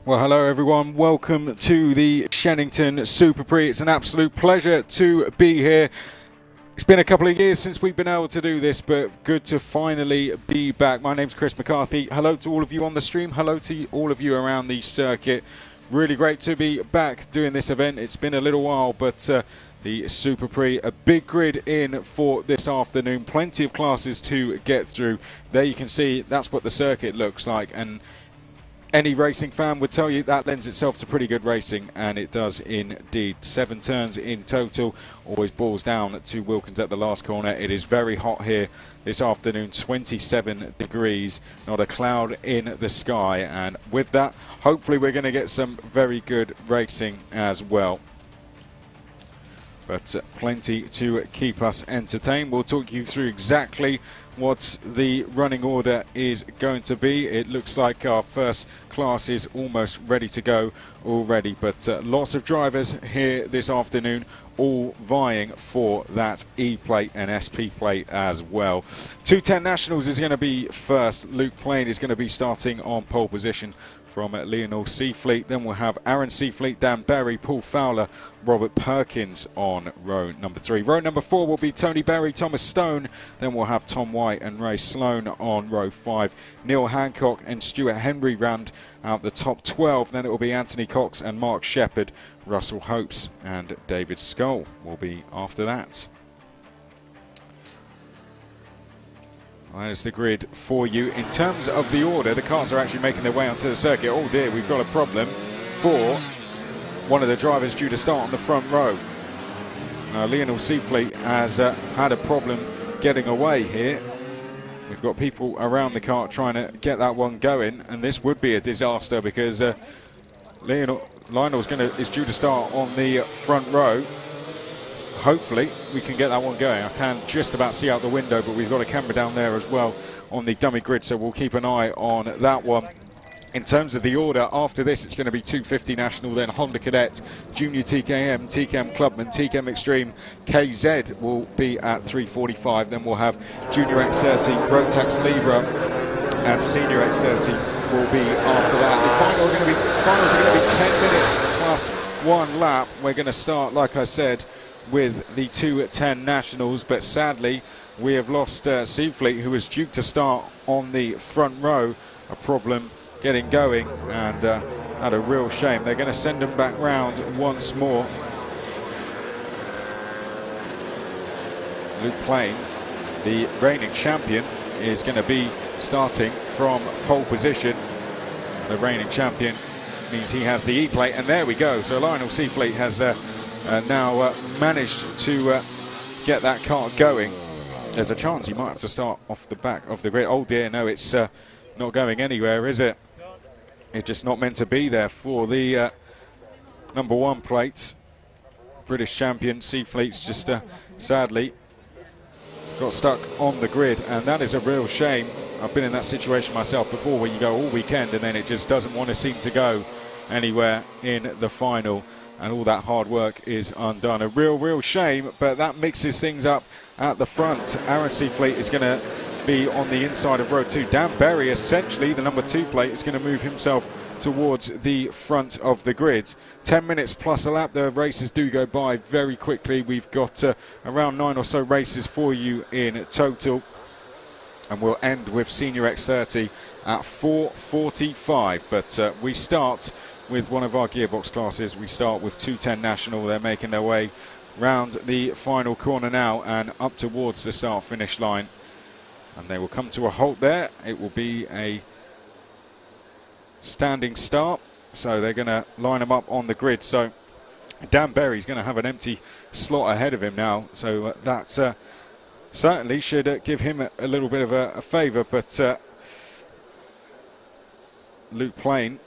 Well, hello everyone. Welcome to the Shenington SuperPrix. It's an absolute pleasure to be here. It's been a couple of years since we've been able to do this, but good to finally be back. My name's Chris McCarthy. Hello to all of you on the stream. Hello to all of you around the circuit. Really great to be back doing this event. It's been a little while, but the SuperPrix, a big grid in for this afternoon. Plenty of classes to get through. There you can see that's what the circuit looks like, and any racing fan would tell you that lends itself to pretty good racing, and it does indeed. 7 turns in total, always balls down to Wilkins at the last corner. It is very hot here this afternoon, 27 degrees, not a cloud in the sky, and with that, hopefully we're going to get some very good racing as well. But plenty to keep us entertained. We'll talk you through exactly what the running order is going to be. It looks like our first class is almost ready to go already, but lots of drivers here this afternoon, all vying for that E Plate and SP Plate as well. 210 Nationals is going to be first. Luke Plain is going to be starting on pole position from Lionel Seafleet. Then we'll have Aaron Seafleet, Dan Berry, Paul Fowler, Robert Perkins on row number 3. Row number 4 will be Tony Berry, Thomas Stone. Then we'll have Tom White and Ray Sloan on row 5. Neil Hancock and Stuart Henry round out the top 12. Then it will be Anthony Cox and Mark Shepherd. Russell Hopes and David Skull will be after that. There's the grid for you. In terms of the order, the cars are actually making their way onto the circuit. Oh dear, we've got a problem for one of the drivers due to start on the front row. Lionel Seafleet has had a problem getting away here. We've got people around the car trying to get that one going, and this would be a disaster because Lionel's is due to start on the front row. Hopefully we can get that one going. I can just about see out the window, but we've got a camera down there as well on the dummy grid, so we'll keep an eye on that one. In terms of the order, after this it's going to be 250 National, then Honda Cadet, Junior TKM, TKM Clubman, TKM Extreme, KZ will be at 3:45. Then we'll have Junior X30, Rotax Libra, and Senior X30 will be after that. The finals are going to be 10 minutes plus 1 lap. We're going to start, like I said, with the 210 Nationals, but sadly we have lost Seafleet, who was due to start on the front row. A problem getting going, and had a real shame. They're going to send him back round once more. Luke Plain, the reigning champion, is going to be starting from pole position. The reigning champion means he has the E Plate, and there we go. So Lionel Seafleet has now managed to get that car going. There's a chance he might have to start off the back of the grid. Oh dear, no, it's not going anywhere, is it? It's just not meant to be there for the number 1 plates. British champion Seafleet's just sadly got stuck on the grid, and that is a real shame. I've been in that situation myself before, where you go all weekend and then it just doesn't want to seem to go anywhere in the final, and all that hard work is undone. A real shame, but that mixes things up at the front. Aaron Seafleet is going to be on the inside of row 2. Dan Berry, essentially the number 2 plate, is going to move himself towards the front of the grid. 10 minutes plus a lap. The races do go by very quickly. We've got around 9 or so races for you in total, and we'll end with Senior X30 at 4:45. But we start with one of our gearbox classes. We start with 210 National. They're making their way round the final corner now and up towards the start-finish line, and they will come to a halt there. It will be a standing start, so they're going to line them up on the grid. So Dan Berry's going to have an empty slot ahead of him now, so that certainly should give him a little bit of a favour. But Luke Plain,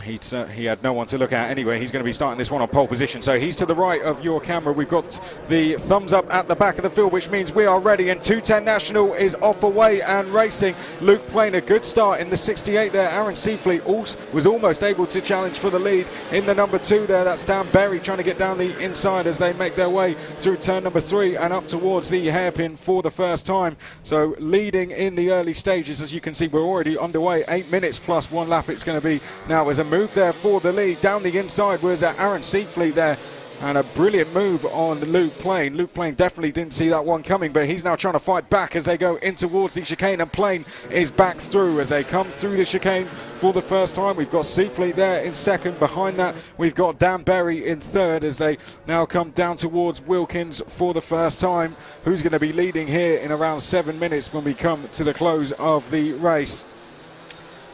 he had no one to look at anyway. He's going to be starting this one on pole position, so he's to the right of your camera. We've got the thumbs up at the back of the field, which means we are ready, and 210 National is off away and racing. Luke Plain, a good start in the 68 there. Aaron Seafleet was almost able to challenge for the lead in the number 2 there. That's Dan Berry trying to get down the inside as they make their way through turn number 3 and up towards the hairpin for the first time. So leading in the early stages, as you can see, we're already underway. 8 minutes plus 1 lap it's going to be now, as a move there for the lead. Down the inside was Aaron Seafleet there. And a brilliant move on Luke Plain. Luke Plain definitely didn't see that one coming, but he's now trying to fight back as they go in towards the chicane, and Plain is back through as they come through the chicane for the first time. We've got Seafleet there in second. Behind that, we've got Dan Berry in third as they now come down towards Wilkins for the first time. Who's going to be leading here in around 7 minutes when we come to the close of the race?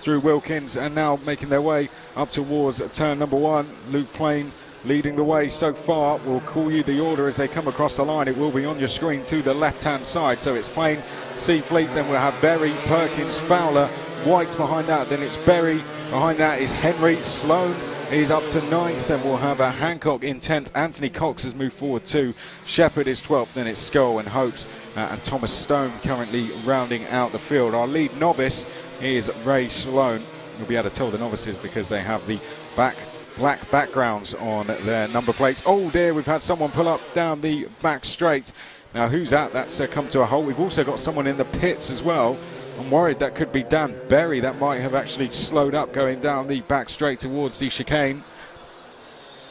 Through Wilkins, and now making their way up towards turn number 1. Luke Plain leading the way so far. We'll call you the order as they come across the line. It will be on your screen to the left-hand side. So it's Plain, Seafleet, then we'll have Berry, Perkins, Fowler, White behind that. Then it's Berry. Behind that is Henry. Sloan is up to 9th. Then we'll have Hancock in 10th. Anthony Cox has moved forward too. Shepherd is 12th. Then it's Skull and Hopes and Thomas Stone currently rounding out the field. Our lead novice is Ray Sloan. You'll be able to tell the novices because they have the black backgrounds on their number plates. Oh dear, we've had someone pull up down the back straight. Now who's that? That's come to a halt. We've also got someone in the pits as well. I'm worried that could be Dan Berry. That might have actually slowed up going down the back straight towards the chicane.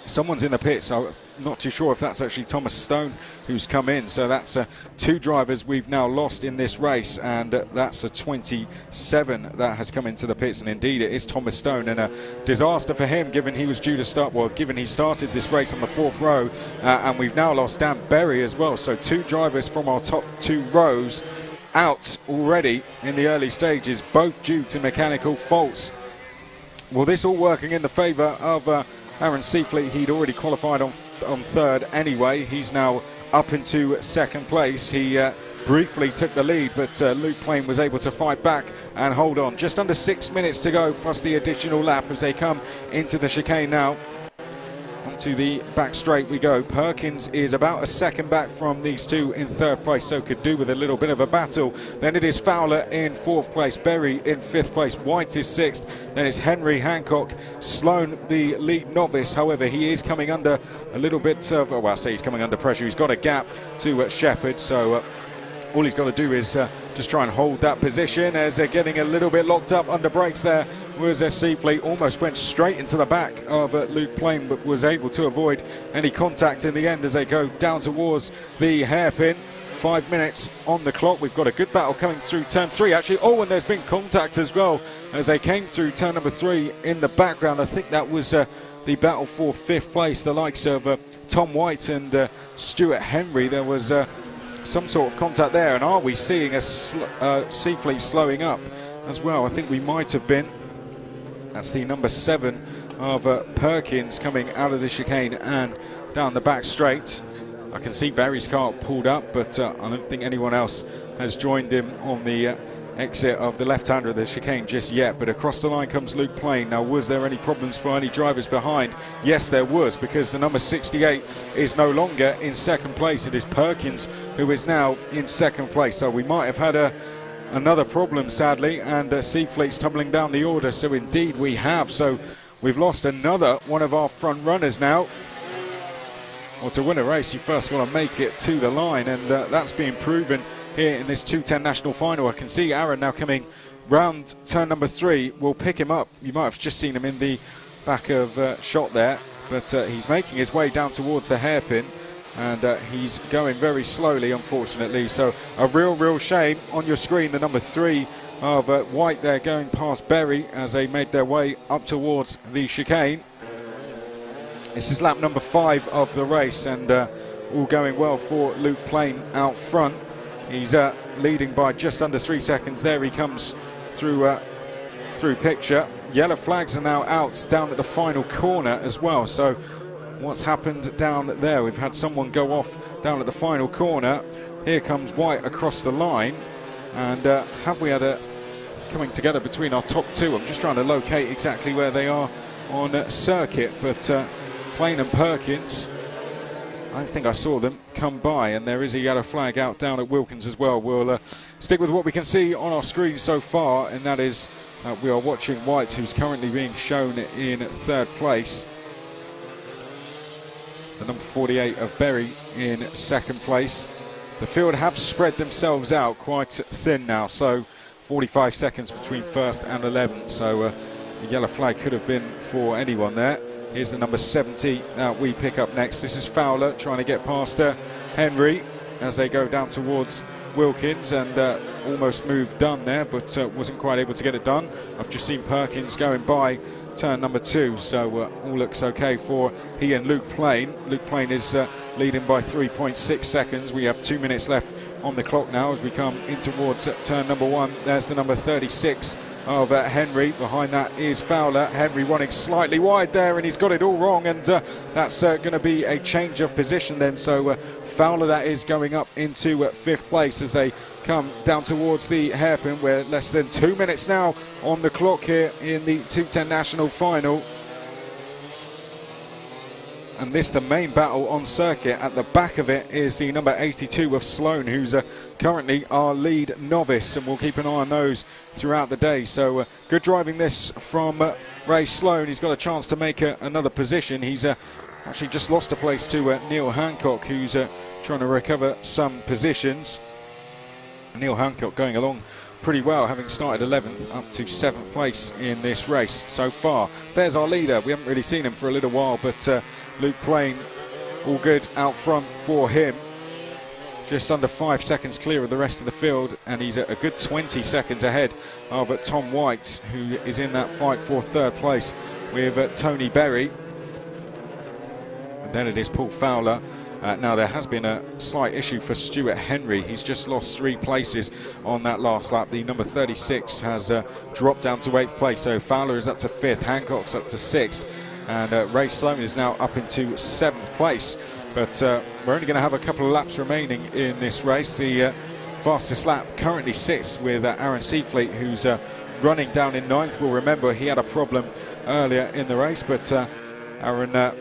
Someone's in the pits, so I'm not too sure if that's actually Thomas Stone who's come in. So that's 2 drivers we've now lost in this race, and that's a 27 that has come into the pits, and indeed it is Thomas Stone, and a disaster for him given he was due to start, well, given he started this race on the 4th row, and we've now lost Dan Berry as well. So 2 drivers from our top 2 rows out already in the early stages, both due to mechanical faults. Well, this all working in the favour of Aaron Seafleet. He'd already qualified on 3rd anyway. He's now up into 2nd place. He briefly took the lead, but Luke Plain was able to fight back and hold on. Just under 6 minutes to go, plus the additional lap as they come into the chicane now. Onto the back straight we go. Perkins is about a second back from these 2 in 3rd place, so could do with a little bit of a battle. Then it is Fowler in 4th place, Berry in 5th place, White is 6th, then it's Henry, Hancock, Sloan the lead novice. However, he is coming under a little bit of, well, I say he's coming under pressure. He's got a gap to Shepherd, so all he's got to do is just try and hold that position as they're getting a little bit locked up under brakes there. Was Seafleet almost went straight into the back of Luke Plain, but was able to avoid any contact in the end as they go down towards the hairpin. 5 minutes on the clock. We've got a good battle coming through turn 3 actually. Oh, and there's been contact as well as they came through turn number 3 in the background. I think that was the battle for 5th place, the likes of Tom White and Stuart Henry. There was some sort of contact there, and are we seeing a Seafleet slowing up as well? I think we might have been. That's the number 7 of Perkins coming out of the chicane and down the back straight. I can see Barry's car pulled up, but I don't think anyone else has joined him on the exit of the left-hander of the chicane just yet. But across the line comes Luke Plain. Now, was there any problems for any drivers behind? Yes, there was, because the number 68 is no longer in 2nd place. It is Perkins who is now in 2nd place. So we might have had another problem, sadly, and Seafleet's tumbling down the order. So indeed we have. So we've lost another one of our front runners now. Well, to win a race, you first got to make it to the line, and that's being proven here in this 210 national final. I can see Aaron now coming round turn number 3. We'll pick him up. You might have just seen him in the back of shot there, but he's making his way down towards the hairpin, and he's going very slowly, unfortunately. So a real shame. On your screen, the number 3 of White there going past Berry as they made their way up towards the chicane. This is lap number 5 of the race, and all going well for Luke Plain out front. He's leading by just under 3 seconds. There he comes through picture. Yellow flags are now out down at the final corner as well. So what's happened down there? We've had someone go off down at the final corner. Here comes White across the line, and have we had a coming together between our top 2? I'm just trying to locate exactly where they are on circuit, but Plain and Perkins, I think I saw them come by, and there is a yellow flag out down at Wilkins as well. We'll stick with what we can see on our screen so far, and that is we are watching White, who's currently being shown in 3rd place. The number 48 of Berry in 2nd place. The field have spread themselves out quite thin now, so 45 seconds between 1st and 11th. So The yellow flag could have been for anyone there. Here's the number 70 we pick up next. This is Fowler trying to get past Henry as they go down towards Wilkins, and almost moved done there, but wasn't quite able to get it done. I've just seen Perkins going by turn number 2, so all looks okay for he and Luke Plain. Luke Plain is leading by 3.6 seconds. We have 2 minutes left on the clock now as we come in towards turn number 1. There's the number 36 of Henry. Behind that is Fowler. Henry running slightly wide there, and he's got it all wrong, and that's going to be a change of position then. So Fowler, that is, going up into 5th place as they come down towards the hairpin. We're less than 2 minutes now on the clock here in the 210 National Final. And this the main battle on circuit. At the back of it is the number 82 of Sloan, who's currently our lead novice, and we'll keep an eye on those throughout the day. So good driving this from Ray Sloan. He's got a chance to make another position. He's actually just lost a place to Neil Hancock, who's trying to recover some positions. Neil Hancock going along pretty well, having started 11th up to 7th place in this race so far. There's our leader. We haven't really seen him for a little while, but Luke Plain, all good out front for him. Just under 5 seconds clear of the rest of the field, and he's a good 20 seconds ahead of Tom White, who is in that fight for 3rd place with Tony Berry. And then it is Paul Fowler. Now there has been a slight issue for Stuart Henry. He's just lost 3 places on that last lap. The number 36 has dropped down to 8th place, so Fowler is up to 5th, Hancock's up to 6th, and Ray Sloan is now up into 7th place. But we're only going to have a couple of laps remaining in this race. The fastest lap currently sits with Aaron Seafleet, who's running down in 9th. We'll remember he had a problem earlier in the race, but Aaron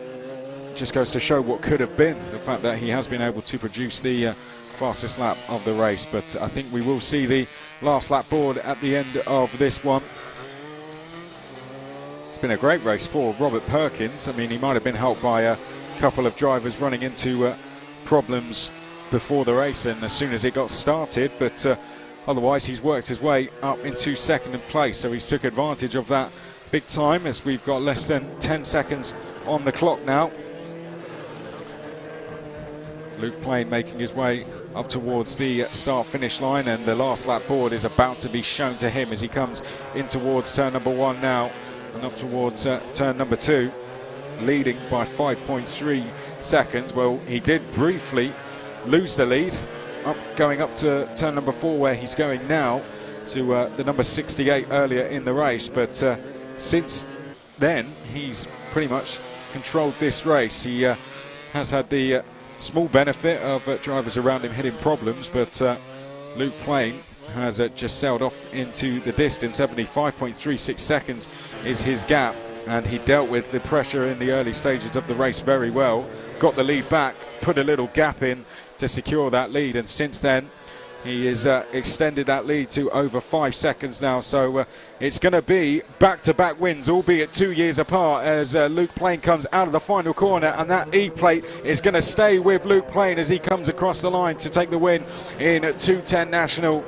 just goes to show what could have been, the fact that he has been able to produce the fastest lap of the race. But I think we will see the last lap board at the end of this one. It's been a great race for Robert Perkins. I mean, he might have been helped by a couple of drivers running into problems before the race and as soon as it got started, but otherwise he's worked his way up into 2nd place, so he's took advantage of that big time as we've got less than 10 seconds on the clock now. Luke Plain making his way up towards the start-finish line, and the last lap board is about to be shown to him as he comes in towards turn number 1 now and up towards turn number 2, leading by 5.3 seconds. Well, he did briefly lose the lead going up to turn number 4 where he's going now to the number 68 earlier in the race, but since then he's pretty much controlled this race. He has had the small benefit of drivers around him hitting problems, but Luke Plain has just sailed off into the distance. 75.36 seconds is his gap, and he dealt with the pressure in the early stages of the race very well. Got the lead back, put a little gap in to secure that lead, and since then he has extended that lead to over 5 seconds now. So it's going to be back-to-back wins, albeit 2 years apart, as Luke Plain comes out of the final corner, and that E plate is going to stay with Luke Plain as he comes across the line to take the win in 210 National.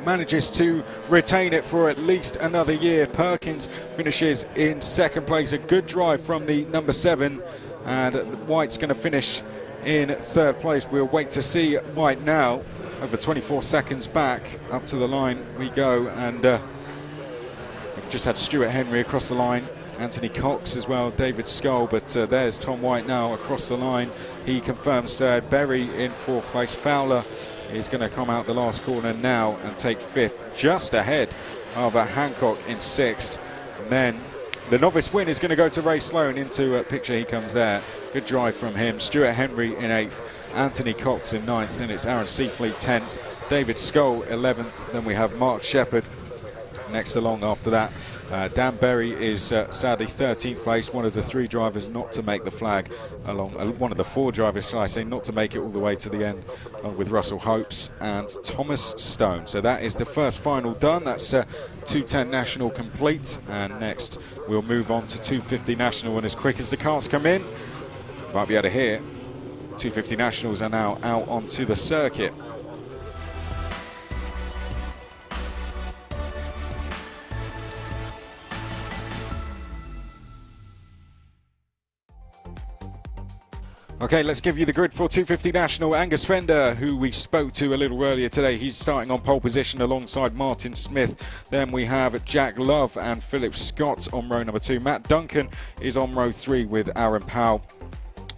Manages to retain it for at least another year. Perkins finishes in 2nd place. A good drive from the number 7, and White's going to finish in 3rd place. We'll wait to see White now. Over 24 seconds back, up to the line we go, and we've just had Stuart Henry across the line, Anthony Cox as well, David Skull, but there's Tom White now across the line. He confirms 3rd, Berry in 4th place. Fowler is going to come out the last corner now and take 5th, just ahead of Hancock in 6th. And then the novice win is going to go to Ray Sloan. Into picture he comes there. Good drive from him. Stuart Henry in 8th, Anthony Cox in 9th, and it's Aaron Seafleet 10th, David Skull 11th, then we have Mark Shepherd next along after that. Dan Berry is sadly 13th place, one of the 3 drivers not to make the flag, along one of the 4 drivers, shall I say, not to make it all the way to the end, along with Russell Hopes and Thomas Stone. So that is the first final done. That's 210 National complete, and next we'll move on to 250 National, and as quick as the cars come in, might be able to hear 250 Nationals are now out onto the circuit. Okay, let's give you the grid for 250 National. Angus Fender, who we spoke to a little earlier today, he's starting on pole position alongside Martin Smith. Then we have Jack Love and Philip Scott on row number 2. Matt Duncan is on row 3 with Aaron Powell.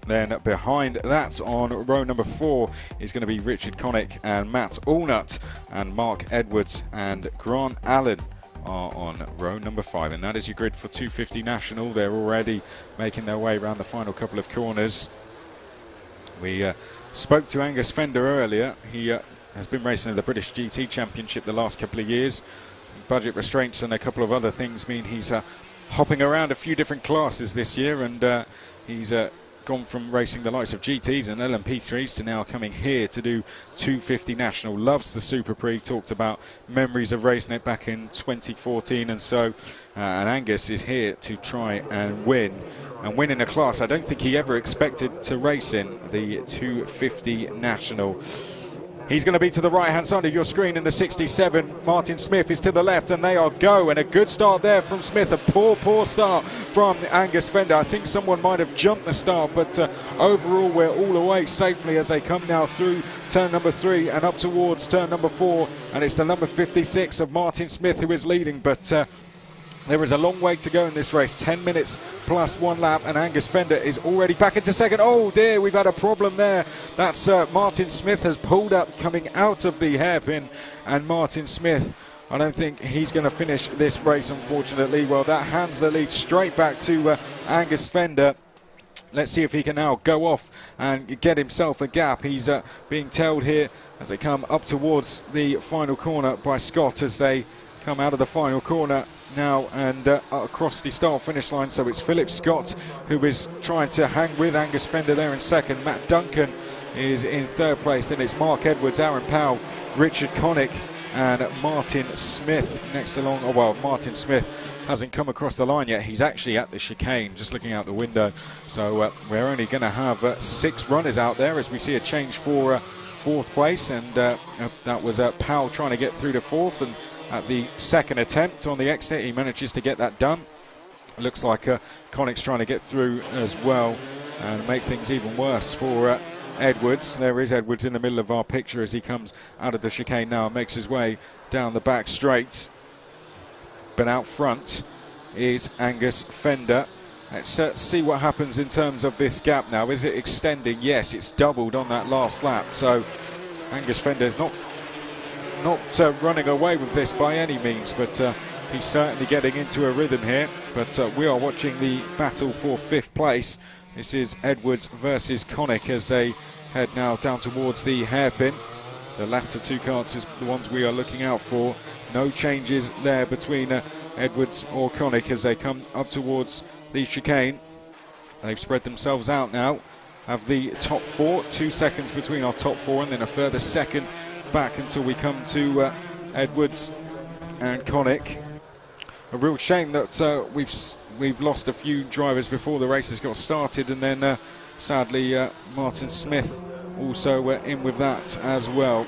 Then behind that on row number 4 is going to be Richard Connick and Matt Allnut, and Mark Edwards and Grant Allen are on row number 5. And that is your grid for 250 National. They're already making their way around the final couple of corners. We spoke to Angus Fender earlier. He has been racing in the British GT Championship the last couple of years. Budget restraints and a couple of other things mean he's hopping around a few different classes this year, and he's gone from racing the likes of GTs and LMP3s to now coming here to do 250 National. Loves the SuperPrix, talked about memories of racing it back in 2014, and so and Angus is here to try and win in a class I don't think he ever expected to race in, the 250 National. He's going to be to the right-hand side of your screen in the 67. Martin Smith is to the left, and they are go. And a good start there from Smith. A poor start from Angus Fender. I think someone might have jumped the start, but overall we're all away safely as they come now through turn number 3 and up towards turn number 4. And it's the number 56 of Martin Smith who is leading, but there is a long way to go in this race. 10 minutes plus 1 lap, and Angus Fender is already back into second. Oh dear, we've had a problem there. That's Martin Smith has pulled up coming out of the hairpin, and Martin Smith, I don't think he's going to finish this race, unfortunately. Well, that hands the lead straight back to Angus Fender. Let's see if he can now go off and get himself a gap. He's being tailed here as they come up towards the final corner by Scott, as they come out of the final corner now and across the start-finish line. So it's Philip Scott who is trying to hang with Angus Fender there in second. Matt Duncan is in third place. Then it's Mark Edwards, Aaron Powell, Richard Connick and Martin Smith next along. Oh, well, Martin Smith hasn't come across the line yet. He's actually at the chicane, just looking out the window. So we're only going to have 6 runners out there as we see a change for fourth place, and that was Powell trying to get through to fourth, and at the second attempt on the exit he manages to get that done. It looks like Connick's trying to get through as well and make things even worse for Edwards. There is Edwards in the middle of our picture as he comes out of the chicane now and makes his way down the back straight. But out front is Angus Fender. Let's see what happens in terms of this gap now. Is it extending? Yes, it's doubled on that last lap. So Angus Fender's not running away with this by any means, but he's certainly getting into a rhythm here. But we are watching the battle for 5th place. This is Edwards versus Connick as they head now down towards the hairpin. The latter 2 carts is the ones we are looking out for. No changes there between Edwards or Connick as they come up towards the chicane. They've spread themselves out now. Have the top 4, 2 seconds between our top 4, and then a further second back until we come to Edwards and Connick. A real shame that we've lost a few drivers before the race has got started, and then sadly Martin Smith also in with that as well.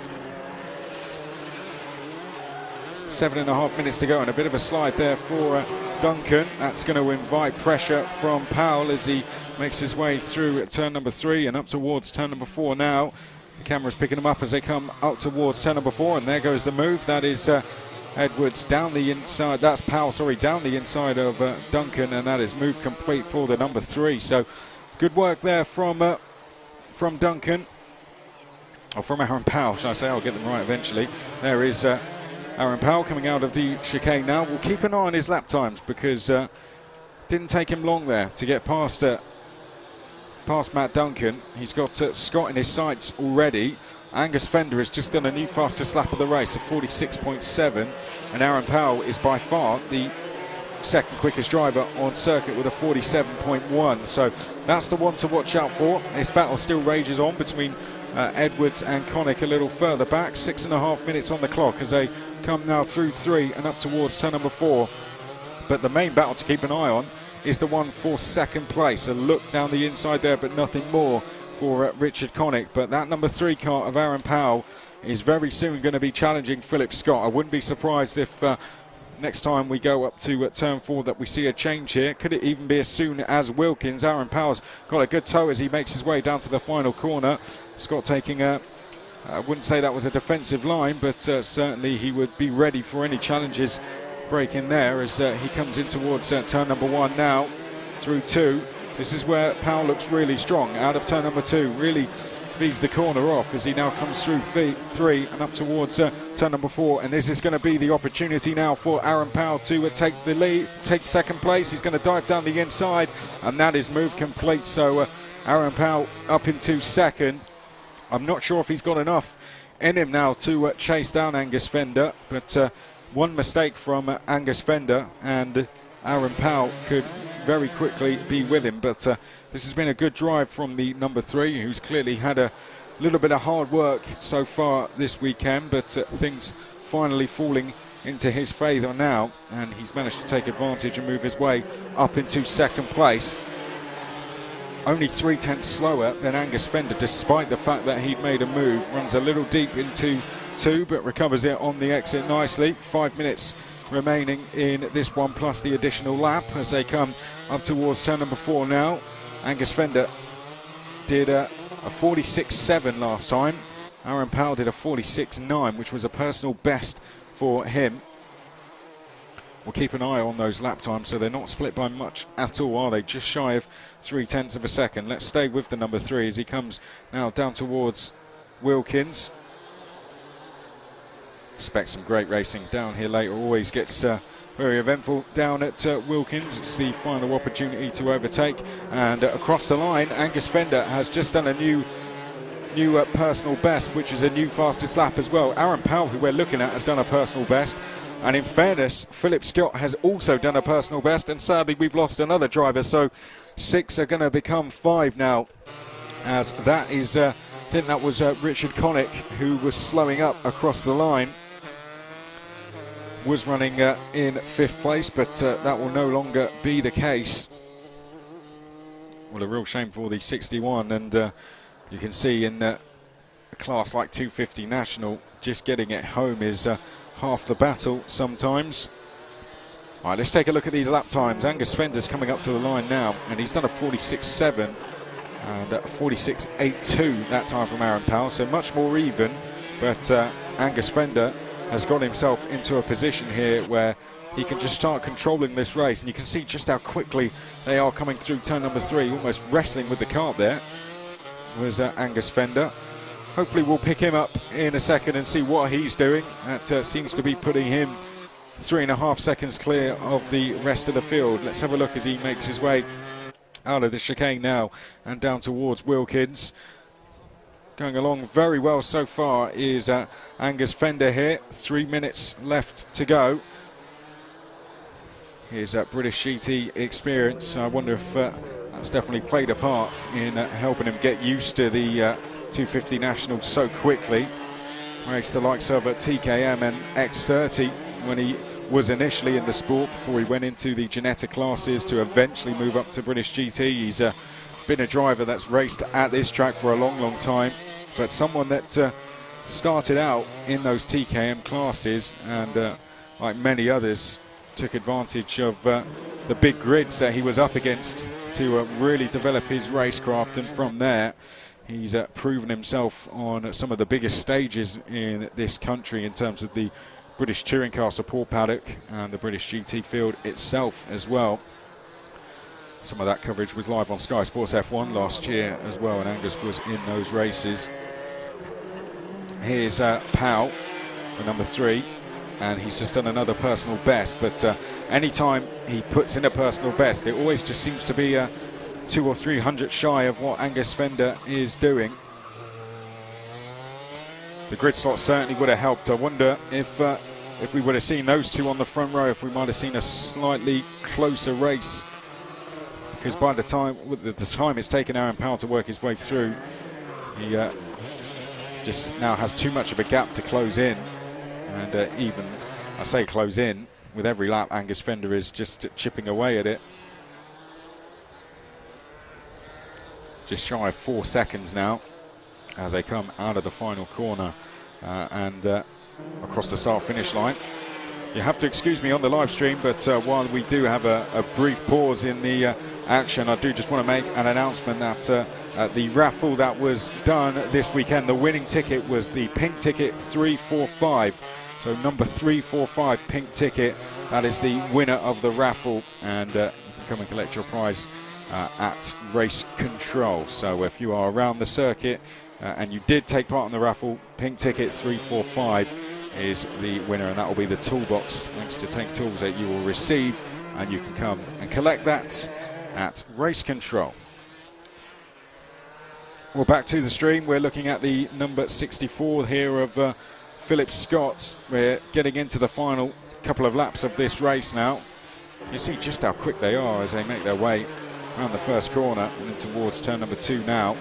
7.5 minutes to go and a bit of a slide there for Duncan. That's going to invite pressure from Powell as he makes his way through turn number 3 and up towards turn number 4 now. The camera's picking them up as they come up towards turn number 4, and there goes the move. That is Edwards down the inside. That's Powell, sorry, down the inside of Duncan, and that is move complete for the number 3. So good work there from Duncan, or from Aaron Powell, should I say? I'll get them right eventually. There is Aaron Powell coming out of the chicane now. We'll keep an eye on his lap times because didn't take him long there to get past Matt Duncan. He's got Scott in his sights already. Angus Fender has just done a new fastest lap of the race of 46.7, and Aaron Powell is by far the second quickest driver on circuit with a 47.1. So that's the one to watch out for. This battle still rages on between Edwards and Connick a little further back. 6.5 minutes on the clock as they come now through 3 and up towards turn number 4. But the main battle to keep an eye on is the one for second place. A look down the inside there, but nothing more for Richard Connick. But that number 3 car of Aaron Powell is very soon going to be challenging Philip Scott. I wouldn't be surprised if next time we go up to turn 4 that we see a change here. Could it even be as soon as Wilkins? Aaron Powell's got a good toe as he makes his way down to the final corner. Scott taking a, I wouldn't say that was a defensive line, but certainly he would be ready for any challenges breaking there as he comes in towards turn number 1 now, through 2. This is where Powell looks really strong, out of turn number 2, really leads the corner off as he now comes through 3 and up towards turn number 4, and this is going to be the opportunity now for Aaron Powell to take the lead, take second place. He's going to dive down the inside, and that is move complete. So Aaron Powell up into second. I'm not sure if he's got enough in him now to chase down Angus Fender, but one mistake from Angus Fender and Aaron Powell could very quickly be with him. But this has been a good drive from the number 3, who's clearly had a little bit of hard work so far this weekend, but things finally falling into his favour now, and he's managed to take advantage and move his way up into second place. Only 3/10 slower than Angus Fender, despite the fact that he'd made a move. Runs a little deep into 2, but recovers it on the exit nicely. 5 minutes remaining in this one, plus the additional lap as they come up towards turn number 4 now. Angus Fender did a 46.7 last time. Aaron Powell did a 46.9, which was a personal best for him. We'll keep an eye on those lap times, so they're not split by much at all, are they? Just shy of 0.3 of a second. Let's stay with the number 3 as he comes now down towards Wilkins. Expect some great racing down here later. Always gets very eventful down at Wilkins. It's the final opportunity to overtake, and across the line Angus Fender has just done a new personal best, which is a new fastest lap as well. Aaron Powell, who we're looking at, has done a personal best, and in fairness, Philip Scott has also done a personal best, and sadly we've lost another driver, so 6 are going to become 5 now, as that is I think that was Richard Connick, who was slowing up across the line. Was running in 5th place, but that will no longer be the case. Well, a real shame for the 61, and you can see in a class like 250 National, just getting it home is half the battle sometimes. All right, let's take a look at these lap times. Angus Fender's coming up to the line now, and he's done a 46.7 and a 46.82 that time from Aaron Powell, so much more even, but Angus Fender has got himself into a position here where he can just start controlling this race, and you can see just how quickly they are coming through turn number 3, almost wrestling with the cart there was Angus Fender. Hopefully we'll pick him up in a second and see what he's doing. That seems to be putting him 3.5 seconds clear of the rest of the field. Let's have a look as he makes his way out of the chicane now and down towards Wilkins. Going along very well so far is Angus Fender here. 3 minutes left to go. Here's British GT experience. I wonder if that's definitely played a part in helping him get used to the 250 Nationals so quickly. Raced the likes of TKM and X30 when he was initially in the sport, before he went into the Genetta classes to eventually move up to British GT. He's been a driver that's raced at this track for a long time, but someone that started out in those TKM classes and like many others took advantage of the big grids that he was up against to really develop his racecraft, and from there he's proven himself on some of the biggest stages in this country in terms of the British Touring Car Support Paddock and the British GT field itself as well. Some of that coverage was live on Sky Sports F1 last year as well, and Angus was in those races. Here's Powell, the number 3, and he's just done another personal best, but anytime he puts in a personal best, it always just seems to be 200 or 300 shy of what Angus Fender is doing. The grid slot certainly would have helped. I wonder if we would have seen those two on the front row, if we might have seen a slightly closer race, because by the time it's taken Aaron Powell to work his way through, he just now has too much of a gap to close in, and even, I say close in, with every lap Angus Fender is just chipping away at it. Just shy of 4 seconds now as they come out of the final corner and across the start-finish line. You have to excuse me on the live stream, but while we do have a brief pause in the action, I do just want to make an announcement that the raffle that was done this weekend, the winning ticket was the pink ticket 345. So number 345 pink ticket, that is the winner of the raffle, and you can come and collect your prize at Race Control. So if you are around the circuit and you did take part in the raffle, pink ticket 345 is the winner, and that will be the toolbox thanks to Tank Tools that you will receive, and you can come and collect that at Race Control. Well, back to the stream. We're looking at the number 64 here of Philip Scott. We're getting into the final couple of laps of this race now. You see just how quick they are as they make their way around the first corner and towards turn number 2 now.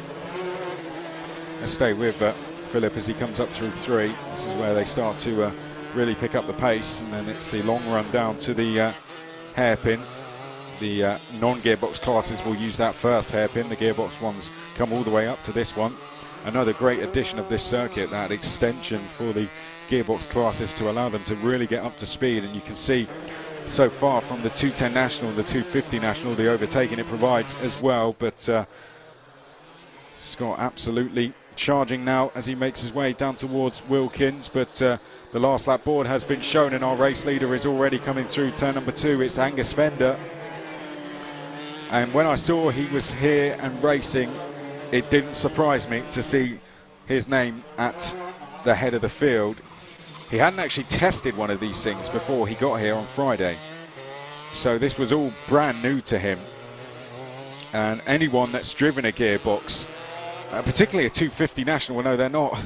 Let's stay with Philip as he comes up through 3. This is where they start to really pick up the pace, and then it's the long run down to the hairpin. The non-gearbox classes will use that first hairpin. The gearbox ones come all the way up to this one. Another great addition of this circuit, that extension for the gearbox classes to allow them to really get up to speed. And you can see so far from the 210 National and the 250 National, the overtaking it provides as well. But Scott absolutely charging now as he makes his way down towards Wilkins, but the last lap board has been shown, and our race leader is already coming through turn number 2. It's Angus Fender, and when I saw he was here and racing, it didn't surprise me to see his name at the head of the field. He hadn't actually tested one of these things before he got here on Friday, so this was all brand new to him, and anyone that's driven a gearbox, particularly a 250 National, well, no,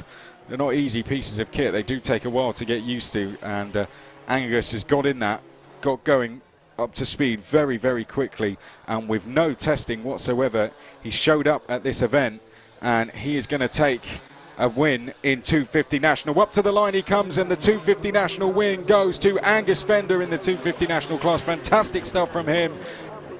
they're not easy pieces of kit. They do take a while to get used to, and Angus has got going up to speed very, very quickly, and with no testing whatsoever, he showed up at this event, and he is going to take a win in 250 National. Up to the line he comes, and the 250 National win goes to Angus Fender in the 250 National class. Fantastic stuff from him.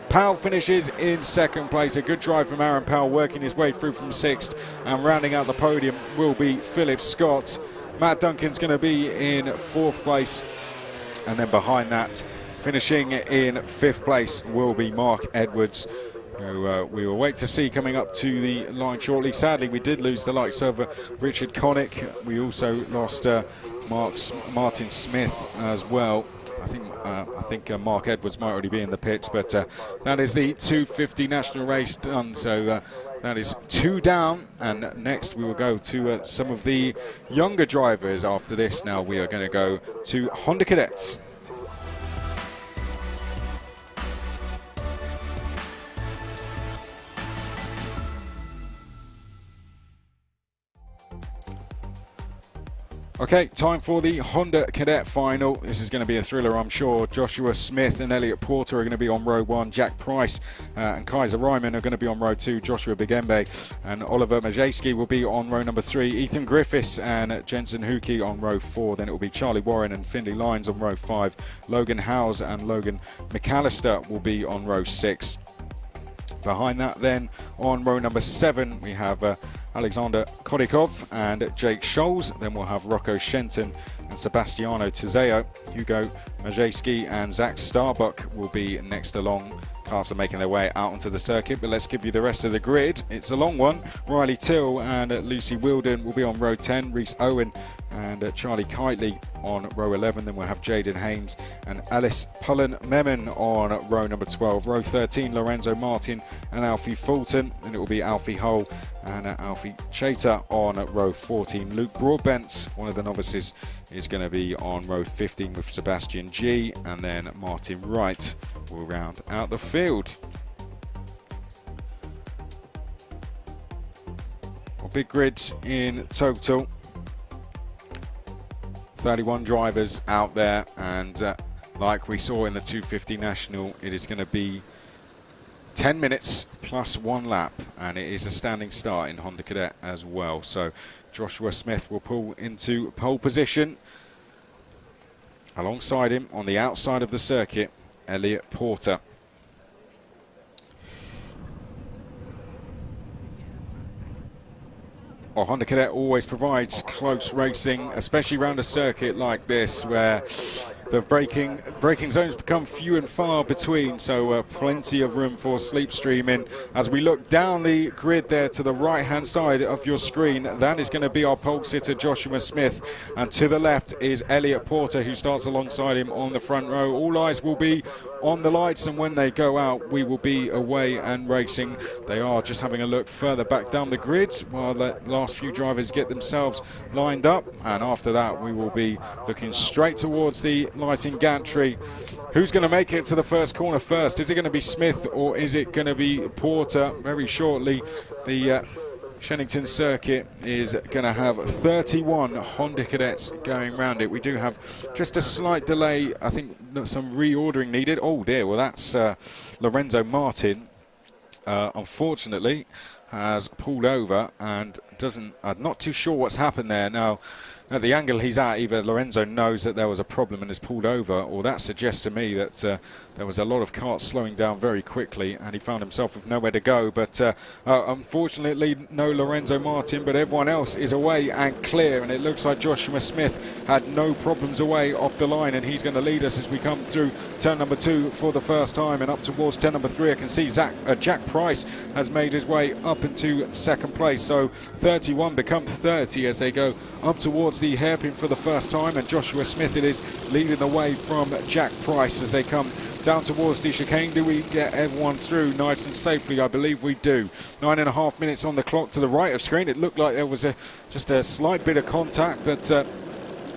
Powell finishes in second place. A good drive from Aaron Powell, working his way through from 6th, and rounding out the podium will be Philip Scott. Matt Duncan's going to be in 4th place, and then behind that, finishing in 5th place, will be Mark Edwards, who we will wait to see coming up to the line shortly. Sadly, we did lose the likes of Richard Connick. We also lost Martin Smith as well. I think Mark Edwards might already be in the pits, but that is the 250 National race done. So that is 2 down, and next we will go to some of the younger drivers. After this, now we are going to go to Honda Cadets. Okay, time for the Honda Cadet final. This is going to be a thriller, I'm sure. Joshua Smith and Elliot Porter are going to be on row 1. Jack Price and Kaiser Ryman are going to be on row 2. Joshua Bigembe and Oliver Majewski will be on row number 3. Ethan Griffiths and Jensen Huki on row 4. Then it will be Charlie Warren and Finley Lyons on row 5. Logan Howes and Logan McAllister will be on row 6. Behind that then, on row number 7, we have Alexander Kodikov and Jake Scholes. Then we'll have Rocco Shenton and Sebastiano Tizeo. Hugo Majewski and Zach Starbuck will be next along. Cars are making their way out onto the circuit, but let's give you the rest of the grid. It's a long one. Riley Till and Lucy Wilden will be on row 10. Reese Owen and Charlie Kitely on row 11. Then we'll have Jaden Haynes and Alice Pullen-Memon on row number 12. Row 13, Lorenzo Martin and Alfie Fulton. And it will be Alfie Hull and Alfie Chater on row 14. Luke Broadbent, one of the novices, is going to be on row 15 with Sebastian G. And then Martin Wright will round out the field. Well, big grid in total. 31 drivers out there, and like we saw in the 250 National, it is going to be 10 minutes plus 1 lap, and it is a standing start in Honda Cadet as well. So Joshua Smith will pull into pole position. Alongside him on the outside of the circuit, Elliot Porter. Well, Honda Cadet always provides close racing, especially around a circuit like this where the braking zones become few and far between, so plenty of room for slipstreaming. As we look down the grid there to the right-hand side of your screen, that is going to be our pole sitter Joshua Smith, and to the left is Elliot Porter, who starts alongside him on the front row. All eyes will be on the lights, and when they go out, we will be away and racing. They are just having a look further back down the grid while the last few drivers get themselves lined up, and after that we will be looking straight towards the lighting gantry. Who's going to make it to the first corner first? Is it going to be Smith or is it going to be Porter? Very shortly, the Shenington circuit is going to have 31 Honda cadets going around it. We do have just a slight delay, I think some reordering needed. Oh dear, well that's Lorenzo Martin, unfortunately, has pulled over and doesn't, I'm not too sure what's happened there. Now, at the angle he's at, either Lorenzo knows that there was a problem and has pulled over, or that suggests to me that there was a lot of carts slowing down very quickly and he found himself with nowhere to go. But unfortunately, no Lorenzo Martin, but everyone else is away and clear, and it looks like Joshua Smith had no problems away off the line, and he's going to lead us as we come through turn number 2 for the first time and up towards turn number 3. I can see Jack Price has made his way up into second place, so 31 become 30 as they go up towards the hairpin for the first time, and Joshua Smith it is leading the way from Jack Price as they come down towards the chicane. Do we get everyone through nice and safely? I believe we do. 9.5 minutes on the clock to the right of screen. It looked like there was just a slight bit of contact, but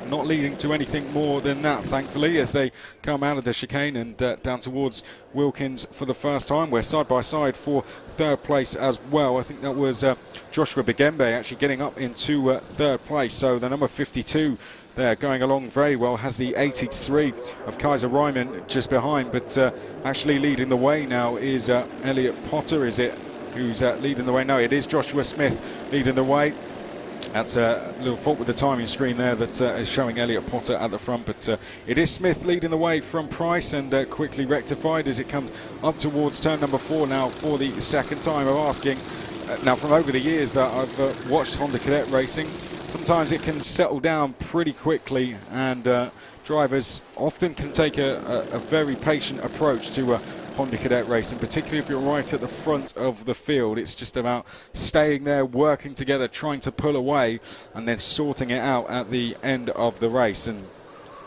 not leading to anything more than that, thankfully, as they come out of the chicane and down towards Wilkins for the first time. We're side by side for third place as well. I think that was Joshua Bigembe actually getting up into third place. So the number 52 there going along very well, has the 83 of Kaiser Ryman just behind, but actually leading the way now is Elliot Potter, is it, who's leading the way? No, it is Joshua Smith leading the way. That's a little fault with the timing screen there that is showing Elliot Potter at the front, but it is Smith leading the way from Price, and quickly rectified as it comes up towards turn number 4 now for the second time of asking. Now, from over the years that I've watched Honda Cadet racing, sometimes it can settle down pretty quickly, and drivers often can take a very patient approach to Honda Cadet racing, particularly if you're right at the front of the field. It's just about staying there, working together, trying to pull away, and then sorting it out at the end of the race. And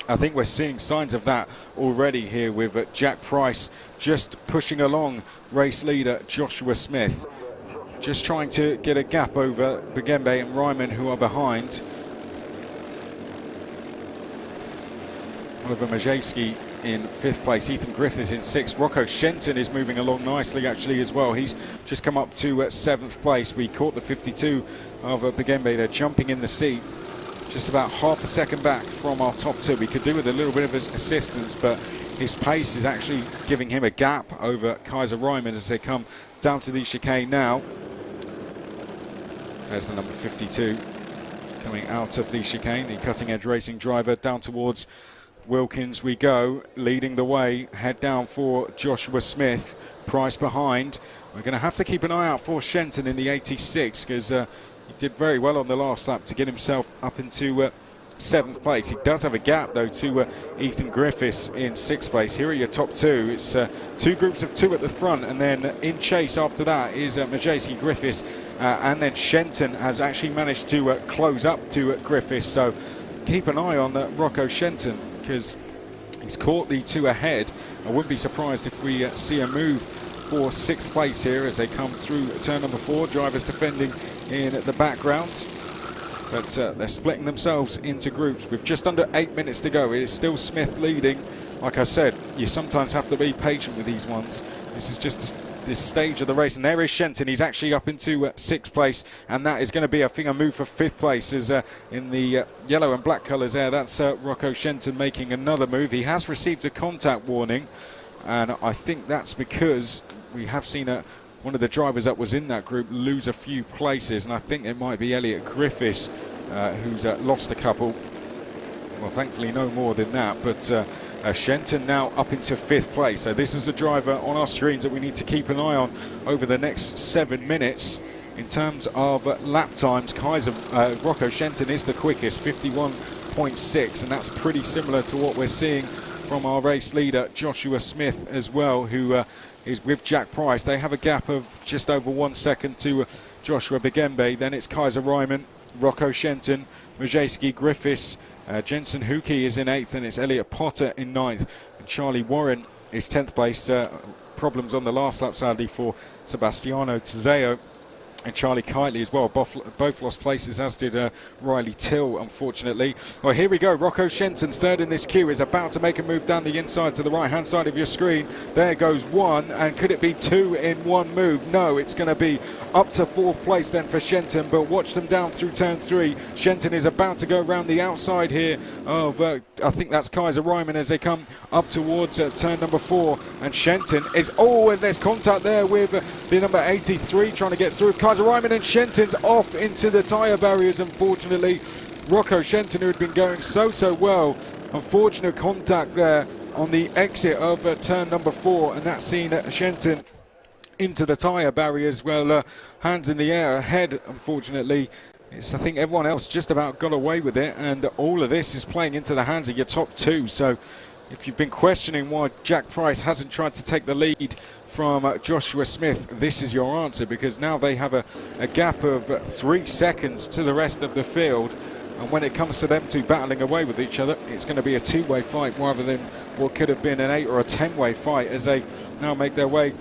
I think we're seeing signs of that already here with Jack Price just pushing along race leader Joshua Smith, just trying to get a gap over Bigembe and Ryman, who are behind. Oliver Majewski in 5th place, Ethan Griffiths in 6th. Rocco Shenton is moving along nicely actually as well. He's just come up to 7th place. We caught the 52 of Bigembe there jumping in the seat, just about half a second back from our top 2. We could do with a little bit of assistance, but his pace is actually giving him a gap over Kaiser Ryman as they come down to the chicane now. There's the number 52 coming out of the chicane, the cutting edge racing driver. Down towards Wilkins we go, leading the way. Head down for Joshua Smith, Price behind. We're going to have to keep an eye out for Shenton in the 86, because he did very well on the last lap to get himself up into 7th place. He does have a gap though to Ethan Griffiths in 6th place. Here are your top 2. It's 2 groups of 2 at the front, and then in chase after that is Majewski, Griffiths, and then Shenton has actually managed to close up to Griffiths. So keep an eye on Rocco Shenton, because he's caught the 2 ahead. I wouldn't be surprised if we see a move for 6th place here as they come through turn number 4. Drivers defending in the background, but they're splitting themselves into groups with just under 8 minutes to go. It is still Smith leading. Like I said, you sometimes have to be patient with these ones. This is just this stage of the race, and there is Shenton. He's actually up into 6th place, and that is going to be, I think, a move for 5th place, as in the yellow and black colours there. That's Rocco Shenton making another move. He has received a contact warning, and I think that's because we have seen one of the drivers that was in that group lose a few places, and I think it might be Elliot Griffiths who's lost a couple. Well, thankfully no more than that, but Shenton now up into 5th place. So this is a driver on our screens that we need to keep an eye on over the next 7 minutes. In terms of lap times, Rocco Shenton is the quickest, 0.6, and that's pretty similar to what we're seeing from our race leader Joshua Smith as well, who is with Jack Price. They have a gap of just over 1 second to Joshua Bigembe. Then it's Kaiser Ryman, Rocco Shenton, Majewski, Griffiths, Jensen Huki is in 8th, and it's Elliot Potter in 9th, and Charlie Warren is 10th place. Problems on the last lap sadly for Sebastiano Tizeo and Charlie Kitely as well. Both lost places, as did Riley Till, unfortunately. Well, here we go. Rocco Shenton, third in this queue, is about to make a move down the inside to the right-hand side of your screen. There goes one, and could it be two in one move? No, it's going to be up to 4th place then for Shenton, but watch them down through turn 3. Shenton is about to go around the outside here of, I think that's Kaiser Ryman, as they come up towards turn number 4, and Shenton is, oh, and there's contact there with the number 83 trying to get through. Kaiser Ryman, and Shenton's off into the tyre barriers, unfortunately. Rocco Shenton, who had been going so well, unfortunate contact there on the exit of turn number 4, and that's seen Shenton into the tyre barriers. Well, hands in the air ahead, unfortunately. I think everyone else just about got away with it, and all of this is playing into the hands of your top 2. So if you've been questioning why Jack Price hasn't tried to take the lead from Joshua Smith, this is your answer, because now they have a gap of 3 seconds to the rest of the field, and when it comes to them two battling away with each other, it's going to be a 2-way fight rather than what could have been an 8 or a 10-way fight as they now make their way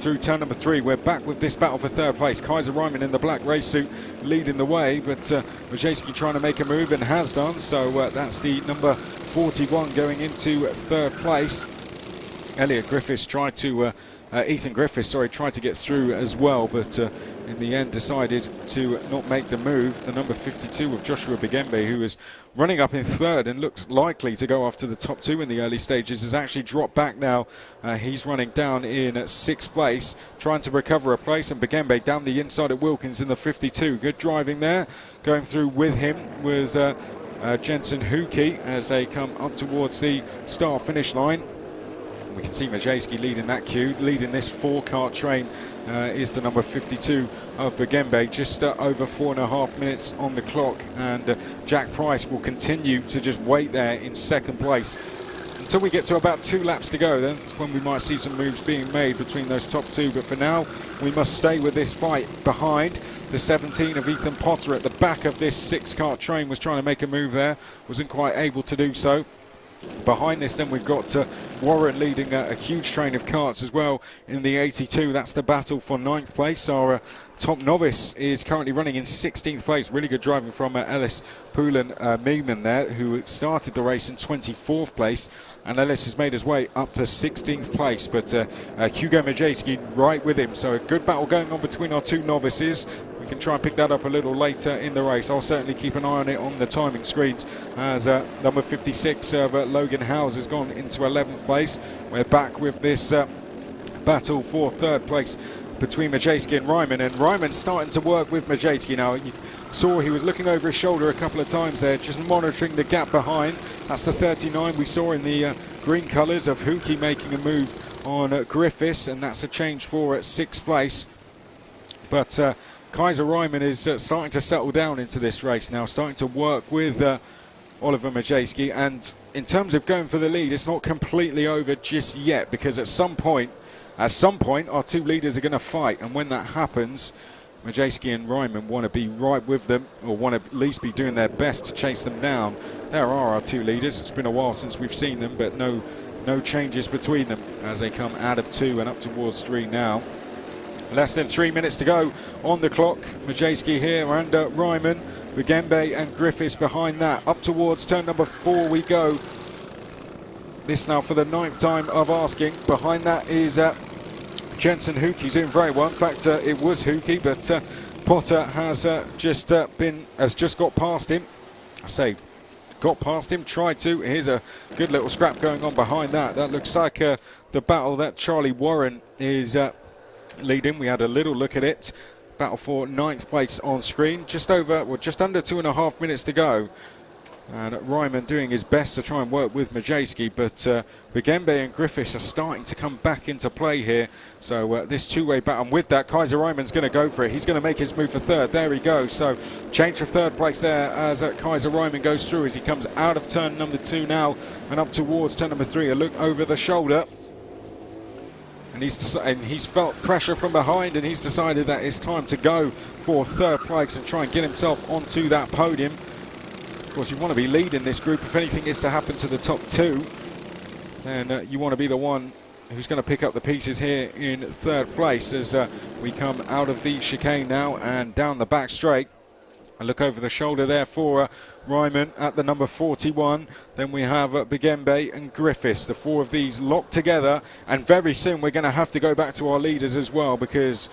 through turn number 3. We're back with this battle for 3rd place. Kaiser Ryman in the black race suit leading the way, but Majewski trying to make a move and has done, so that's the number 41 going into 3rd place. Elliot Griffiths tried to, Ethan Griffiths, sorry, tried to get through as well, but in the end decided to not make the move. The number 52 of Joshua Bigembe, who was running up in 3rd and looked likely to go after the top 2 in the early stages, has actually dropped back now. He's running down in 6th place, trying to recover a place, and Bigembe down the inside of Wilkins in the 52. Good driving there. Going through with him was Jensen Huki as they come up towards the start-finish line. We can see Majewski leading that queue. Leading this 4-car train is the number 52 of Bigembe, just over 4.5 minutes on the clock, and Jack Price will continue to just wait there in 2nd place until we get to about 2 laps to go. Then that's when we might see some moves being made between those top 2, but for now we must stay with this fight behind. The 17 of Ethan Potter at the back of this 6-car train was trying to make a move there, wasn't quite able to do so. Behind this then we've got Warren leading a huge train of karts as well in the 82. That's the battle for 9th place. Our top novice is currently running in 16th place. Really good driving from Ellis Poulin Meeman there, who started the race in 24th place, and Ellis has made his way up to 16th place, but Hugo Majewski right with him. So a good battle going on between our 2 novices. We can try and pick that up a little later in the race. I'll certainly keep an eye on it on the timing screens as number 56 of Logan Howes has gone into 11th place. We're back with this battle for 3rd place between Majewski and Ryman's starting to work with Majewski now. You saw he was looking over his shoulder a couple of times there, just monitoring the gap behind. That's the 39 we saw in the green colours of Huki making a move on Griffiths, and that's a change for 6th place. But Kaiser Ryman is starting to settle down into this race now, starting to work with Oliver Majewski, and in terms of going for the lead, it's not completely over just yet, because at some point our 2 leaders are going to fight, and when that happens, Majewski and Ryman want to be right with them, or want to at least be doing their best to chase them down. There are our 2 leaders. It's been a while since we've seen them, but no changes between them as they come out of 2 and up towards 3 now. Less than 3 minutes to go on the clock. Majewski here and Ryman, Bigembe and Griffiths behind that. Up towards turn number 4 we go. This now for the 9th time of asking. Behind that is Jensen Huki doing very well. In fact, it was Huki, but Potter has just got past him. I say got past him, tried to. Here's a good little scrap going on behind that. That looks like the battle that Charlie Warren is leading. We had a little look at it. Battle for 9th place on screen. Just under 2.5 minutes to go. And Ryman doing his best to try and work with Majewski, but Bigembe and Griffiths are starting to come back into play here. So this two-way battle, and with that, Kaiser Ryman's going to go for it. He's going to make his move for third. There he goes. So change for third place there as Kaiser Ryman goes through as he comes out of turn number 2 now and up towards turn number 3. A look over the shoulder. And he's felt pressure from behind, and he's decided that it's time to go for third place and try and get himself onto that podium. Of course, you want to be leading this group. If anything is to happen to the top 2, then you want to be the one who's going to pick up the pieces here in third place as we come out of the chicane now and down the back straight. A look over the shoulder there for Ryman at the number 41. Then we have Bigembe and Griffiths, the 4 of these locked together. And very soon we're going to have to go back to our leaders as well, because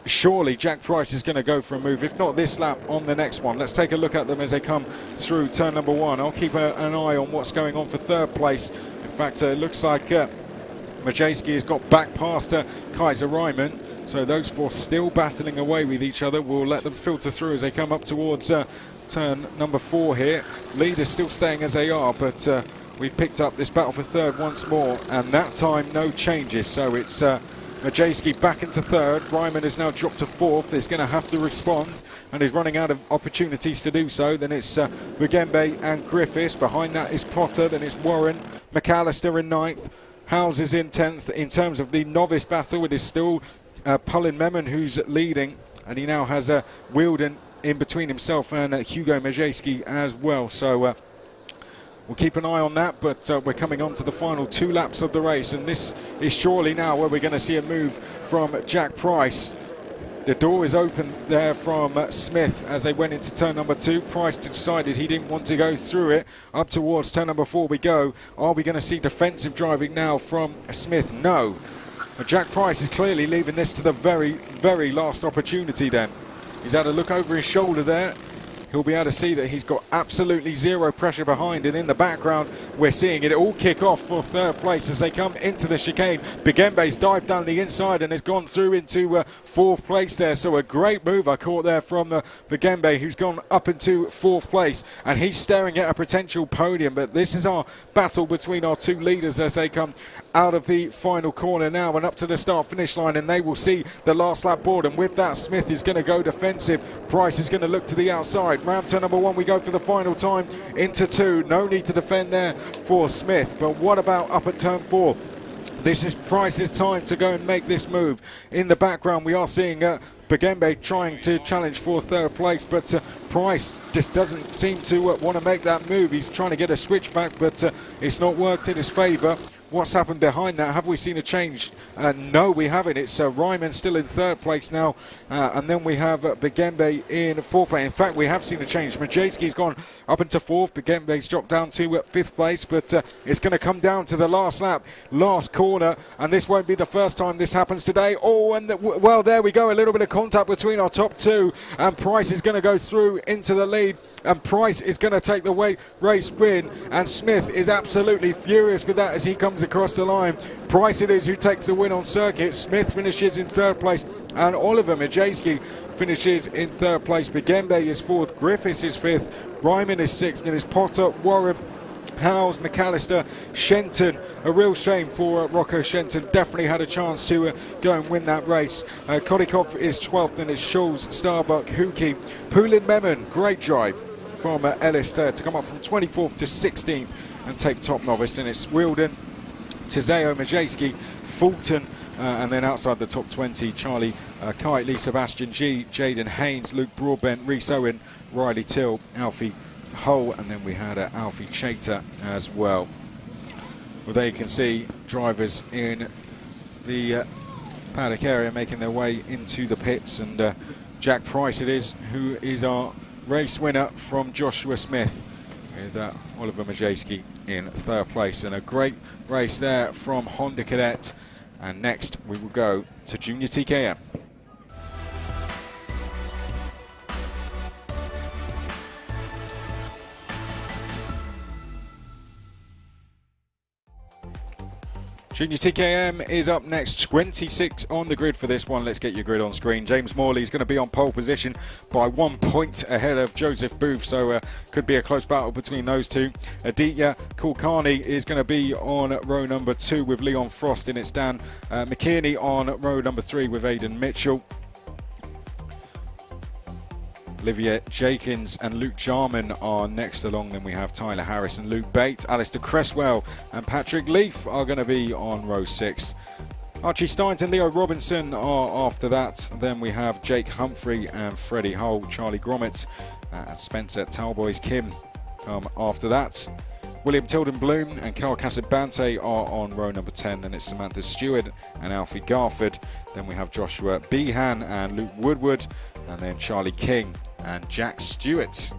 surely Jack Price is going to go for a move, if not this lap, on the next one. Let's take a look at them as they come through turn number 1. I'll keep an eye on what's going on for third place. In fact, it looks like Majewski has got back past Kaiser Ryman. So those 4 still battling away with each other. We'll let them filter through as they come up towards turn number 4 here. Leaders still staying as they are, but we've picked up this battle for third once more, and that time no changes. So it's Majewski back into third. Ryman has now dropped to 4th. He's going to have to respond, and he's running out of opportunities to do so. Then it's Bigembe and Griffiths. Behind that is Potter. Then it's Warren, McAllister in 9th. Howes is in 10th. In terms of the novice battle, it is still Pullen Memon who's leading, and he now has Wielden in between himself and Hugo Majewski as well. So we'll keep an eye on that, but we're coming on to the final 2 laps of the race, and this is surely now where we're going to see a move from Jack Price. The door is open there from Smith as they went into turn number 2. Price decided he didn't want to go through it. Up towards turn number 4 we go. Are we going to see defensive driving now from Smith? No. But Jack Price is clearly leaving this to the very, very last opportunity then. He's had a look over his shoulder there. He'll be able to see that he's got absolutely zero pressure behind, and in the background we're seeing it all kick off for third place as they come into the chicane. Bigembe's dived down the inside and has gone through into 4th place there, so a great move I caught there from Bigembe, who's gone up into 4th place, and he's staring at a potential podium. But this is our battle between our 2 leaders as they come out of the final corner now and up to the start finish line, and they will see the last lap board, and with that Smith is going to go defensive. Price is going to look to the outside. Round turn number 1 we go for the final time into 2. No need to defend there for Smith, but what about up at turn 4? This is Price's time to go and make this move. In the background we are seeing Bigembe trying to challenge for third place, but Price just doesn't seem to want to make that move. He's trying to get a switchback, but it's not worked in his favour. What's happened behind that? Have we seen a change? No, we haven't. It's Ryman still in third place now, and then we have Bigembe in 4th place. In fact, we have seen a change. Majewski's gone up into 4th. Bigembe's dropped down to 5th place, but it's going to come down to the last lap, last corner, and this won't be the first time this happens today. Oh, and well, there we go. A little bit of contact between our top 2, and Price is going to go through into the lead, and Price is going to take the race win, and Smith is absolutely furious with that as he comes across the line. Price it is who takes the win on circuit. Smith finishes in 3rd place, and Oliver Majewski finishes in 3rd place. Bigembe is 4th, Griffiths is 5th, Ryman is 6th, and it's Potter, Warren, Howes, McAllister, Shenton. A real shame for Rocco Shenton. Definitely had a chance to go and win that race. Kodikov is 12th, and it's Schulz, Starbuck, Huki. Pullen Memon, great drive from Ellis to come up from 24th to 16th and take top novice, and it's Wielden, Tizeo Majewski, Fulton, and then outside the top 20, Charlie Kite, Lee Sebastian G, Jaden Haynes, Luke Broadbent, Reese Owen, Riley Till, Alfie Hull, and then we had Alfie Chater as well. Well, there you can see drivers in the paddock area making their way into the pits, and Jack Price it is who is our race winner from Joshua Smith, with Oliver Majewski in 3rd place, and a great race there from Honda Cadet. And next we will go to Junior TKM. Junior TKM is up next, 26 on the grid for this one. Let's get your grid on screen. James Morley is going to be on pole position by 1 point ahead of Joseph Booth, so could be a close battle between those two. Aditya Kulkarni is going to be on row number 2 with Leon Frost in its stand. McKinney on row number 3 with Aidan Mitchell. Olivia Jakins and Luke Jarman are next along. Then we have Tyler Harris and Luke Bate. Alistair Cresswell and Patrick Leaf are going to be on row 6. Archie Steins and Leo Robinson are after that. Then we have Jake Humphrey and Freddie Hull. Charlie Gromit and Spencer Talboys Kim come after that. William Tilden Bloom and Carl Casabante are on row number 10. Then it's Samantha Stewart and Alfie Garford. Then we have Joshua Behan and Luke Woodward. And then Charlie King and Jack Stewart.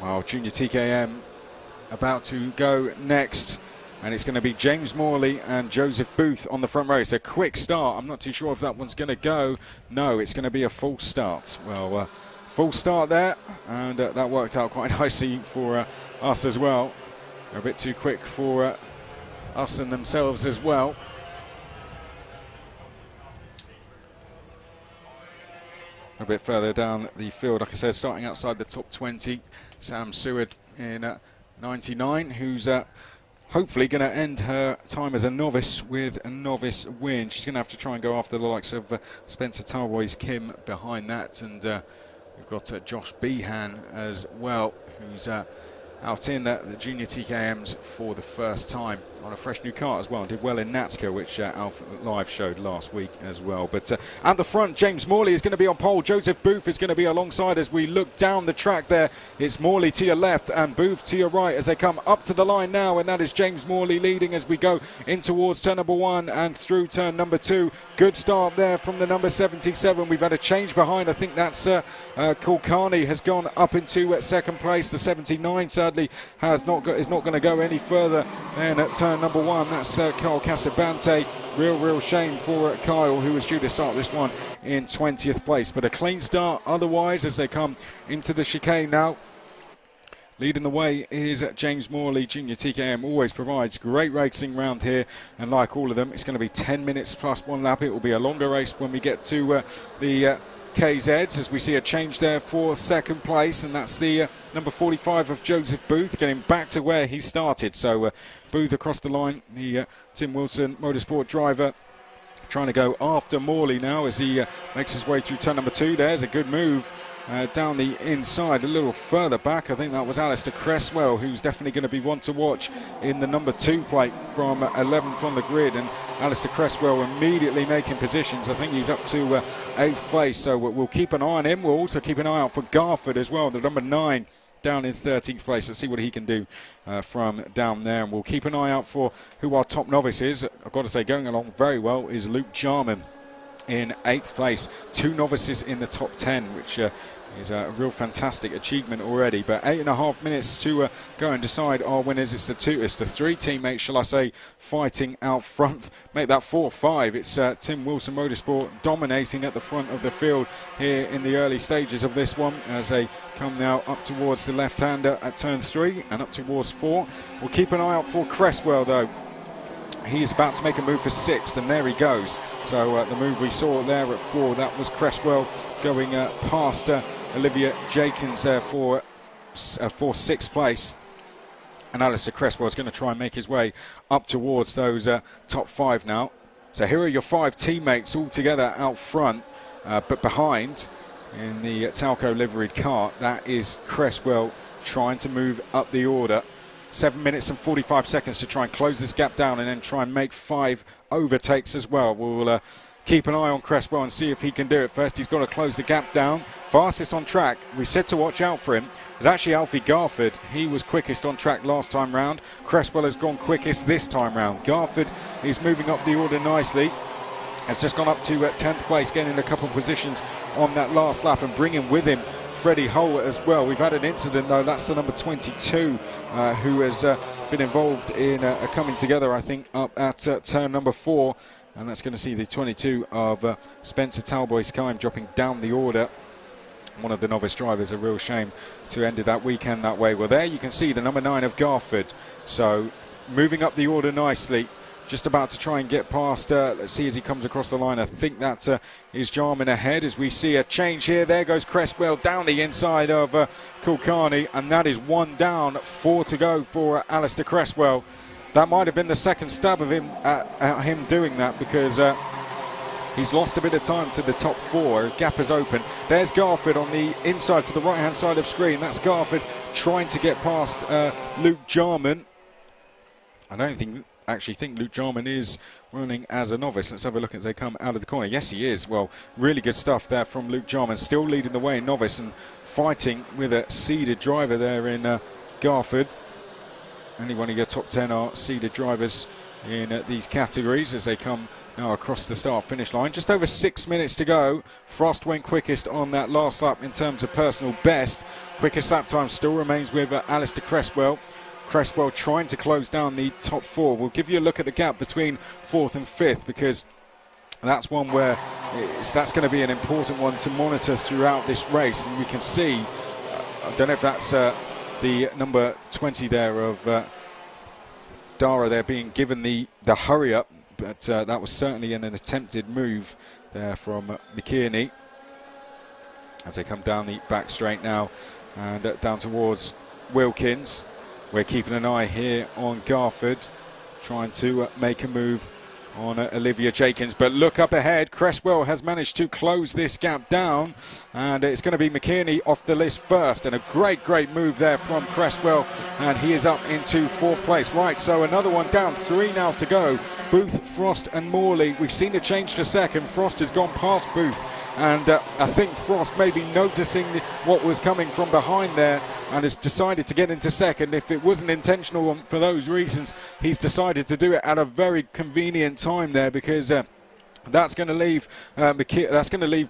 Well, Junior TKM about to go next, and it's going to be James Morley and Joseph Booth on the front row. It's a quick start. I'm not too sure if that one's going to go. No, it's going to be a full start. Well, full start there, and that worked out quite nicely for us as well. They're a bit too quick for us and themselves as well. A bit further down the field, like I said, starting outside the top 20, Sam Seward in 99, who's hopefully going to end her time as a novice with a novice win. She's going to have to try and go after the likes of Spencer Talboys Kim behind that, and we've got Josh Behan as well, who's out in the Junior TKMs for the first time on a fresh new kart as well. Did well in NATSCA, which Alpha Live showed last week as well. But at the front, James Morley is going to be on pole. Joseph Booth is going to be alongside as we look down the track there. It's Morley to your left and Booth to your right as they come up to the line now, and that is James Morley leading as we go in towards turn number 1 and through turn number 2. Good start there from the number 77. We've had a change behind. I think that's Kulkarni has gone up into second place. The 79 sadly is not going to go any further than at turn number 1. That's Kyle Casabante. Real shame for Kyle, who was due to start this one in 20th place. But a clean start otherwise as they come into the chicane now. Leading the way is James Morley. Junior TKM always provides great racing round here, and like all of them, it's going to be 10 minutes plus 1 lap. It will be a longer race when we get to the KZs, as we see a change there for second place, and that's the number 45 of Joseph Booth getting back to where he started. So Booth across the line, the Tim Wilson Motorsport driver, trying to go after Morley now as he makes his way through turn number 2. There's a good move down the inside, a little further back. I think that was Alistair Cresswell, who's definitely going to be one to watch in the number 2 plate from 11th on the grid. And Alistair Cresswell immediately making positions. I think he's up to 8th place, so we'll keep an eye on him. We'll also keep an eye out for Garford as well, the number 9 down in 13th place. Let's see what he can do from down there, and we'll keep an eye out for who our top novice is. I've got to say, going along very well is Luke Jarman in 8th place. 2 novices in the top 10, which is a real fantastic achievement already. But 8.5 minutes to go and decide our winners. It's the 3 teammates, shall I say, fighting out front. Make that 4-5. It's Tim Wilson Motorsport dominating at the front of the field here in the early stages of this one, as they come now up towards the left-hander at turn 3 and up towards 4. We'll keep an eye out for Cresswell though. He is about to make a move for 6th, and there he goes. So the move we saw there at 4, that was Cresswell going past Olivia Jakins for 6th place. And Alistair Cresswell is going to try and make his way up towards those top 5 now. So here are your 5 teammates all together out front, but behind in the Talco liveried cart, that is Cresswell trying to move up the order. 7 minutes and 45 seconds to try and close this gap down and then try and make 5 overtakes as well. We'll keep an eye on Cresswell and see if he can do it. First, he's got to close the gap down. Fastest on track, we said to watch out for him, was actually Alfie Garford. He was quickest on track last time round. Cresswell has gone quickest this time round. Garford is moving up the order nicely. Has just gone up to 10th place, getting a couple of positions on that last lap and bringing with him Freddie Hull as well. We've had an incident though, that's the number 22 who has been involved in coming together, I think, up at turn number 4. and that's going to see the 22 of Spencer Talboys-Kime dropping down the order. One of the novice drivers, a real shame to end that weekend that way. Well, there you can see the number 9 of Garford. So moving up the order nicely. Just about to try and get past, let's see as he comes across the line. I think that is Jarman ahead as we see a change here. There goes Cresswell down the inside of Kulkarni, and that is 1 down, 4 to go for Alistair Cresswell. That might have been the second stab of him at him doing that, because he's lost a bit of time to the top 4. Gap is open. There's Garford on the inside to the right-hand side of screen. That's Garford trying to get past Luke Jarman. I don't actually think Luke Jarman is running as a novice. Let's have a look as they come out of the corner. Yes, he is. Well, really good stuff there from Luke Jarman. Still leading the way in novice and fighting with a seeded driver there in Garford. Only one of your top 10 are seeded drivers in these categories as they come now across the start-finish line. Just over 6 minutes to go. Frost went quickest on that last lap in terms of personal best. Quickest lap time still remains with Alistair Cresswell. Cresswell trying to close down the top 4. We'll give you a look at the gap between 4th and 5th, because that's one where that's going to be an important one to monitor throughout this race. And we can see, I don't know if that's the number 20 there of Dara there being given the hurry up, but that was certainly an attempted move there from McKierney as they come down the back straight now and down towards Wilkins. We're keeping an eye here on Garford, trying to make a move on Olivia Jenkins. But look up ahead, Cresswell has managed to close this gap down, and it's going to be McKierney off the list first. And a great move there from Cresswell, and he is up into 4th place. Right, so another one down, 3 now to go. Booth, Frost and Morley. We've seen a change to second. Frost has gone past Booth, and I think Frost may be noticing what was coming from behind there and has decided to get into second. If it wasn't intentional for those reasons, he's decided to do it at a very convenient time there, because that's going to leave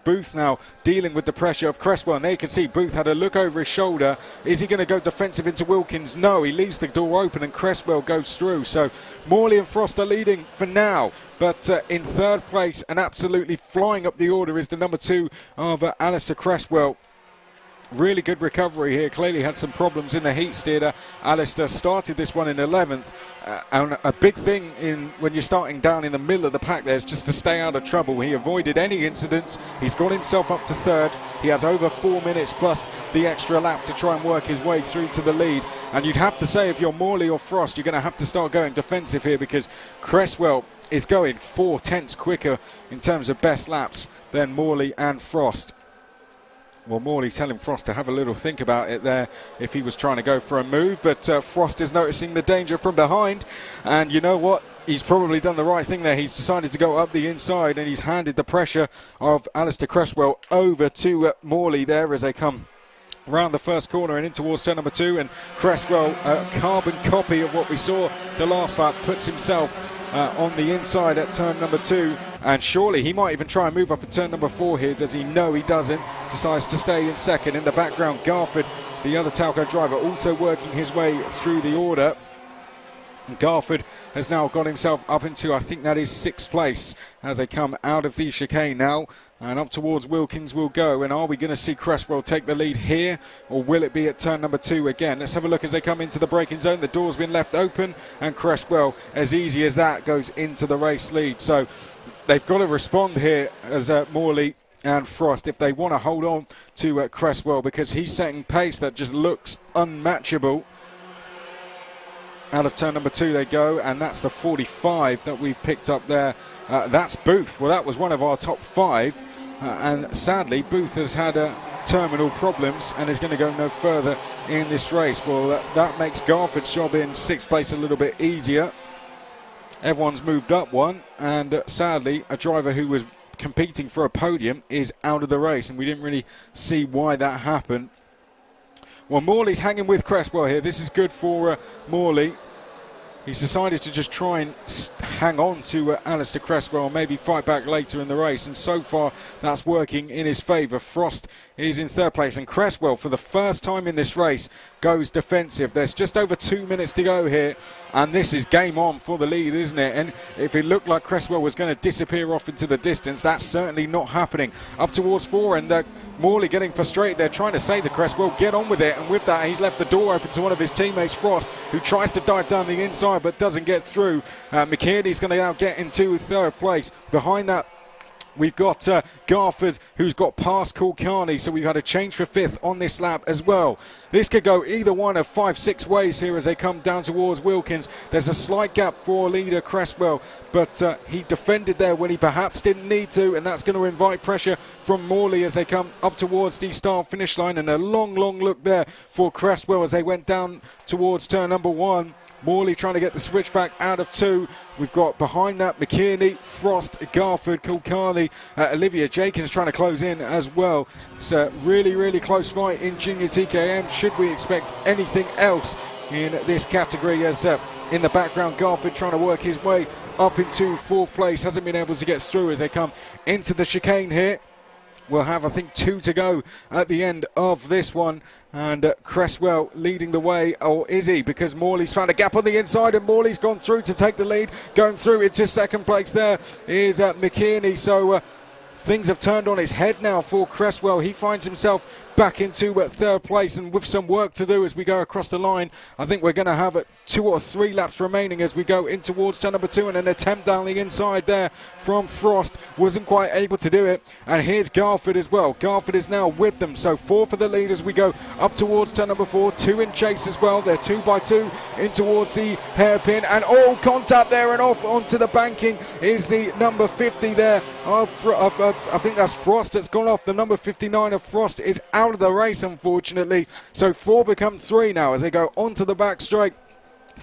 Booth now dealing with the pressure of Cresswell. And there you can see Booth had a look over his shoulder. Is he going to go defensive into Wilkins? No, he leaves the door open and Cresswell goes through. So Morley and Frost are leading for now. But in 3rd place and absolutely flying up the order is the number 2 of Alistair Cresswell. Really good recovery here. Clearly had some problems in the heat steer. Alistair started this one in 11th. And a big thing when you're starting down in the middle of the pack there is just to stay out of trouble. He avoided any incidents. He's got himself up to 3rd. He has over 4 minutes plus the extra lap to try and work his way through to the lead. And you'd have to say, if you're Morley or Frost, you're going to have to start going defensive here, because Cresswell is going 4/10 quicker in terms of best laps than Morley and Frost. Well, Morley telling Frost to have a little think about it there if he was trying to go for a move, but Frost is noticing the danger from behind, and you know what? He's probably done the right thing there. He's decided to go up the inside, and he's handed the pressure of Alistair Cresswell over to Morley there as they come round the first corner and in towards turn number 2. And Cresswell, a carbon copy of what we saw the last lap, puts himself on the inside at turn number 2, and surely he might even try and move up at turn number 4 here. Does he? No, he doesn't. Decides to stay in second. In the background, Garford, the other Talco driver, also working his way through the order. And Garford has now got himself up into, I think that is 6th place as they come out of the chicane now. And up towards Wilkins will go. And are we going to see Cresswell take the lead here, or will it be at turn number 2 again? Let's have a look as they come into the braking zone. The door's been left open, and Cresswell, as easy as that, goes into the race lead. So they've got to respond here as Morley and Frost if they want to hold on to Cresswell, because he's setting pace that just looks unmatchable. Out of turn number 2 they go, and that's the 45 that we've picked up there. That's Booth. Well, that was one of our top 5, and sadly Booth has had terminal problems and is going to go no further in this race. Well, that makes Garford's job in 6th place a little bit easier. Everyone's moved up one, and sadly a driver who was competing for a podium is out of the race, and we didn't really see why that happened. Well, Morley's hanging with Cresswell here. This is good for Morley. He's decided to just try and hang on to Alistair Cresswell, maybe fight back later in the race, and so far that's working in his favour. Frost is in third place, and Cresswell, for the first time in this race, goes defensive. There's just over 2 minutes to go here, and this is game on for the lead, isn't it? And if it looked like Cresswell was going to disappear off into the distance, that's certainly not happening. Up towards 4, and Morley getting frustrated. They're trying to say to Cresswell, get on with it, and with that he's left the door open to one of his teammates, Frost, who tries to dive down the inside but doesn't get through. McKinney's going to now get into third place. Behind that, we've got Garford, who's got past Kulkarni, so we've had a change for 5th on this lap as well. This could go either one of 5-6 ways here as they come down towards Wilkins. There's a slight gap for leader Cresswell, but he defended there when he perhaps didn't need to, and that's going to invite pressure from Morley as they come up towards the start-finish line. And a long look there for Cresswell as they went down towards turn number 1. Morley trying to get the switchback out of 2. We've got behind that McKinney, Frost, Garford, Kulkarni, Olivia Jenkins trying to close in as well. It's a really close fight in Junior TKM. Should we expect anything else in this category? As in the background, Garford trying to work his way up into 4th place. Hasn't been able to get through as they come into the chicane here. We'll have, I think, 2 to go at the end of this one. And Cresswell leading the way, or is he? Because Morley's found a gap on the inside, and Morley's gone through to take the lead. Going through into 2nd place there is McKinney. So things have turned on its head now for Cresswell. He finds himself back into 3rd place, and with some work to do as we go across the line. I think we're going to have 2 or 3 laps remaining as we go in towards turn number 2, and an attempt down the inside there from Frost. Wasn't quite able to do it. And here's Garford as well. Garford is now with them, so 4 for the lead as we go up towards turn number 4. 2 in chase as well. They're 2 by 2 in towards the hairpin, and all contact there, and off onto the banking is the number 50 there I think that's Frost that's gone off. The number 59 of Frost is out of the race, unfortunately. So 4 become 3 now as they go onto the back straight.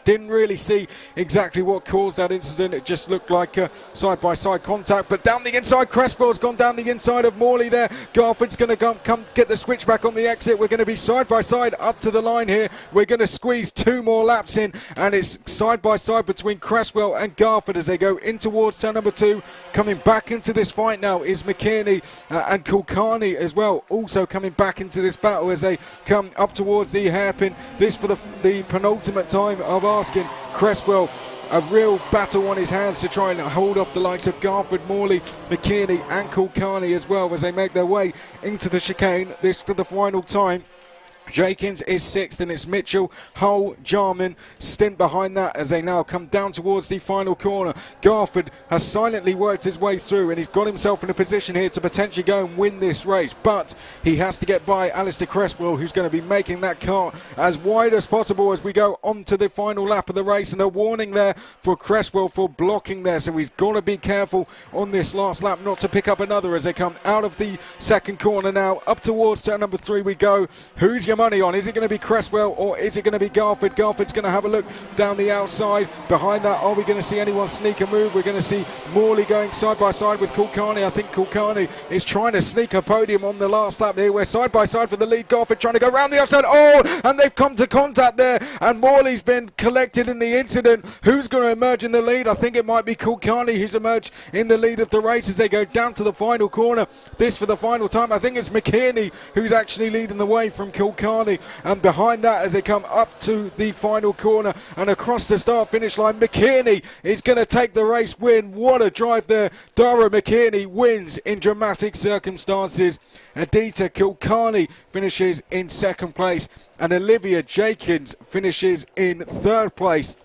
Didn't really see exactly what caused that incident. It just looked like side-by-side contact. But down the inside, Cresswell's gone down the inside of Morley there. Garford's going to come get the switchback on the exit. We're going to be side-by-side up to the line here. We're going to squeeze 2 more laps in, and it's side-by-side between Cresswell and Garford as they go in towards turn number 2. Coming back into this fight now is McKinney and Kulkarni as well, also coming back into this battle as they come up towards the hairpin. This for the penultimate time of asking Cresswell. A real battle on his hands to try and hold off the likes of Garford, Morley, McKinney and Kulkarni as well as they make their way into the chicane. This for the final time. Jenkins is 6th, and it's Mitchell, Hull, Jarman, stint behind that as they now come down towards the final corner. Garford has silently worked his way through, and he's got himself in a position here to potentially go and win this race, but he has to get by Alistair Cresswell, who's going to be making that car as wide as possible as we go on to the final lap of the race. And a warning there for Cresswell for blocking there, so he's got to be careful on this last lap not to pick up another as they come out of the 2nd corner now. Up towards turn number 3 we go. Who's your money on? Is it going to be Cresswell or is it going to be Garford? Garford's going to have a look down the outside. Behind that, are we going to see anyone sneak a move? We're going to see Morley going side by side with Kulkarni. I think Kulkarni is trying to sneak a podium on the last lap here. We're side by side for the lead. Garford trying to go round the outside. Oh, and they've come to contact there, and Morley's been collected in the incident. Who's going to emerge in the lead? I think it might be Kulkarni who's emerged in the lead of the race as they go down to the final corner. This for the final time. I think it's McKinney who's actually leading the way from Kulkarni. And behind that, as they come up to the final corner and across the start-finish line, McKinney is going to take the race win. What a drive there. Dara McKinney wins in dramatic circumstances. Adita Kulkarni finishes in 2nd place, and Olivia Jenkins finishes in 3rd place.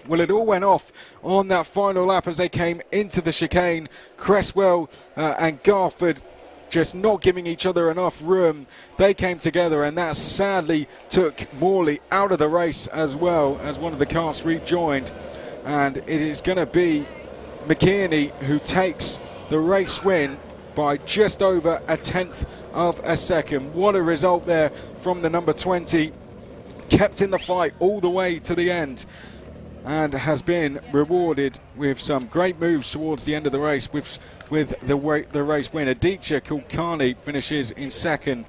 Well, it all went off on that final lap as they came into the chicane. Cresswell and Garford just not giving each other enough room. They came together, and that sadly took Morley out of the race as well as one of the cars rejoined. And it is going to be McKinney who takes the race win by just over 1/10 of a second. What a result there from the number 20. Kept in the fight all the way to the end, and has been rewarded with some great moves towards the end of the race with the race winner. Aditya Kulkarni finishes in 2nd,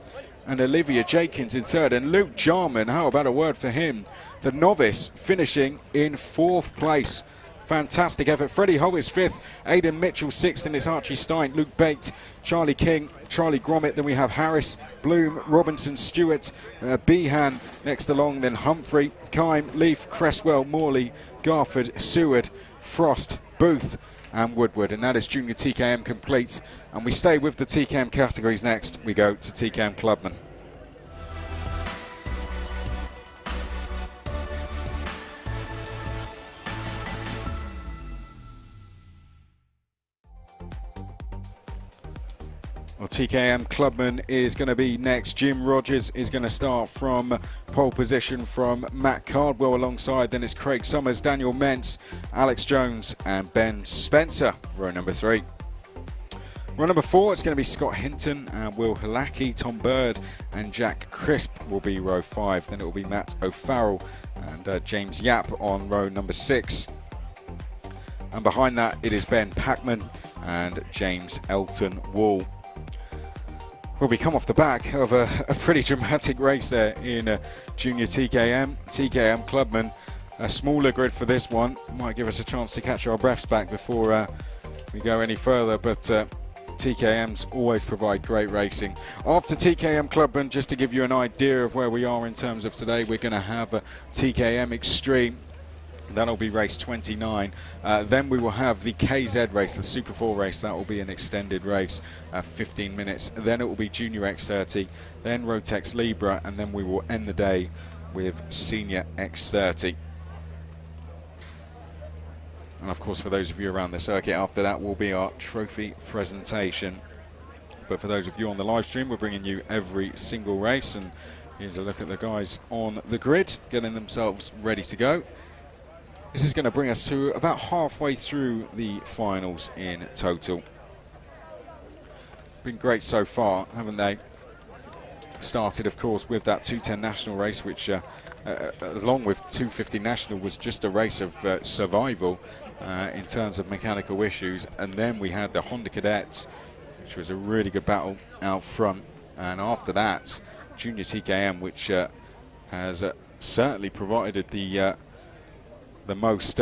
and Olivia Jenkins in 3rd. And Luke Jarman, how about a word for him? The novice finishing in 4th place. fantastic effort. Freddie Hull is 5th, Aidan Mitchell 6th, and it's Archie Stein, Luke Bate, Charlie King, Charlie Gromit. Then we have Harris, Bloom, Robinson, Stewart, Behan next along, then Humphrey, Kime, Leaf, Cresswell, Morley, Garford, Seward, Frost, Booth and Woodward. And that is Junior TKM complete. And we stay with the TKM categories next. We go to TKM Clubman. Well, TKM Clubman is going to be next. Jim Rogers is going to start from pole position from Matt Cardwell alongside. Then it's Craig Summers, Daniel Mentz, Alex Jones and Ben Spencer, row number 3. Row number 4, it's going to be Scott Hinton and Will Halaki. Tom Bird and Jack Crisp will be row 5. Then it will be Matt O'Farrell and James Yap on row number 6. And behind that, it is Ben Packman and James Elton Wall. Well, we come off the back of a pretty dramatic race there in Junior TKM Clubman. A smaller grid for this one. Might give us a chance to catch our breaths back before we go any further, but TKMs always provide great racing. After TKM Clubman, just to give you an idea of where we are in terms of today, we're going to have a TKM Extreme. That'll be race 29. Then we will have the KZ race, the Super 4 race. That will be an extended race, 15 minutes. Then it will be Junior X30, then Rotax Libra, and then we will end the day with Senior X30. And of course, for those of you around the circuit, after that will be our trophy presentation. But for those of you on the live stream, we're bringing you every single race. And here's a look at the guys on the grid, getting themselves ready to go. This is going to bring us to about halfway through the finals in total. Been great so far, haven't they? Started, of course, with that 210 National race, which, along with 250 National, was just a race of survival in terms of mechanical issues. And then we had the Honda Cadets, which was a really good battle out front. And after that, Junior TKM, which has certainly provided the most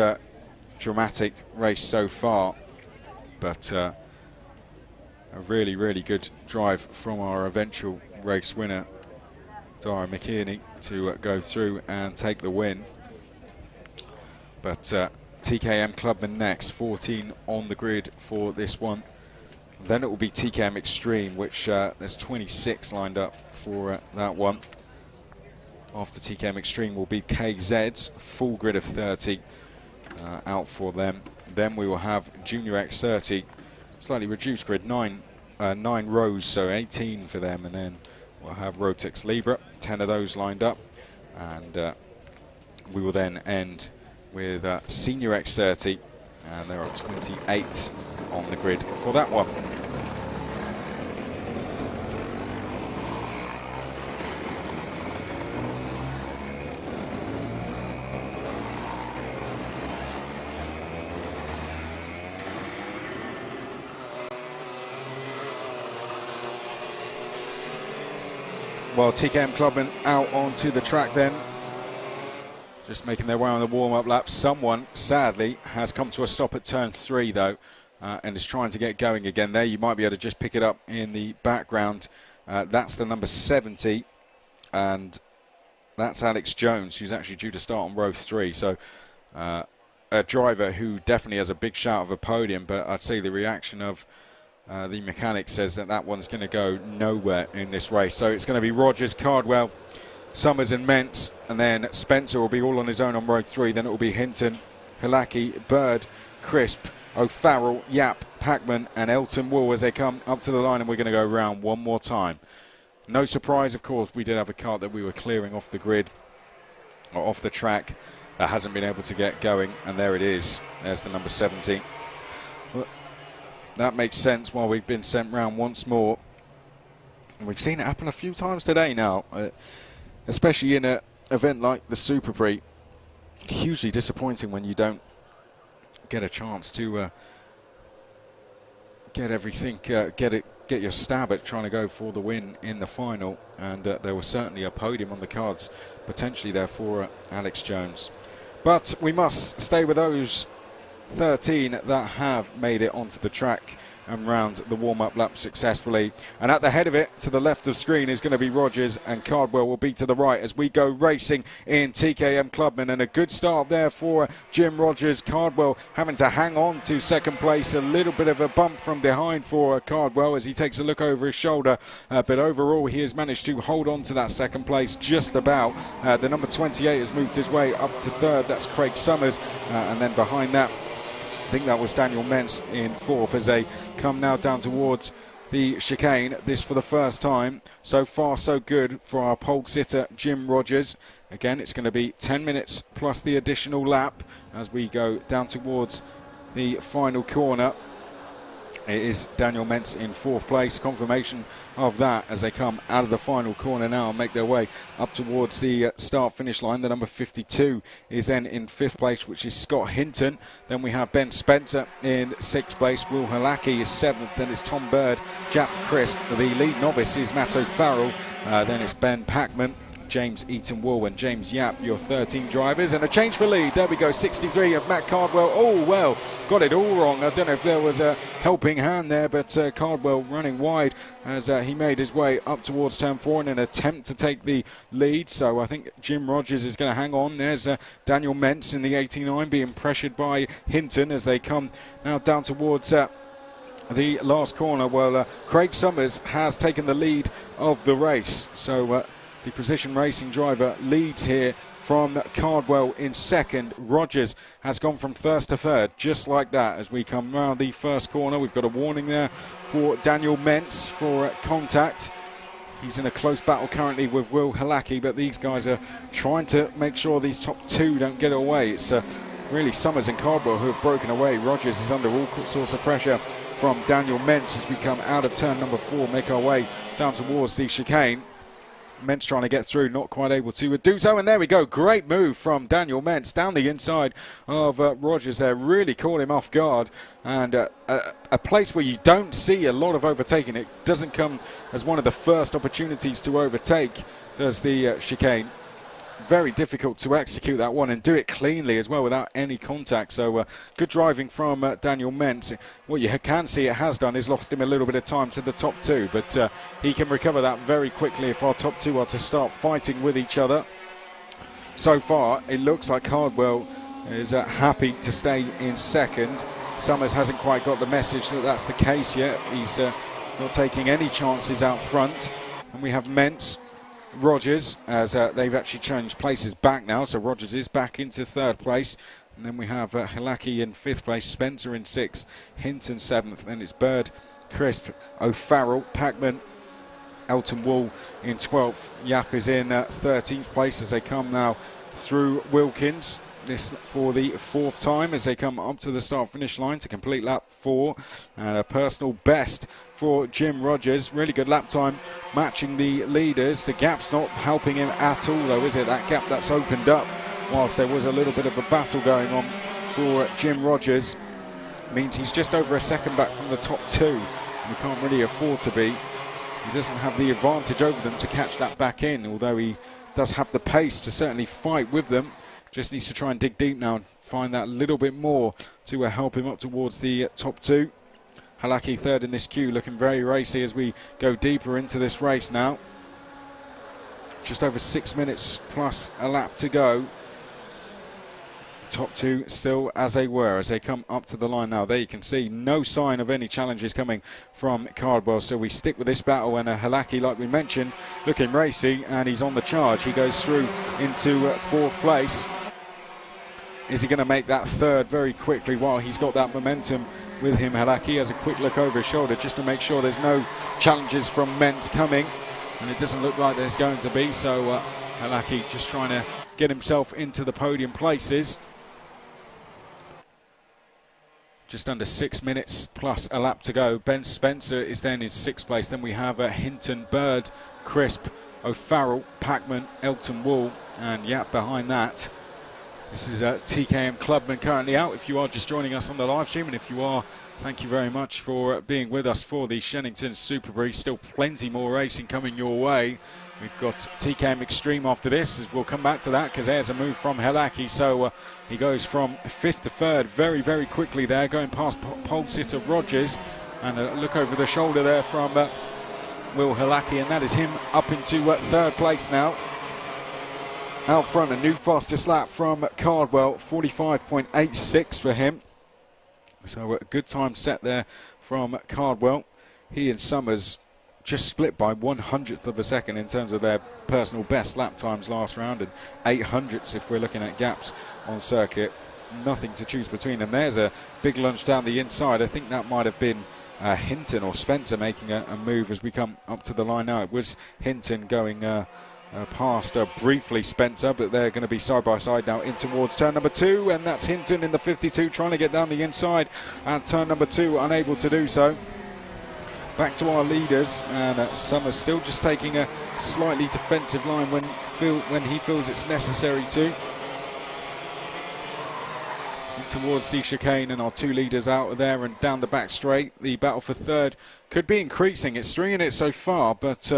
dramatic race so far, but a really, really good drive from our eventual race winner, Dara McKinney, to go through and take the win. But TKM Clubman next, 14 on the grid for this one. Then it will be TKM Extreme, which there's 26 lined up for that one. After TKM Extreme will be KZ's full grid of 30 out for them. Then we will have Junior X30, slightly reduced grid, 9 rows, so 18 for them. And then we'll have Rotax Libra, 10 of those lined up. And we will then end with Senior X30, and there are 28 on the grid for that one. Well, TKM Clubman out onto the track then, just making their way on the warm-up lap. Someone, sadly, has come to a stop at turn 3, though, and is trying to get going again there. You might be able to just pick it up in the background. That's the number 70, and that's Alex Jones, who's actually due to start on row 3. So a driver who definitely has a big shout of a podium, but I'd say the reaction of the mechanic says that one's going to go nowhere in this race. So it's going to be Rogers, Cardwell, Summers and Mentz, and then Spencer will be all on his own on row 3. Then it will be Hinton, Halaki, Bird, Crisp, O'Farrell, Yap, Packman and Elton Wall as they come up to the line, and we're going to go round one more time. No surprise, of course, we did have a kart that we were clearing off the grid, or off the track, that hasn't been able to get going, and there it is. There's the number 70. That makes sense while we've been sent round once more. And we've seen it happen a few times today now, especially in an event like the SuperPrix. Hugely disappointing when you don't get a chance to get everything, get your stab at trying to go for the win in the final. And there was certainly a podium on the cards, potentially there for Alex Jones. But we must stay with those 13 that have made it onto the track and round the warm-up lap successfully. And at the head of it, to the left of screen, is going to be Rogers, and Cardwell will be to the right as we go racing in TKM Clubman. And a good start there for Jim Rogers. Cardwell having to hang on to second place. A little bit of a bump from behind for Cardwell as he takes a look over his shoulder. But overall, he has managed to hold on to that second place just about. The number 28 has moved his way up to third. That's Craig Summers. And then behind that, I think that was Daniel Mentz in fourth as they come now down towards the chicane. This for the first time. So far, so good for our pole sitter, Jim Rogers. Again, it's going to be 10 minutes plus the additional lap as we go down towards the final corner. It is Daniel Mentz in fourth place. Confirmation of that as they come out of the final corner now and make their way up towards the start-finish line. The number 52 is then in fifth place, which is Scott Hinton. Then we have Ben Spencer in sixth place. Will Halaki is seventh. Then it's Tom Bird, Jack Crisp. The lead novice is Matt O'Farrell. Then it's Ben Packman, James Eaton Wool and James Yap, your 13 drivers. And a change for lead. There we go, 63 of Matt Cardwell. Oh, well, got it all wrong. I don't know if there was a helping hand there, but Cardwell running wide as he made his way up towards turn 4 in an attempt to take the lead. So I think Jim Rogers is going to hang on. There's Daniel Mentz in the 89 being pressured by Hinton as they come now down towards the last corner. Well, Craig Summers has taken the lead of the race. So the Precision Racing driver leads here from Cardwell in second. Rogers has gone from first to third, just like that. As we come round the first corner, we've got a warning there for Daniel Mentz for contact. He's in a close battle currently with Will Halaki, but these guys are trying to make sure these top two don't get away. It's really Summers and Cardwell who have broken away. Rogers is under all sorts of pressure from Daniel Mentz as we come out of turn number 4, make our way down towards the chicane. Mentz trying to get through, not quite able to do so, and there we go. Great move from Daniel Mentz down the inside of Rogers there. Really caught him off guard, and a place where you don't see a lot of overtaking. It doesn't come as one of the first opportunities to overtake, does the chicane. Very difficult to execute that one and do it cleanly as well without any contact. So good driving from Daniel Mentz. What you can see it has done is lost him a little bit of time to the top two, but he can recover that very quickly if our top two are to start fighting with each other. So far, it looks like Cardwell is happy to stay in second. Summers hasn't quite got the message that that's the case yet. He's not taking any chances out front. And we have Mentz, Rogers, as they've actually changed places back now, so Rogers is back into third place. And then we have Halaki in fifth place, Spencer in sixth, Hinton seventh, then it's Bird, Crisp, O'Farrell, Packman, Elton Wool in 12th. Yap is in 13th place as they come now through Wilkins. This for the fourth time as they come up to the start finish line to complete lap 4, and a personal best for Jim Rogers. Really good lap time matching the leaders. The gap's not helping him at all though, is it? That gap that's opened up whilst there was a little bit of a battle going on for Jim Rogers means he's just over a second back from the top two, and he can't really afford to be. He doesn't have the advantage over them to catch that back in, although he does have the pace to certainly fight with them. Just needs to try and dig deep now and find that little bit more to help him up towards the top two. Halaki third in this queue, looking very racy as we go deeper into this race now. Just over 6 minutes plus a lap to go. Top two still as they were as they come up to the line now. There you can see no sign of any challenges coming from Cardwell, so we stick with this battle. And Halaki, like we mentioned, looking racy, and he's on the charge. He goes through into fourth place. Is he going to make that third very quickly while he's got that momentum with him? Halaki has a quick look over his shoulder just to make sure there's no challenges from Mentz coming, and it doesn't look like there's going to be, so Halaki just trying to get himself into the podium places. Just under 6 minutes plus a lap to go. Ben Spencer is then in sixth place. Then we have Hinton, Bird, Crisp, O'Farrell, Packman, Elton Wool, and Yap behind that. This is TKM Clubman currently out. If you are just joining us on the live stream, and if you are Thank you very much for being with us for the Shenington SuperPrix. Still plenty more racing coming your way. We've got TKM Extreme after this, as we'll come back to that, because there's a move from Helaki. So he goes from 5th to 3rd very, very quickly there, going past pole sitter Rogers. And a look over the shoulder there from Will Helaki, and that is him up into 3rd place now. Out front, a new fastest lap from Cardwell, 45.86 for him. So a good time set there from Cardwell. He and Summers just split by 1/100th of a second in terms of their personal best lap times last round, and 800ths if we're looking at gaps on circuit. Nothing to choose between them. There's a big lunge down the inside. I think that might have been Hinton or Spencer making a move as we come up to the line now. It was Hinton going past briefly Spencer, but they're going to be side by side now in towards turn number 2, and that's Hinton in the 52 trying to get down the inside at turn number 2, unable to do so. Back to our leaders, and Summers still just taking a slightly defensive line when he feels it's necessary to. Towards the chicane, and our 2 leaders out of there and down the back straight. The battle for 3rd could be increasing. It's 3 in it so far, but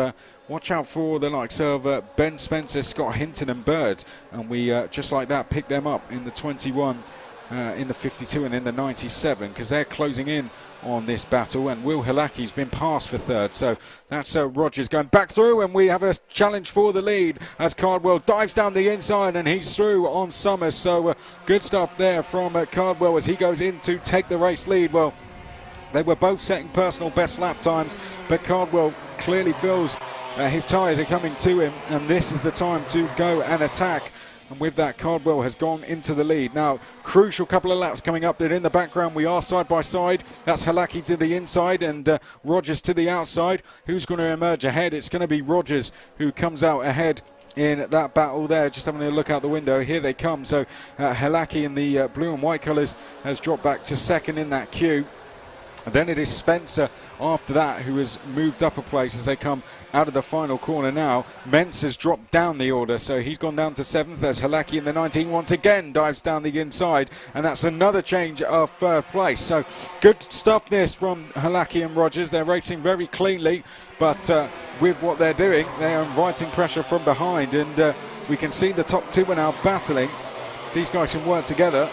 watch out for the likes of Ben Spencer, Scott Hinton and Bird, and we just like that pick them up in the 21, in the 52 and in the 97, because they're closing in on this battle. And Will Halaki's been passed for 3rd, so that's Rogers going back through, and we have a challenge for the lead as Cardwell dives down the inside and he's through on Summers. So good stuff there from Cardwell as he goes in to take the race lead. Well, they were both setting personal best lap times, but Cardwell clearly feels his tyres are coming to him, and this is the time to go and attack. And with that, Cardwell has gone into the lead. Now, crucial couple of laps coming up, but in the background we are side by side. That's Halaki to the inside and Rogers to the outside. Who's going to emerge ahead? It's going to be Rogers who comes out ahead in that battle there. Just having a look out the window. Here they come. So Halaki in the blue and white colours has dropped back to 2nd in that queue. And then it is Spencer after that who has moved up a place as they come out of the final corner now. Mentz has dropped down the order, so he's gone down to 7th. There's Halaki in the 19 once again, dives down the inside, and that's another change of 3rd place. So good stuff this from Halaki and Rogers. They're racing very cleanly, but with what they're doing, they are inviting pressure from behind, and we can see the top 2 are now battling. These guys can work together.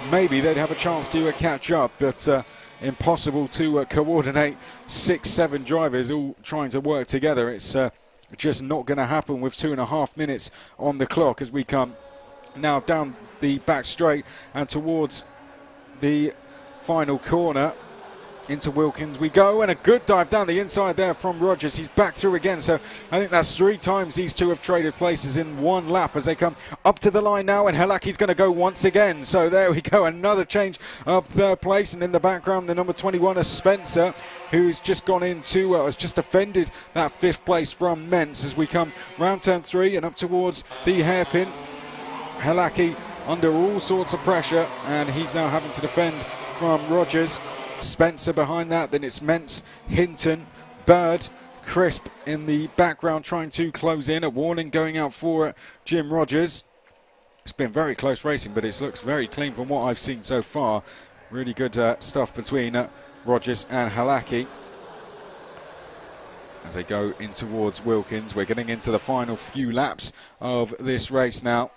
Maybe they'd have a chance to catch up, but impossible to coordinate 6-7 drivers all trying to work together. It's just not going to happen with 2.5 minutes on the clock as we come now down the back straight and towards the final corner. Into Wilkins we go, and a good dive down the inside there from Rogers. He's back through again, so I think that's 3 times these 2 have traded places in one lap as they come up to the line now, and Halaki's going to go once again. So there we go, another change of 3rd place, and in the background the number 21 is Spencer, who's just gone into, has just defended that 5th place from Mentz as we come round turn 3 and up towards the hairpin. Halaki under all sorts of pressure, and he's now having to defend from Rogers. Spencer behind that, then it's Mentz, Hinton, Bird, Crisp in the background trying to close in. A warning going out for Jim Rogers. It's been very close racing, but it looks very clean from what I've seen so far. Really good stuff between Rogers and Halaki as they go in towards Wilkins. We're getting into the final few laps of this race now.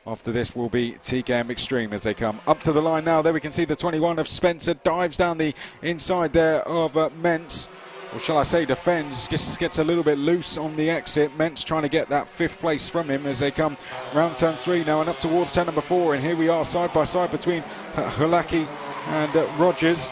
After this will be TKM Extreme as they come up to the line now. There we can see the 21 of Spencer dives down the inside there of Mentz. Or shall I say defends, just gets a little bit loose on the exit. Mentz trying to get that 5th place from him as they come round turn 3 now and up towards turn number 4. And here we are side by side between Halaki and Rogers.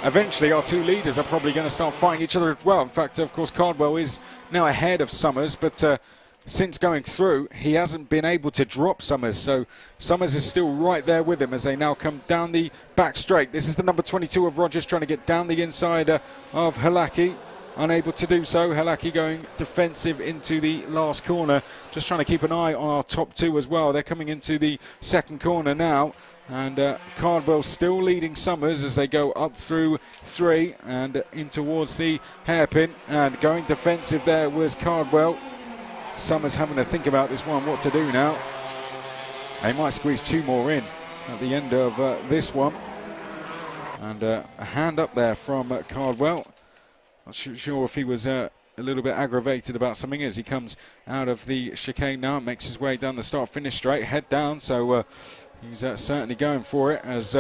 Eventually our 2 leaders are probably going to start fighting each other as well. In fact, of course, Cardwell is now ahead of Summers, but since going through, he hasn't been able to drop Summers, so Summers is still right there with him as they now come down the back straight. This is the number 22 of Rogers trying to get down the inside of Halaki. Unable to do so. Halaki going defensive into the last corner. Just trying to keep an eye on our top 2 as well. They're coming into the 2nd corner now. And Cardwell still leading Summers as they go up through 3 and in towards the hairpin. And going defensive there was Cardwell. Summers having to think about this one, what to do now. They might squeeze 2 more in at the end of this one. And a hand up there from Cardwell. Not sure if he was a little bit aggravated about something as he comes out of the chicane now, makes his way down the start-finish straight, head down. So he's certainly going for it as...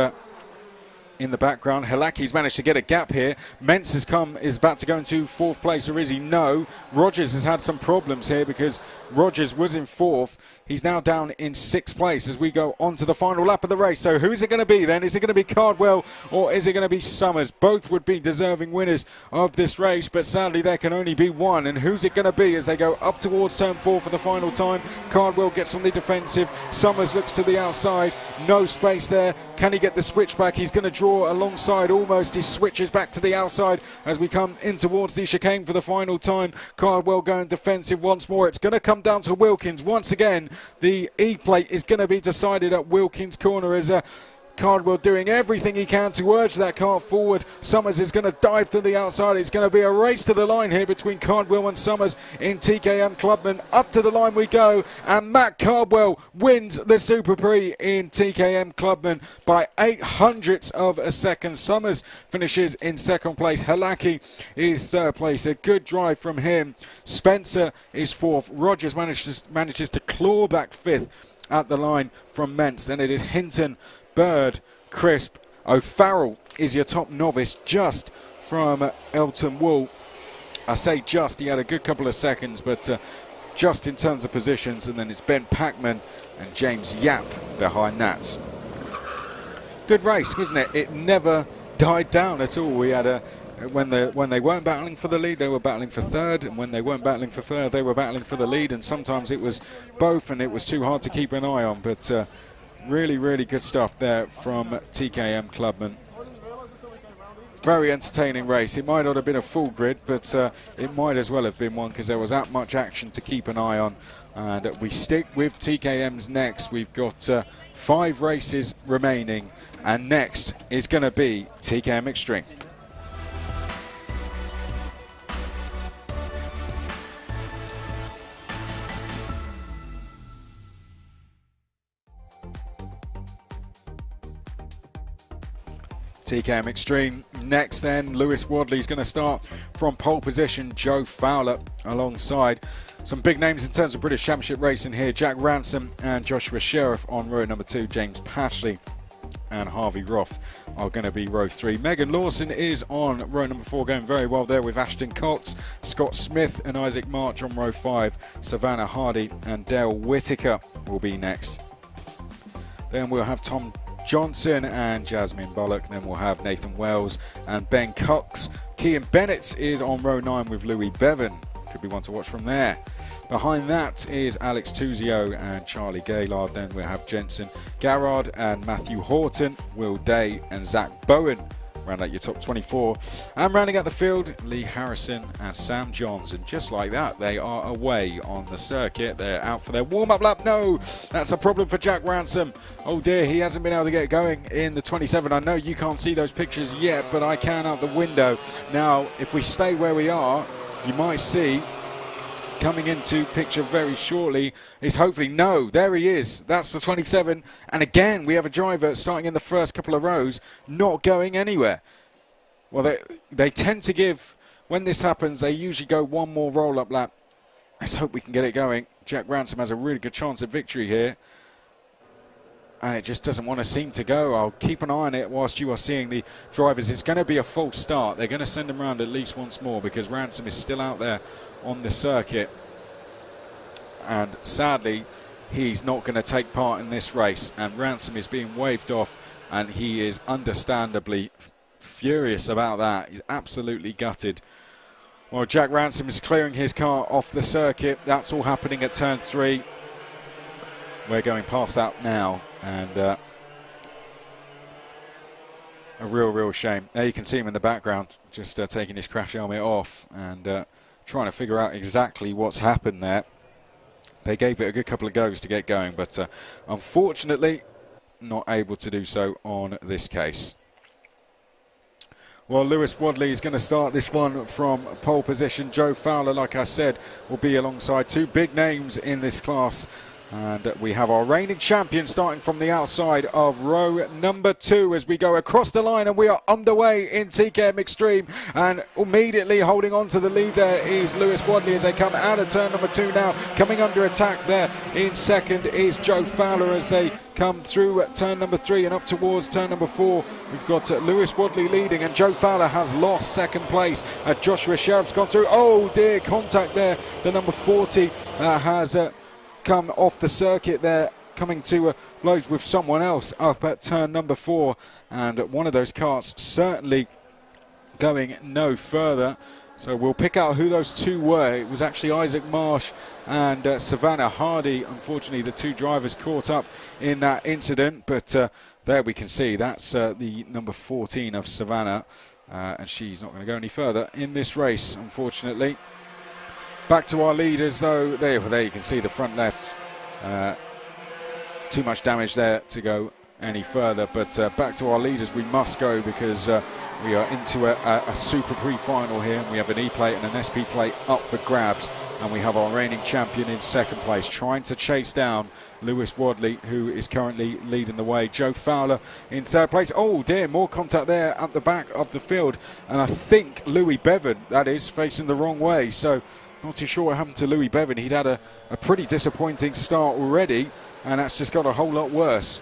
in the background, Halaki's managed to get a gap here. Mentz is about to go into 4th place, or is he? No. Rogers has had some problems here because Rogers was in 4th. He's now down in 6th place as we go on to the final lap of the race. So who is it going to be then? Is it going to be Cardwell or is it going to be Summers? Both would be deserving winners of this race, but sadly there can only be one. And who's it going to be as they go up towards turn 4 for the final time? Cardwell gets on the defensive. Summers looks to the outside. No space there. Can he get the switch back? He's going to draw alongside almost. He switches back to the outside as we come in towards the chicane for the final time. Cardwell going defensive once more. It's going to come down to Wilkins once again. The E Plate is going to be decided at Wilkins' corner as Cardwell doing everything he can to urge that car forward. Summers is going to dive to the outside. It's going to be a race to the line here between Cardwell and Summers in TKM Clubman. Up to the line we go, and Matt Cardwell wins the SuperPrix in TKM Clubman by 0.08 of a second. Summers finishes in 2nd place. Halaki is 3rd place. A good drive from him. Spencer is 4th. Rogers manages to claw back 5th at the line from Mentz. Then it is Hinton, Bird, Crisp. O'Farrell is your top novice, just from Elton Wool. I say just, he had a good couple of seconds, but just in terms of positions. And then it's Ben Packman and James Yap behind that. Good race, wasn't it? It never died down at all. We had when they weren't battling for the lead, they were battling for 3rd, and when they weren't battling for 3rd, they were battling for the lead, and sometimes it was both, and it was too hard to keep an eye on. But really, really good stuff there from TKM Clubman. Very entertaining race. It might not have been a full grid, but it might as well have been one because there was that much action to keep an eye on. And we stick with TKM's next. We've got 5 races remaining, and next is going to be TKM Extreme. TKM Extreme next then. Lewis Wadley's going to start from pole position. Joe Fowler alongside some big names in terms of British Championship racing here. Jack Ransom and Joshua Sheriff on row number 2. James Pashley and Harvey Roth are going to be row 3. Megan Lawson is on row number 4, going very well there with Ashton Cox. Scott Smith and Isaac March on row 5. Savannah Hardy and Dale Whitaker will be next. Then we'll have Tom Johnson and Jasmine Bullock. Then we'll have Nathan Wells and Ben Cox. Kean Bennett is on row 9 with Louis Bevan. Could be one to watch from there. Behind that is Alex Tuzio and Charlie Gaylard. Then we'll have Jensen Garrard and Matthew Horton, Will Day and Zach Bowen. Round out your top 24. And rounding out the field, Lee Harrison and Sam Johnson. Just like that, they are away on the circuit. They're out for their warm-up lap. No, that's a problem for Jack Ransom. Oh dear, he hasn't been able to get going in the 27. I know you can't see those pictures yet, but I can out the window. Now, if we stay where we are, you might see coming into picture very shortly is hopefully, no, there he is. That's the 27. And again, we have a driver starting in the first couple of rows, not going anywhere. Well, they tend to give, when this happens, they usually go one more roll-up lap. Let's hope we can get it going. Jack Ransom has a really good chance of victory here. And it just doesn't want to seem to go. I'll keep an eye on it whilst you are seeing the drivers. It's going to be a false start. They're going to send him around at least once more because Ransom is still out there on the circuit, and sadly he's not going to take part in this race, and Ransom is being waved off, and he is understandably furious about that. He's absolutely gutted. Well, Jack Ransom is clearing his car off the circuit. That's all happening at turn 3. We're going past that now, and a real shame. There you can see him in the background just taking his crash helmet off and trying to figure out exactly what's happened there. They gave it a good couple of goes to get going, but unfortunately not able to do so on this case. Well, Lewis Wadley is going to start this one from pole position. Joe Fowler, like I said, will be alongside 2 big names in this class. And we have our reigning champion starting from the outside of row number 2 as we go across the line, and we are underway in TKM Extreme. And immediately holding on to the lead there is Lewis Wadley as they come out of turn number 2 now. Coming under attack there in second is Joe Fowler as they come through turn number 3 and up towards turn number 4. We've got Lewis Wadley leading, and Joe Fowler has lost second place. Joshua Sheriff's gone through. Oh dear, contact there. The number 40 has come off the circuit there, coming to blows with someone else up at turn number 4, and one of those carts certainly going no further. So we'll pick out who those two were. It was actually Isaac Marsh and Savannah Hardy. Unfortunately, the two drivers caught up in that incident, but there we can see that's the number 14 of Savannah, and she's not going to go any further in this race, unfortunately. Back to our leaders, though. There you can see the front left. Too much damage there to go any further, but back to our leaders we must go, because we are into a Super pre-final here. We have an E Plate and an SP Plate up for grabs, and we have our reigning champion in second place, trying to chase down Lewis Wadley, who is currently leading the way. Joe Fowler in third place. Oh dear, more contact there at the back of the field, and I think Louis Bevan, that is, facing the wrong way. So not too sure what happened to Louis Bevan. He'd had a pretty disappointing start already, and that's just got a whole lot worse.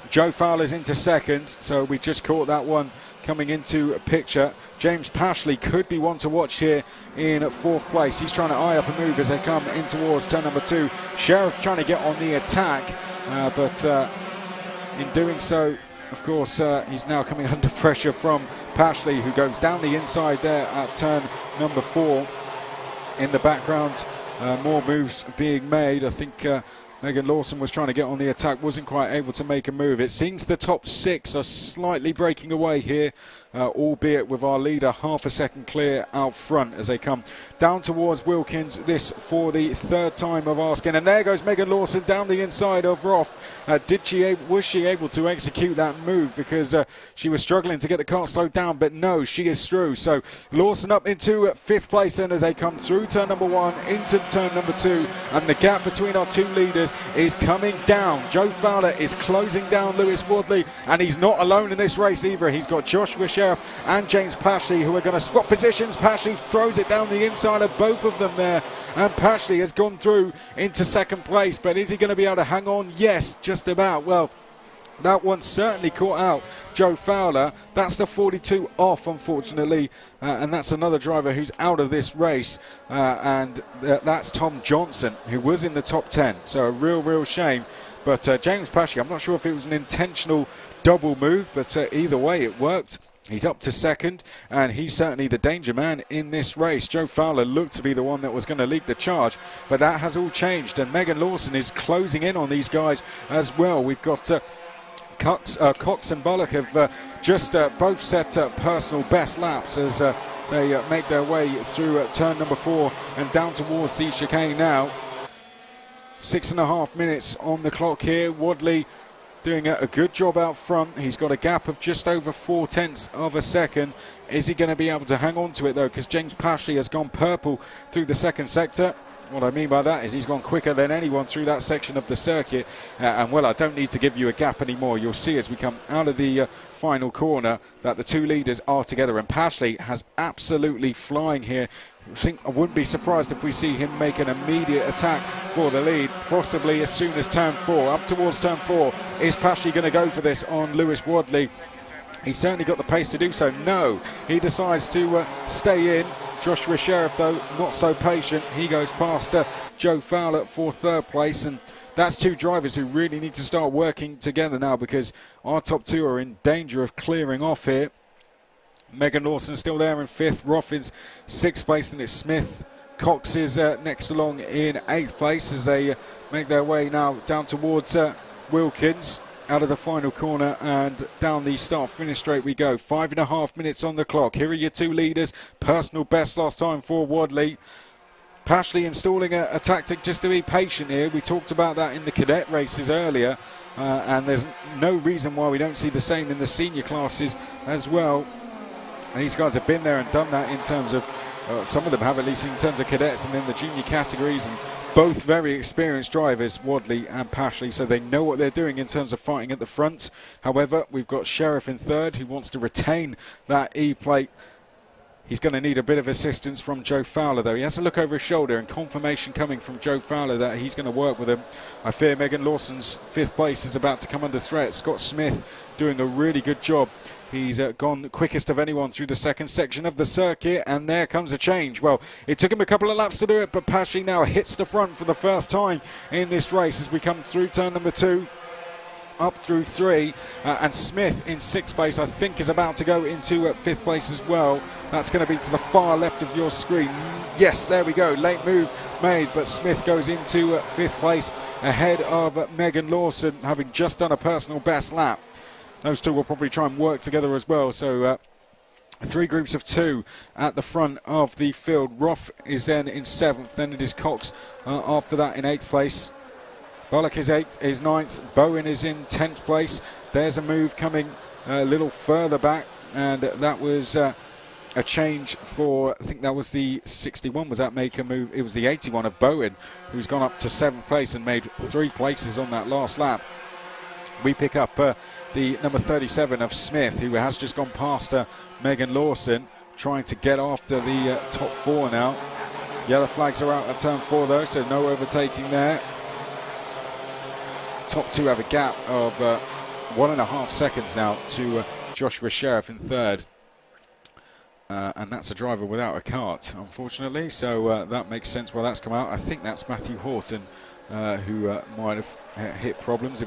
Joe Fowler's into second, so we just caught that one coming into a picture. James Pashley could be one to watch here in fourth place. He's trying to eye up a move as they come in towards turn number 2. Sheriff trying to get on the attack, but in doing so, of course, he's now coming under pressure from Pashley, who goes down the inside there at turn number 4. In the background, more moves being made. I think Megan Lawson was trying to get on the attack, wasn't quite able to make a move. It seems the top 6 are slightly breaking away here, albeit with our leader half a second clear out front as they come down towards Wilkins. This for the third time of asking, and there goes Megan Lawson down the inside of Roth. Was she able to execute that move, because she was struggling to get the car slowed down, but no, she is through. So Lawson up into 5th place, and as they come through turn number 1 into turn number 2, and the gap between our two leaders is coming down. Joe Fowler is closing down Lewis Wadley, and he's not alone in this race either. He's got Joshua Sheriff and James Pashley who are going to swap positions. Pashley throws it down the inside of both of them there, and Pashley has gone through into second place, but is he going to be able to hang on? Yes, just about. Well, that one certainly caught out Joe Fowler. That's the 42 off, unfortunately, and that's another driver who's out of this race, and that's Tom Johnson, who was in the top 10. So a real shame. But James Pashley, I'm not sure if it was an intentional double move, but either way it worked. He's up to second, and he's certainly the danger man in this race. Joe Fowler looked to be the one that was going to lead the charge, but that has all changed, and Megan Lawson is closing in on these guys as well. We've got Cox and Bullock have just both set personal best laps as they make their way through turn number 4 and down towards the chicane now. 6.5 minutes on the clock here. Wadley doing a good job out front. He's got a gap of just over 0.4 of a second. Is he going to be able to hang on to it, though, because James Pashley has gone purple through the second sector. What I mean by that is he's gone quicker than anyone through that section of the circuit, and well, I don't need to give you a gap anymore. You'll see as we come out of the final corner that the two leaders are together, and Pashley has absolutely flying here. I wouldn't be surprised if we see him make an immediate attack for the lead, possibly as soon as turn 4. Up towards turn 4, is Pashley going to go for this on Lewis Wadley? He's certainly got the pace to do so. No, he decides to stay in. Joshua Sheriff, though, not so patient. He goes past Joe Fowler for third place, and that's two drivers who really need to start working together now, because our top 2 are in danger of clearing off here. Megan Lawson still there in 5th, Roffin's 6th place, and it's Smith. Cox is next along in 8th place as they make their way now down towards Wilkins. Out of the final corner and down the start-finish straight we go. 5.5 minutes on the clock. Here are your two leaders. Personal best last time for Wadley. Pashley installing a tactic just to be patient here. We talked about that in the cadet races earlier, and there's no reason why we don't see the same in the senior classes as well. these guys have been there and done that in terms of, some of them have at least in terms of cadets and then the junior categories, and both very experienced drivers, Wadley and Pashley, so they know what they're doing in terms of fighting at the front. However, we've got Sheriff in third, who wants to retain that E plate. He's going to need a bit of assistance from Joe Fowler, though. He has to look over his shoulder, and confirmation coming from Joe Fowler that he's going to work with him. I fear Megan Lawson's 5th place is about to come under threat. Scott Smith doing a really good job. He's gone quickest of anyone through the second section of the circuit, and there comes a change. Well, it took him a couple of laps to do it, but Pashley now hits the front for the first time in this race as we come through turn number 2. Up through 3, and Smith in 6th place I think is about to go into 5th place as well. That's going to be to the far left of your screen. Yes, there we go, late move made, but Smith goes into 5th place ahead of Megan Lawson, having just done a personal best lap. Those two will probably try and work together as well, so 3 groups of 2 at the front of the field. Roth is then in 7th, then it is Cox after that in 8th place. Bullock is 9th, Bowen is in 10th place. There's a move coming a little further back, and that was a change for, I think that was the 61, was that make a move? It was the 81 of Bowen, who's gone up to 7th place and made 3 places on that last lap. We pick up the number 37 of Smith, who has just gone past Megan Lawson, trying to get after the top 4 now. Yellow flags are out at turn 4 though, so no overtaking there. Top 2 have a gap of 1.5 seconds now to Joshua Sheriff in 3rd. And that's a driver without a kart, unfortunately, so that makes sense why that's come out. I think that's Matthew Horton, who might have hit problems.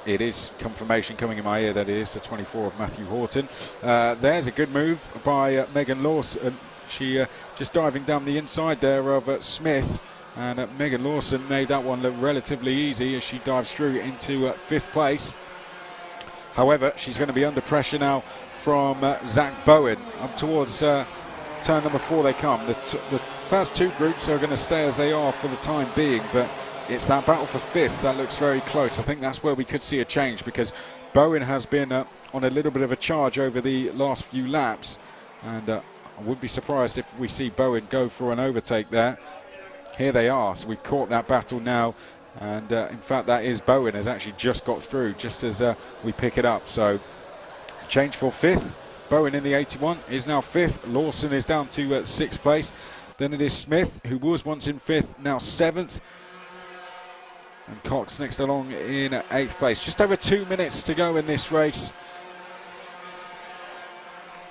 It is confirmation coming in my ear that it is the 24 of Matthew Horton. There's a good move by Megan Lawson. She just diving down the inside there of Smith. And Megan Lawson made that one look relatively easy as she dives through into 5th place. However, she's going to be under pressure now from Zach Bowen. Up towards turn number 4 they come. The first 2 groups are going to stay as they are for the time being, but it's that battle for 5th that looks very close. I think that's where we could see a change, because Bowen has been on a little bit of a charge over the last few laps, and I wouldn't be surprised if we see Bowen go for an overtake there. Here they are, so we've caught that battle now, and in fact that is Bowen has actually just got through just as we pick it up. So change for 5th. Bowen in the 81 is now 5th. Lawson is down to 6th place. Then it is Smith, who was once in 5th, now 7th. And Cox next along in 8th place. Just over 2 minutes to go in this race.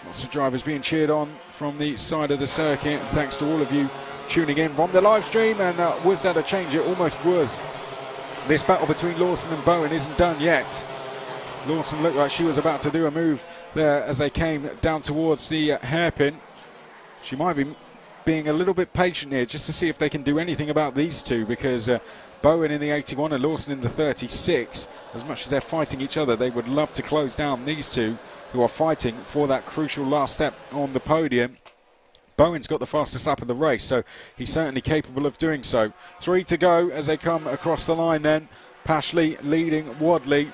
Lots of drivers being cheered on from the side of the circuit. And thanks to all of you tuning in from the live stream. And was that a change? It almost was. This battle between Lawson and Bowen isn't done yet. Lawson looked like she was about to do a move there as they came down towards the hairpin. She might be being a little bit patient here just to see if they can do anything about these two, because Bowen in the 81 and Lawson in the 36, as much as they're fighting each other, they would love to close down these two who are fighting for that crucial last step on the podium. Bowen's got the fastest lap of the race, so he's certainly capable of doing so. 3 to go as they come across the line then. Pashley leading Wadley.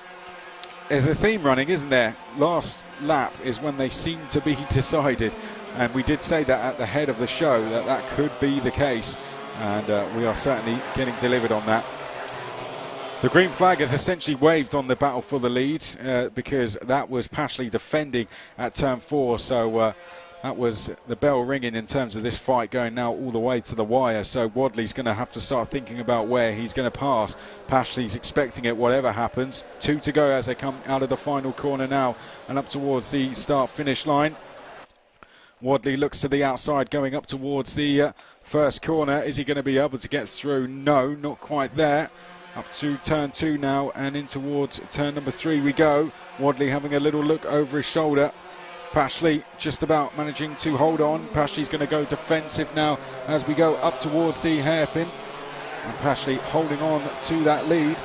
There's a theme running, isn't there? Last lap is when they seem to be decided, and we did say that at the head of the show that that could be the case, and we are certainly getting delivered on that. The green flag is essentially waved on the battle for the lead because that was Pashley defending at turn 4, so that was the bell ringing in terms of this fight going now all the way to the wire. So Wadley's going to have to start thinking about where he's going to pass. Pashley's expecting it whatever happens. 2 to go as they come out of the final corner now and up towards the start-finish line. Wadley looks to the outside going up towards the first corner. Is he going to be able to get through? No, not quite there. Up to turn 2 now and in towards turn number 3 we go. Wadley having a little look over his shoulder. Pashley just about managing to hold on. Pashley's going to go defensive now as we go up towards the hairpin. And Pashley holding on to that lead.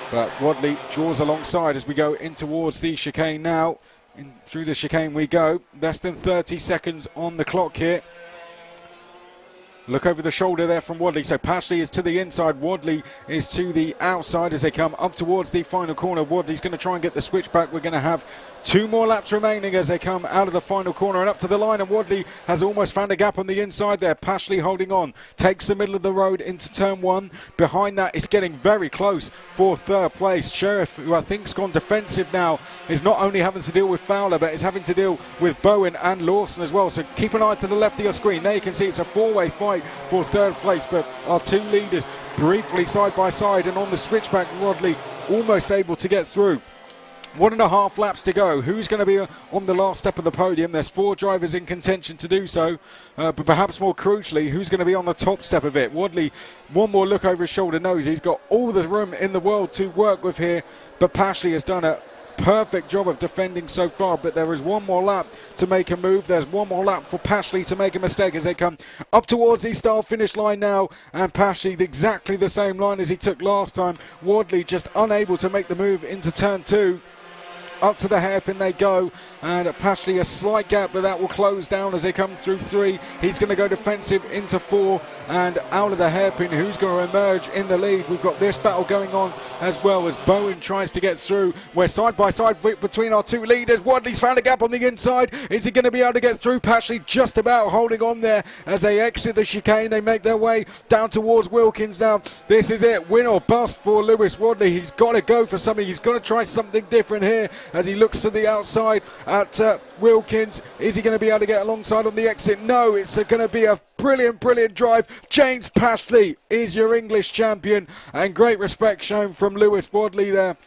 But Wadley draws alongside as we go in towards the chicane now. In through the chicane we go. Less than 30 seconds on the clock here. Look over the shoulder there from Wadley. So Pashley is to the inside. Wadley is to the outside as they come up towards the final corner. Wadley's going to try and get the switch back. We're going to have 2 more laps remaining as they come out of the final corner and up to the line, and Wadley has almost found a gap on the inside there. Pashley holding on, takes the middle of the road into turn 1. Behind that, it's getting very close for third place. Sheriff, who I think's gone defensive now, is not only having to deal with Fowler, but is having to deal with Bowen and Lawson as well. So keep an eye to the left of your screen. There you can see it's a 4-way fight for third place, but our 2 leaders briefly side by side, and on the switchback, Wadley almost able to get through. 1.5 laps to go. Who's going to be on the last step of the podium? There's 4 drivers in contention to do so, but perhaps more crucially, who's going to be on the top step of it? Wadley, one more look over his shoulder, knows he's got all the room in the world to work with here, but Pashley has done a perfect job of defending so far, but there is 1 more lap to make a move. There's 1 more lap for Pashley to make a mistake as they come up towards the start finish line now, and Pashley exactly the same line as he took last time. Wadley just unable to make the move into turn 2. Up to the hairpin they go, and Pashley a slight gap, but that will close down as they come through 3. He's going to go defensive into 4, and out of the hairpin, who's going to emerge in the lead? We've got this battle going on as well as Bowen tries to get through. We're side by side between our 2 leaders. Wadley's found a gap on the inside. Is he going to be able to get through? Pashley just about holding on there as they exit the chicane. They make their way down towards Wilkins now. This is it, win or bust for Lewis Wadley. He's got to go for something. He's got to try something different here as he looks to the outside at Wilkins. Is he going to be able to get alongside on the exit? No, it's going to be a brilliant drive. James Pashley is your English champion, and great respect shown from Lewis Wadley there.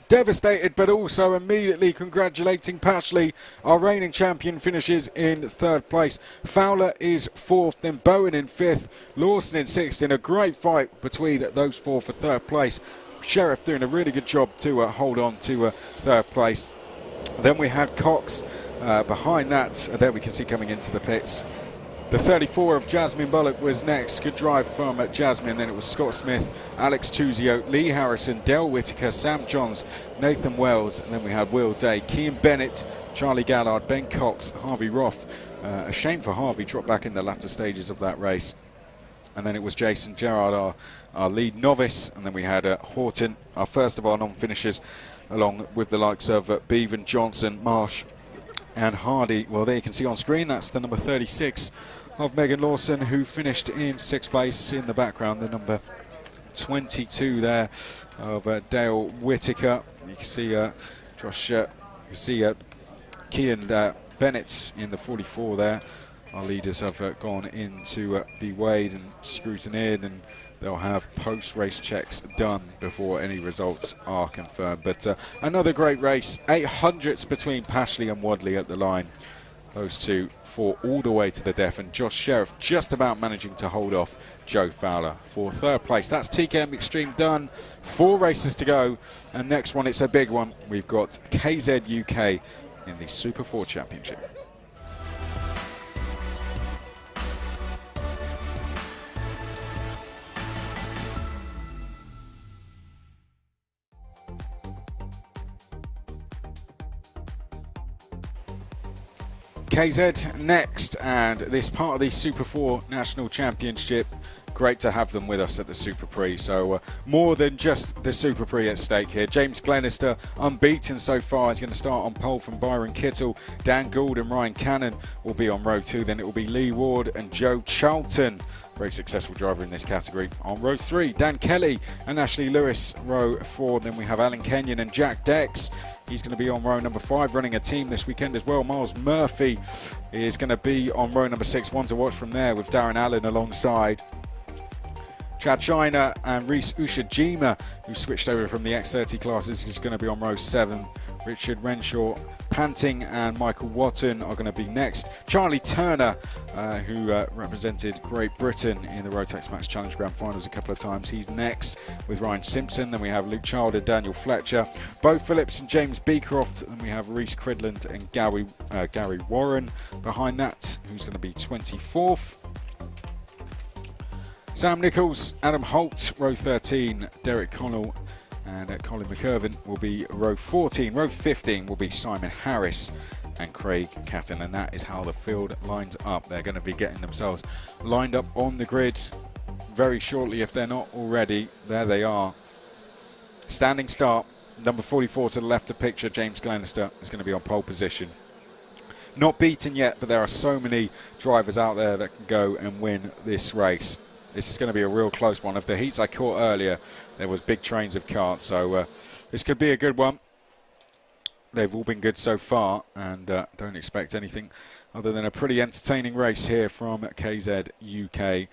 Devastated, but also immediately congratulating Pashley. Our reigning champion finishes in 3rd place. Fowler is 4th, then Bowen in 5th, Lawson in 6th, in a great fight between those 4 for 3rd place. Sheriff doing a really good job to hold on to 3rd place. Then we had Cox behind that. There we can see coming into the pits. The 34 of Jasmine Bullock was next. Good drive from Jasmine. Then it was Scott Smith, Alex Chuzio, Lee Harrison, Dale Whitaker, Sam Johns, Nathan Wells. And then we had Will Day, Kean Bennett, Charlie Gallard, Ben Cox, Harvey Roth. A shame for Harvey, dropped back in the latter stages of that race. And then it was Jason Gerrard, our lead novice. And then we had Horton, our first of our non-finishers, along with the likes of Bevan, Johnson, Marsh and Hardy. Well, there you can see on screen, that's the number 36 of Megan Lawson, who finished in 6th place. In the background, the number 22 there of Dale Whitaker. You can see Josh, you can see Kean Bennett in the 44 there. Our leaders have gone in to be weighed and scrutinized, and they'll have post-race checks done before any results are confirmed. But another great race, 800ths between Pashley and Wadley at the line. Those 2 fought all the way to the death, and Josh Sheriff just about managing to hold off Joe Fowler for 3rd place. That's TKM Extreme done. 4 races to go, and next one, it's a big one. We've got KZUK in the Super 4 Championship. KZ next, and this part of the Super 4 National Championship. Great to have them with us at the SuperPrix. So more than just the SuperPrix at stake here. James Glenister, unbeaten so far, is going to start on pole from Byron Kittle. Dan Gould and Ryan Cannon will be on row 2. Then it will be Lee Ward and Joe Charlton, very successful driver in this category, on row 3. Dan Kelly and Ashley Lewis, row 4. Then we have Alan Kenyon and Jack Dex. He's going to be on row number 5, running a team this weekend as well. Miles Murphy is going to be on row number 6. One to watch from there with Darren Allen alongside. Chad Shiner and Reese Ushajima, who switched over from the X30 classes, is going to be on row 7. Richard Renshaw, Panting and Michael Watton are going to be next. Charlie Turner, who represented Great Britain in the Rotax Max Challenge Grand Finals a couple of times, he's next with Ryan Simpson. Then we have Luke Child and Daniel Fletcher, Bo Phillips and James Beecroft. Then we have Reese Cridland and Gary Warren behind that, who's going to be 24th. Sam Nichols, Adam Holt, row 13, Derek Connell and Colin McIrvin will be row 14. Row 15 will be Simon Harris and Craig Catton, and that is how the field lines up. They're going to be getting themselves lined up on the grid very shortly if they're not already. There they are. Standing start Number 44 to the left of picture, James Glenister, is going to be on pole position. Not beaten yet, but there are so many drivers out there that can go and win this race. This is going to be a real close one. Of the heats I caught earlier, there was big trains of karts, so this could be a good one. They've all been good so far, and don't expect anything other than a pretty entertaining race here from KZUK.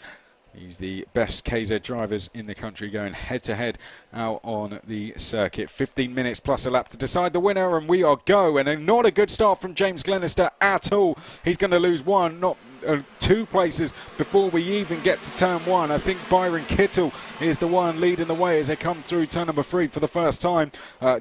He's the best KZ drivers in the country going head-to-head out on the circuit. 15 minutes plus a lap to decide the winner, and we are go. And not a good start from James Glenister at all. He's going to lose one, not two places before we even get to turn one. I think Byron Kittle is the one leading the way as they come through turn number 3 for the first time.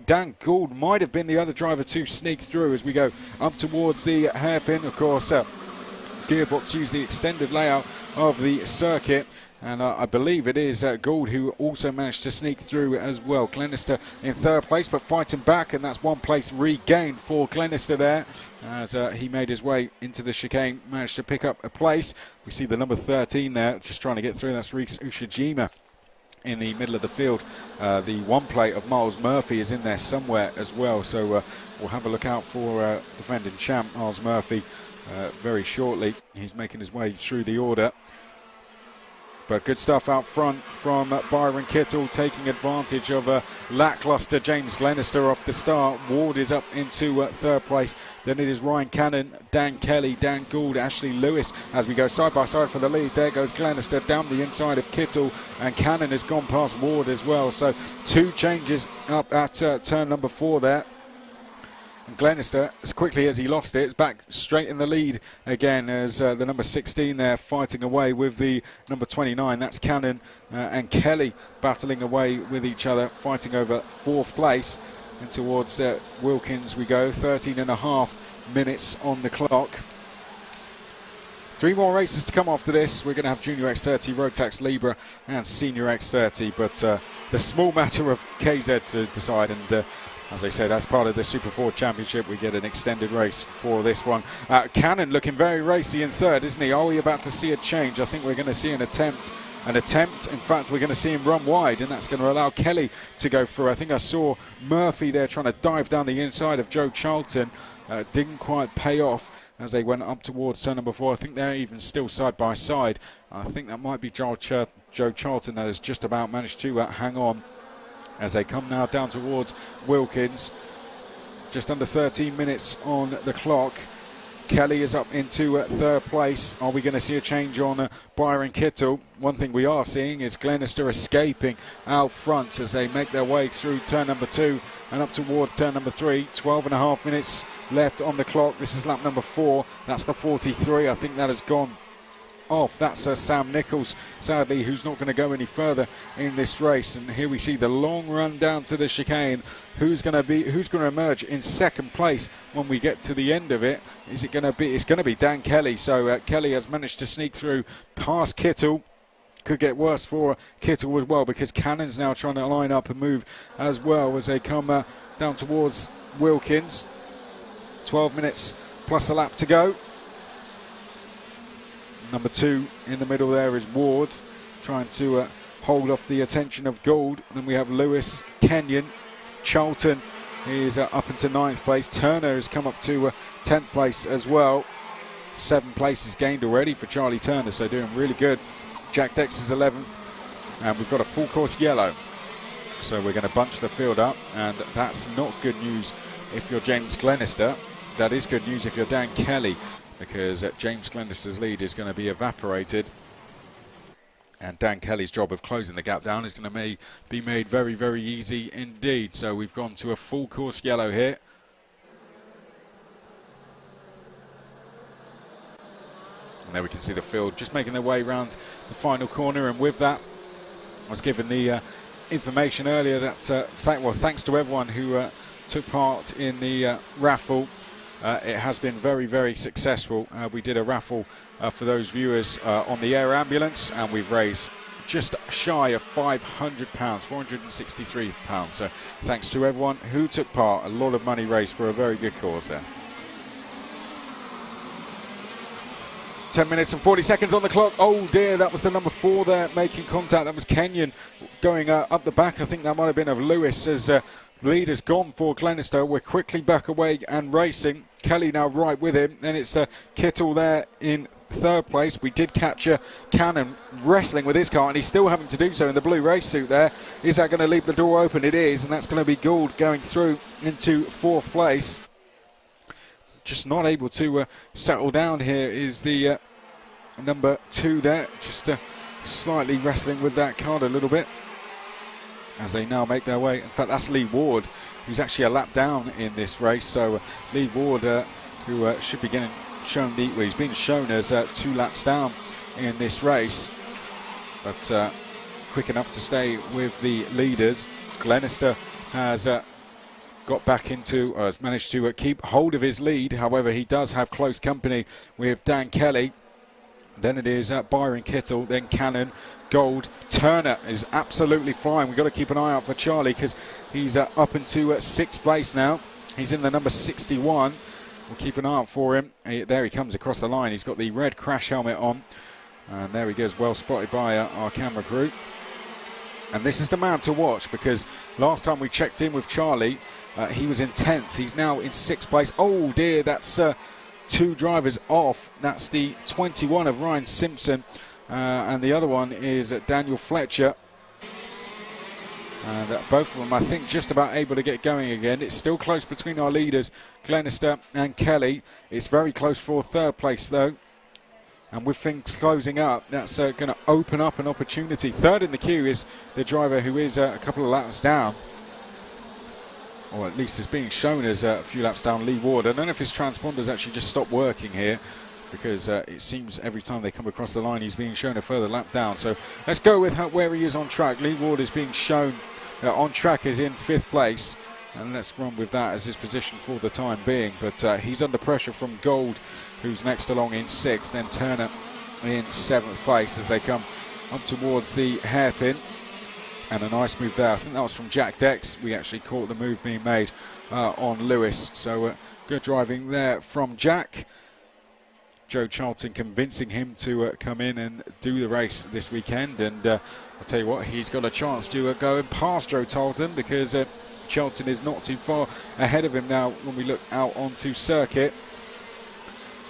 Dan Gould might have been the other driver to sneak through as we go up towards the hairpin. Of course, Gearbox used the extended layout of the circuit, and I believe it is Gould who also managed to sneak through as well. Glenister in third place, but fighting back, and that's one place regained for Glenister there as he made his way into the chicane, managed to pick up a place. We see the number 13 there just trying to get through. That's Reese Ushijima in the middle of the field. The one plate of Miles Murphy is in there somewhere as well, so we'll have a look out for defending champ Miles Murphy very shortly. He's making his way through the order. But good stuff out front from Byron Kittle, taking advantage of a lackluster James Glenister off the start. Ward is up into third place. Then it is Ryan Cannon, Dan Kelly, Dan Gould, Ashley Lewis as we go side by side for the lead. There goes Glenister down the inside of Kittle, and Cannon has gone past Ward as well. So two changes up at turn number 4 there. And Glenister, as quickly as he lost it, is back straight in the lead again as the number 16 there fighting away with the number 29. That's Cannon and Kelly battling away with each other, fighting over 4th place. And towards Wilkins we go, 13.5 minutes on the clock. 3 more races to come after this. We're going to have Junior X30, Rotax Libra and Senior X30, but the small matter of KZ to decide, and as I said, as part of the Super 4 Championship, we get an extended race for this one. Cannon looking very racy in third, isn't he? Are we about to see a change? I think we're going to see an attempt. In fact, we're going to see him run wide, and that's going to allow Kelly to go through. I think I saw Murphy there trying to dive down the inside of Joe Charlton. Didn't quite pay off as they went up towards turn number 4. I think they're even still side by side. I think that might be Joe Charlton that has just about managed to hang on as they come now down towards Wilkins. Just under 13 minutes on the clock. Kelly is up into third place. Are we going to see a change on Byron Kittle? One thing we are seeing is Glenister escaping out front as they make their way through turn number 2 and up towards turn number 3. 12.5 minutes left on the clock. This is lap number 4. That's the 43. I think that has gone off. That's Sam Nichols, sadly, who's not going to go any further in this race. And here we see the long run down to the chicane. Who's going to emerge in second place when we get to the end of it? Is it going to be? It's going to be Dan Kelly. So Kelly has managed to sneak through past Kittle. Could get worse for Kittle as well, because Cannon's now trying to line up and move as well as they come down towards Wilkins. 12 minutes plus a lap to go. Number 2 in the middle there is Ward, trying to hold off the attention of Gould. Then we have Lewis, Kenyon, Charlton is up into 9th place. Turner has come up to 10th place as well. 7 places gained already for Charlie Turner, so doing really good. Jack Dex is 11th, and we've got a full course yellow. So we're going to bunch the field up, and that's not good news if you're James Glenister. That is good news if you're Dan Kelly, because James Glenister's lead is going to be evaporated, and Dan Kelly's job of closing the gap down is going to be made very, very easy indeed. So we've gone to a full course yellow here. And there we can see the field just making their way around the final corner, and with that I was given the information earlier that thanks to everyone who took part in the raffle. It has been very, very successful. We did a raffle for those viewers on the air ambulance, and we've raised just shy of £500, £463. So thanks to everyone who took part. A lot of money raised for a very good cause there. 10 minutes and 40 seconds on the clock. Oh dear, that was the number 4 there making contact. That was Kenyon going up the back. I think that might have been of Lewis as the lead has gone for Glenister. We're quickly back away and racing. Kelly now right with him. Then it's Kittle there in 3rd place. We did catch Cannon wrestling with his car, and he's still having to do so in the blue race suit there. Is that going to leave the door open? It is, and that's going to be Gould going through into 4th place. Just not able to settle down here is the number 2 there. Just slightly wrestling with that card a little bit as they now make their way. In fact, that's Lee Ward, who's actually a lap down in this race. So Lee Ward, who should be getting shown he's been shown as 2 laps down in this race, but quick enough to stay with the leaders. Glenister has got back into, has managed to keep hold of his lead. However, he does have close company with Dan Kelly. Then it is Byron Kittle, then Cannon, Gould. Turner is absolutely flying. We've got to keep an eye out for Charlie because he's up into 6th place now. He's in the number 61. We'll keep an eye out for him. There he comes across the line. He's got the red crash helmet on. And there he goes, well spotted by our camera crew. And this is the man to watch because last time we checked in with Charlie, he was in 10th. He's now in 6th place. Oh dear, that's 2 drivers off. That's the 21 of Ryan Simpson, and the other one is Daniel Fletcher. And both of them, I think, just about able to get going again. It's still close between our leaders, Glenister and Kelly. It's very close for 3rd place, though. And with things closing up, that's going to open up an opportunity. 3rd in the queue is the driver who is a couple of laps down, or at least is being shown as a few laps down, Lee Ward. I don't know if his transponder's actually just stopped working here because it seems every time they come across the line he's being shown a further lap down. So let's go with where he is on track. Lee Ward is being shown on track is in 5th place, and let's run with that as his position for the time being. But he's under pressure from Gould, who's next along in 6th, then Turner in 7th place as they come up towards the hairpin. And a nice move there. I think that was from Jack Dex. We actually caught the move being made on Lewis. So good driving there from Jack. Joe Charlton convincing him to come in and do the race this weekend. And I'll tell you what, he's got a chance to go and pass Joe Charlton because Charlton is not too far ahead of him now when we look out onto circuit.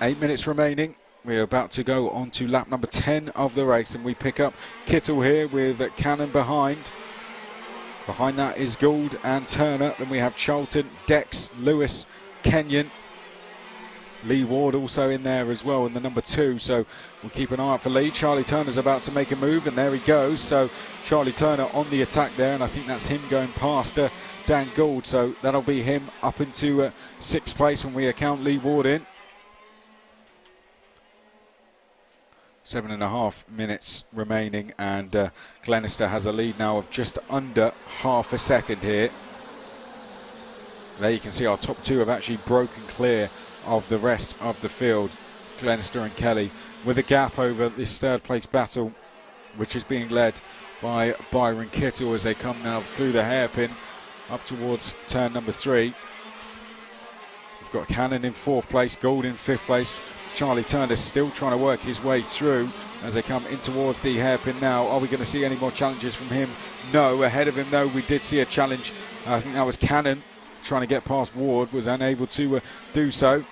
8 minutes remaining. We're about to go on to lap number 10 of the race, and we pick up Kittle here with Cannon behind. Behind that is Gould and Turner. Then we have Charlton, Dex, Lewis, Kenyon. Lee Ward also in there as well in the number 2, so we'll keep an eye out for Lee. Charlie Turner's about to make a move, and there he goes. So Charlie Turner on the attack there, and I think that's him going past Dan Gould. So that'll be him up into 6th place when we account Lee Ward in. 7.5 minutes remaining, and Glenister has a lead now of just under half a second here. There you can see our top 2 have actually broken clear of the rest of the field. Glenister and Kelly with a gap over this 3rd place battle, which is being led by Byron Kittle as they come now through the hairpin up towards turn number 3. We've got Cannon in 4th place, Gould in 5th place. Charlie Turner still trying to work his way through as they come in towards the hairpin now. Are we going to see any more challenges from him? No. Ahead of him, though, we did see a challenge. I think that was Cannon trying to get past Ward, was unable to do so.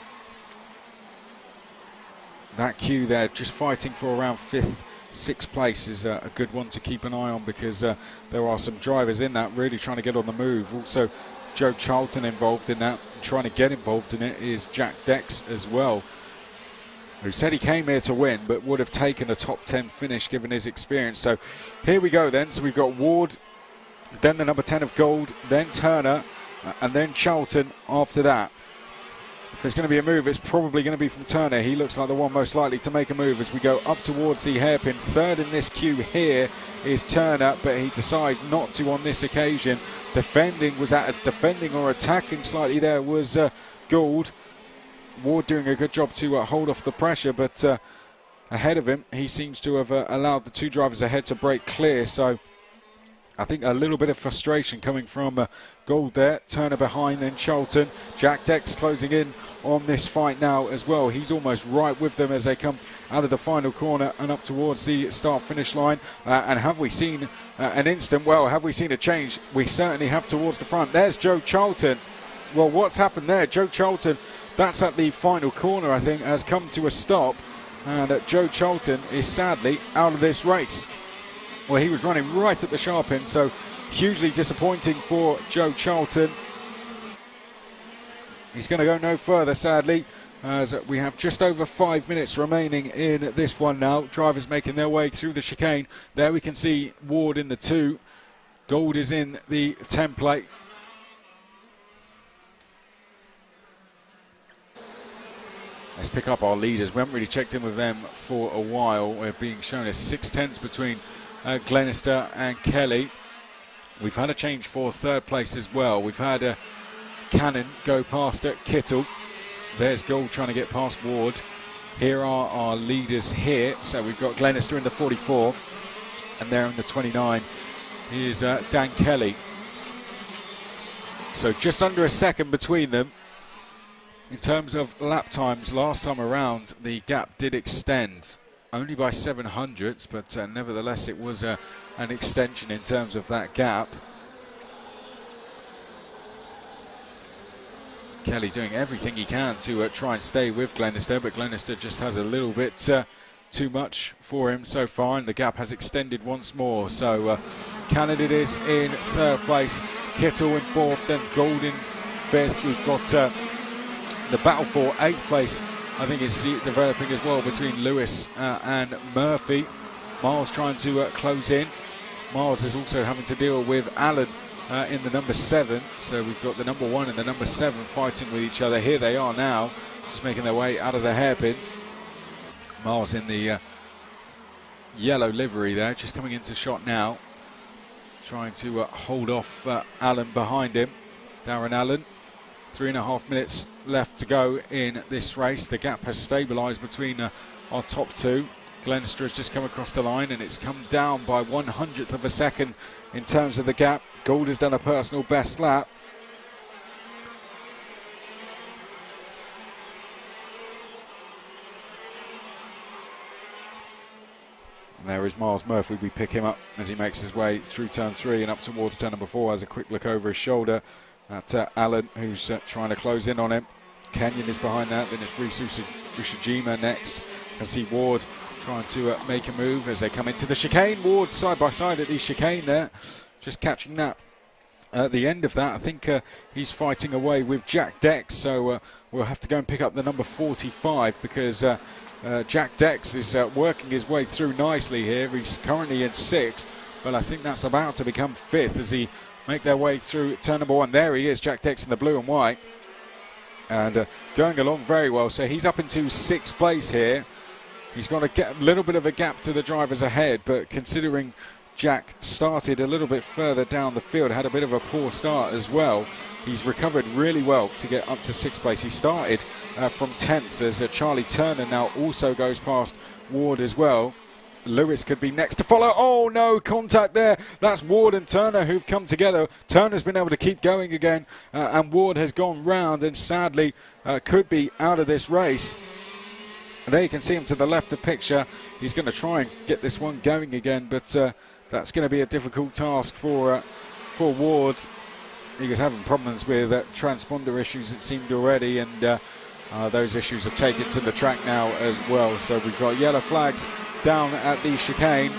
That queue there, just fighting for around 5th, 6th place is a good one to keep an eye on because there are some drivers in that really trying to get on the move. Also, Joe Charlton involved in that. Trying to get involved in it is Jack Dex as well, who said he came here to win but would have taken a top 10 finish given his experience. So here we go then. So we've got Ward, then the number 10 of Gould, then Turner, and then Charlton after that. If there's going to be a move, it's probably going to be from Turner. He looks like the one most likely to make a move as we go up towards the hairpin. 3rd in this queue here is Turner, but he decides not to on this occasion. Defending or attacking slightly there was Gould. Ward doing a good job to hold off the pressure, but ahead of him, he seems to have allowed the 2 drivers ahead to break clear. So I think a little bit of frustration coming from Gould there. Turner behind, then Charlton. Jack Dex closing in on this fight now as well. He's almost right with them as they come out of the final corner and up towards the start-finish line. And have we seen an instant? Well, have we seen a change? We certainly have towards the front. There's Joe Charlton. Well, what's happened there? Joe Charlton, that's at the final corner, I think, has come to a stop. And Joe Charlton is sadly out of this race. Well, he was running right at the sharp end, so hugely disappointing for Joe Charlton. He's going to go no further, sadly, as we have just over 5 minutes remaining in this one now. Drivers making their way through the chicane. There we can see Ward in the 2. Gould is in the 10 plate. Let's pick up our leaders. We haven't really checked in with them for a while. We're being shown as 6/10 between Glenister and Kelly. We've had a change for 3rd place as well. We've had Cannon go past Kittle. There's Gould trying to get past Ward. Here are our leaders here. So we've got Glenister in the 44, and there in the 29 is Dan Kelly. So just under a second between them. In terms of lap times, last time around the gap did extend. Only by 700ths, but nevertheless it was an extension in terms of that gap. Kelly doing everything he can to try and stay with Glenister, but Glenister just has a little bit too much for him so far, and the gap has extended once more. So Cannon it is in 3rd place, Kittle in 4th, then Gould in 5th. We've got the battle for 8th place, I think, is developing as well between Lewis and Murphy. Miles trying to close in. Miles is also having to deal with Allen in the number 7. So we've got the number 1 and the number 7 fighting with each other. Here they are now, just making their way out of the hairpin. Miles in the yellow livery there, just coming into shot now. Trying to hold off Allen behind him. Darren Allen. 3.5 minutes left to go in this race. The gap has stabilised between our top 2. Glenister has just come across the line, and it's come down by 1/100th of a second in terms of the gap. Gould has done a personal best lap. And there is Miles Murphy. We pick him up as he makes his way through turn 3 and up towards turn number 4. Has a quick look over his shoulder at Allen, who's trying to close in on him. Kenyon is behind that. Then it's Reese Ushijima next. Can see Ward trying to make a move as they come into the chicane. Ward side by side at the chicane there, just catching that at the end of that. I think he's fighting away with Jack Dex, so we'll have to go and pick up the number 45 because Jack Dex is working his way through nicely here. He's currently in 6th, but I think that's about to become 5th as he make their way through turn number 1. There he is, Jack Dex in the blue and white, and going along very well. So he's up into 6th place here. He's got a little bit of a gap to the drivers ahead, but considering Jack started a little bit further down the field, had a bit of a poor start as well, he's recovered really well to get up to 6th place. He started from 10th as Charlie Turner now also goes past Ward as well. Lewis could be next to follow. Oh no, contact there. That's Ward and Turner who've come together. Turner's been able to keep going again, and Ward has gone round and sadly could be out of this race. There you can see him to the left of picture. He's going to try and get this one going again, but that's going to be a difficult task for Ward. He was having problems with transponder issues, it seemed already, and those issues have taken to the track now as well. So we've got yellow flags down at the chicane.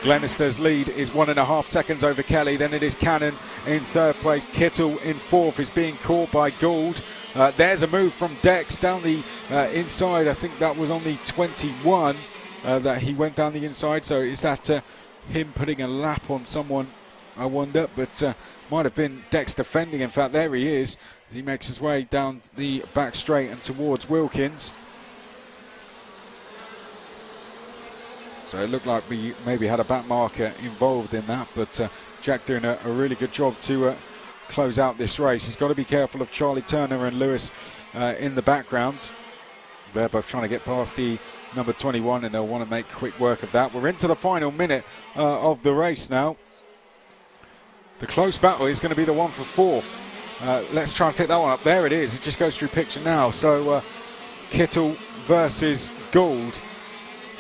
Glenister's lead is 1.5 seconds over Kelly. Then it is Cannon in 3rd place. Kittle in 4th is being caught by Gould. There's a move from Dex down the inside. I think that was on the 21 that he went down the inside. So is that him putting a lap on someone, I wonder? But might have been Dex defending. In fact, there he is. He makes his way down the back straight and towards Wilkins. So it looked like we maybe had a back marker involved in that, but Jack doing a really good job to close out this race. He's got to be careful of Charlie Turner and Lewis in the background. They're both trying to get past the number 21, and they'll want to make quick work of that. We're into the final minute of the race now. The close battle is going to be the one for fourth. Let's try and pick that one up. There it is. It just goes through picture now. So Kittle versus Gould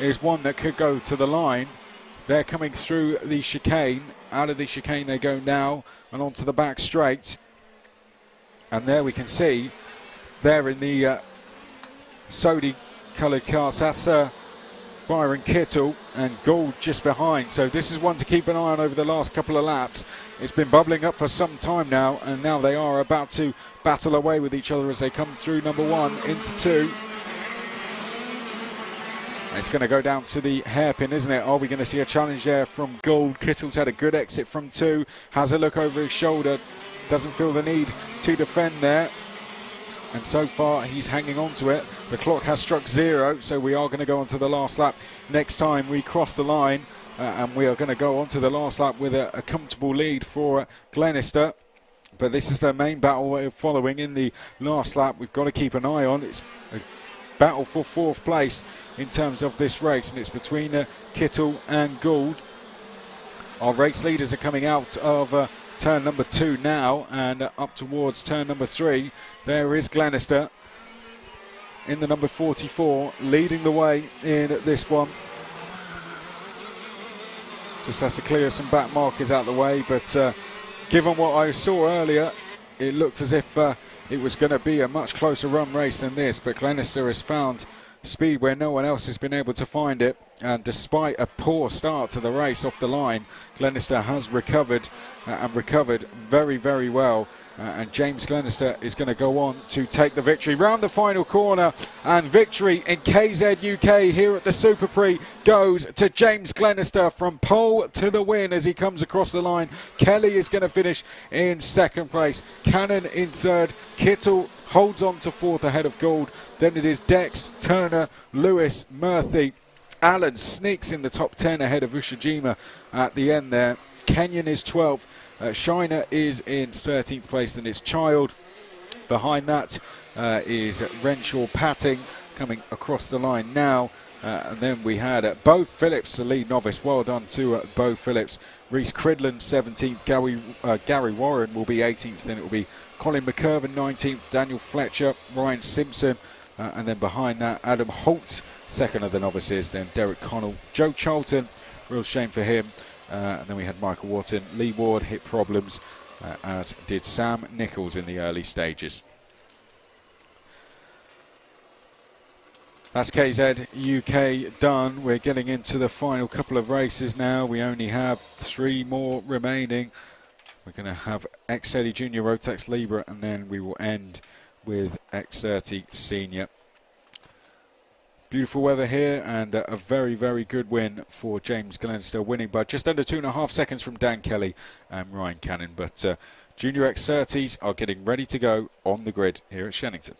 is one that could go to the line. They're coming through the chicane. Out of the chicane they go now and onto the back straight. And there we can see, there in the sody coloured cars, that's Byron Kittle and Gould just behind. So this is one to keep an eye on over the last couple of laps. It's been bubbling up for some time now, and now they are about to battle away with each other as they come through number one into two. It's going to go down to the hairpin, isn't it? Are we going to see a challenge there from Gould? Kittle's had a good exit from two, has a look over his shoulder, doesn't feel the need to defend there. And so far he's hanging on to it. The clock has struck 0, so we are going to go on to the last lap next time we cross the line. And we are going to go on to the last lap with a comfortable lead for Glenister. But this is the main battle we're following in the last lap. We've got to keep an eye on. It's a battle for fourth place in terms of this race, and it's between Kittle and Gould. Our race leaders are coming out of turn number 2 now and up towards turn number 3. There is Glenister in the number 44 leading the way in this one. Just has to clear some back markers out the way, but given what I saw earlier, it looked as if it was going to be a much closer run race than this. But Glenister has found speed where no one else has been able to find it, and despite a poor start to the race off the line, Glenister has recovered and recovered very, very well. And James Glenister is going to go on to take the victory round the final corner, and victory in KZUK here at the SuperPrix goes to James Glenister from pole to the win as he comes across the line. Kelly is going to finish in second place, Cannon in third, Kittle holds on to fourth ahead of Gould. Then it is Dex, Turner, Lewis, Murphy. Allen sneaks in the top 10 ahead of Ushijima at the end there. Kenyon is 12th. Shiner is in 13th place, and it's Child. Behind that is Renshaw Patting coming across the line now. And then we had Bo Phillips, the lead novice. Well done to Bo Phillips. Reese Cridland 17th. Gary Warren will be 18th. Then it will be Colin McCurvin 19th. Daniel Fletcher, Ryan Simpson. And then behind that, Adam Holt, second of the novices. Then Derek Connell, Joe Charlton. Real shame for him. And then we had Michael Wharton. Lee Ward hit problems, as did Sam Nichols in the early stages. That's KZUK done. We're getting into the final couple of races now. We only have 3 more remaining. We're going to have X30 Junior, Rotax Libra, and then we will end with X30 Senior. Beautiful weather here, and a very, very good win for James Glenister, winning by just under 2.5 seconds from Dan Kelly and Ryan Cannon. But Junior X30s are getting ready to go on the grid here at Shenington.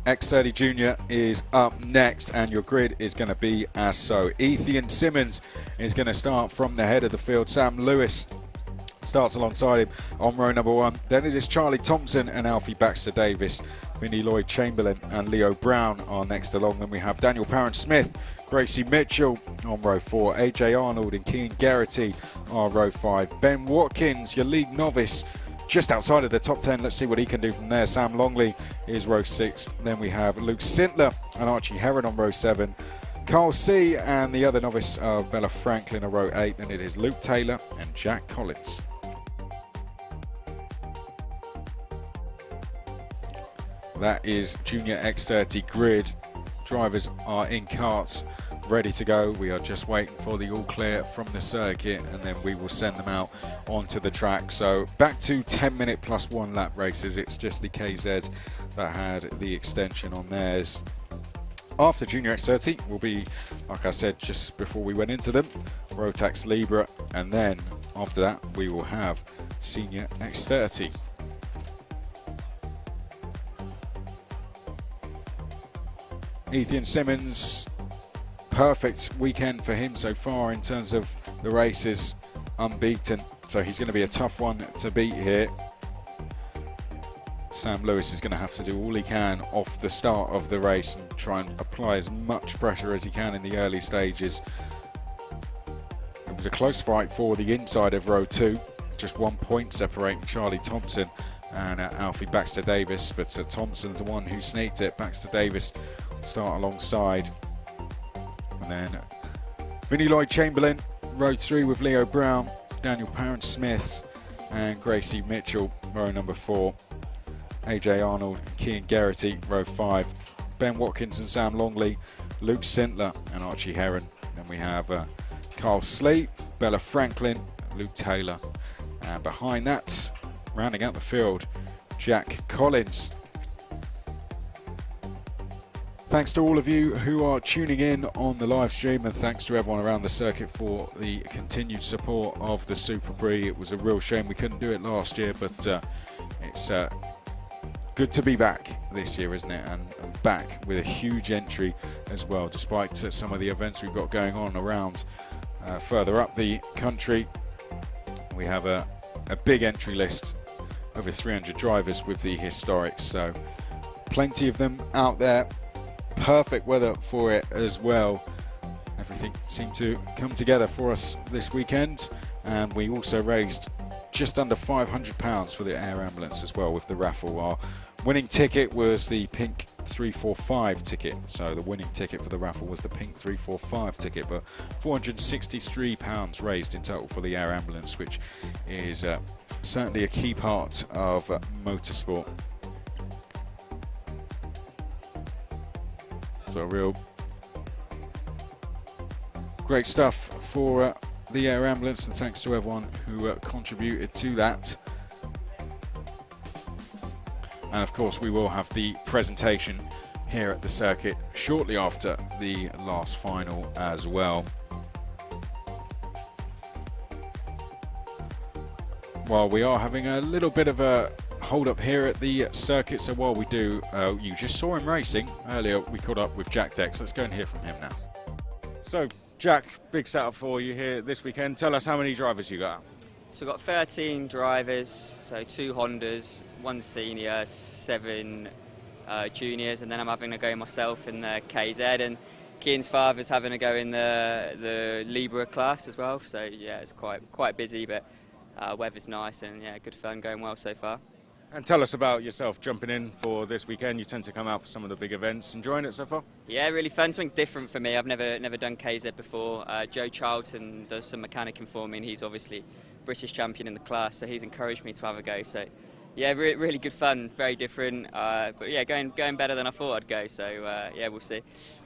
X30 Junior is up next, and your grid is going to be as so. Ethan Simmons is going to start from the head of the field. Sam Lewis starts alongside him on row number 1. Then it is Charlie Thompson and Alfie Baxter Davis. Vinnie Lloyd Chamberlain and Leo Brown are next along. Then we have Daniel Parent Smith, Gracie Mitchell on row 4. AJ Arnold and Keane Garrity on row 5. Ben Watkins, your league novice, just outside of the top 10. Let's see what he can do from there. Sam Longley is row 6. Then we have Luke Sintler and Archie Heron on row 7. Carl C and the other novice Bella Franklin on row 8. Then it is Luke Taylor and Jack Collins. That is Junior X30 grid. Drivers are in carts, ready to go. We are just waiting for the all clear from the circuit, and then we will send them out onto the track. So back to 10-minute plus 1 lap races. It's just the KZ that had the extension on theirs. After Junior X30 will be, like I said just before we went into them, Rotax Libra, and then after that we will have Senior X30. Ethan Simmons, perfect weekend for him so far in terms of the races. unbeaten, so he's going to be a tough one to beat here. Sam Lewis is going to have to do all he can off the start of the race and try and apply as much pressure as he can in the early stages. It was a close fight for the inside of row 2, just 1 point separating Charlie Thompson and Alfie Baxter-Davis, but Thompson's the one who sneaked it. Baxter-Davis start alongside, and then Vinnie Lloyd-Chamberlain, row 3 with Leo Brown, Daniel Parent-Smith and Gracie Mitchell, row number 4. AJ Arnold, Kean Garrity, row 5. Ben Watkins and Sam Longley, Luke Sintler and Archie Heron. Then we have Carl Slee, Bella Franklin, Luke Taylor. And behind that, rounding out the field, Jack Collins. Thanks to all of you who are tuning in on the live stream, and thanks to everyone around the circuit for the continued support of the SuperPrix. It was a real shame we couldn't do it last year, but it's good to be back this year, isn't it? And back with a huge entry as well, despite some of the events we've got going on around further up the country. We have a big entry list, over 300 drivers with the historics, so plenty of them out there. Perfect weather for it as well. Everything seemed to come together for us this weekend, and we also raised just under £500 for the air ambulance as well with the raffle. Our winning ticket was the pink 345 ticket, so the winning ticket for the raffle was the pink 345 ticket, but £463 raised in total for the air ambulance, which is certainly a key part of motorsport. So real great stuff for the air ambulance, and thanks to everyone who contributed to that. And of course we will have the presentation here at the circuit shortly after the last final as well. While we are having a little bit of a hold up here at the circuit, so while we do, you just saw him racing earlier. We caught up with Jack Dex. Let's go and hear from him now. So Jack, big setup for you here this weekend. Tell us how many drivers you got. So we've got 13 drivers, so 2 Hondas, 1 senior, 7 juniors, and then I'm having a go myself in the KZ, and Kean's father's having a go in the Libra class as well. So yeah, it's quite busy, but weather's nice, and yeah, good fun, going well so far. And tell us about yourself jumping in for this weekend. You tend to come out for some of the big events. Enjoying it so far? Yeah, really fun. Something different for me. I've never done KZ before. Joe Charlton does some mechanicking for me, and he's obviously British champion in the class, so he's encouraged me to have a go. So yeah, really good fun, very different. But yeah, going better than I thought I'd go. So yeah, we'll see.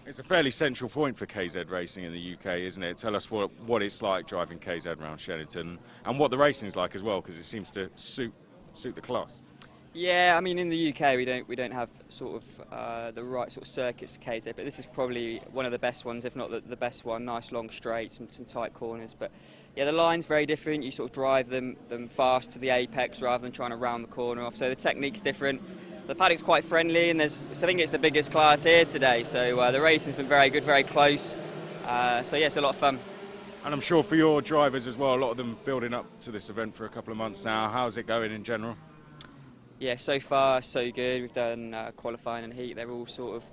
It's a fairly central point for KZ racing in the UK, isn't it? Tell us what it's like driving KZ around Shenington, and what the racing is like as well, because it seems to suit the class. Yeah, I mean, in the UK we don't have sort of the right sort of circuits for KZ, but this is probably one of the best ones, if not the best one. Nice long straights, some tight corners, but yeah, the line's very different. You sort of drive them fast to the apex rather than trying to round the corner off. So the technique's different. The paddock's quite friendly, and I think it's the biggest class here today. So the racing's been very good, very close. So yeah, it's a lot of fun. And I'm sure for your drivers as well, a lot of them building up to this event for a couple of months now. How's it going in general? Yeah, so far so good. We've done qualifying and heat. They're all sort of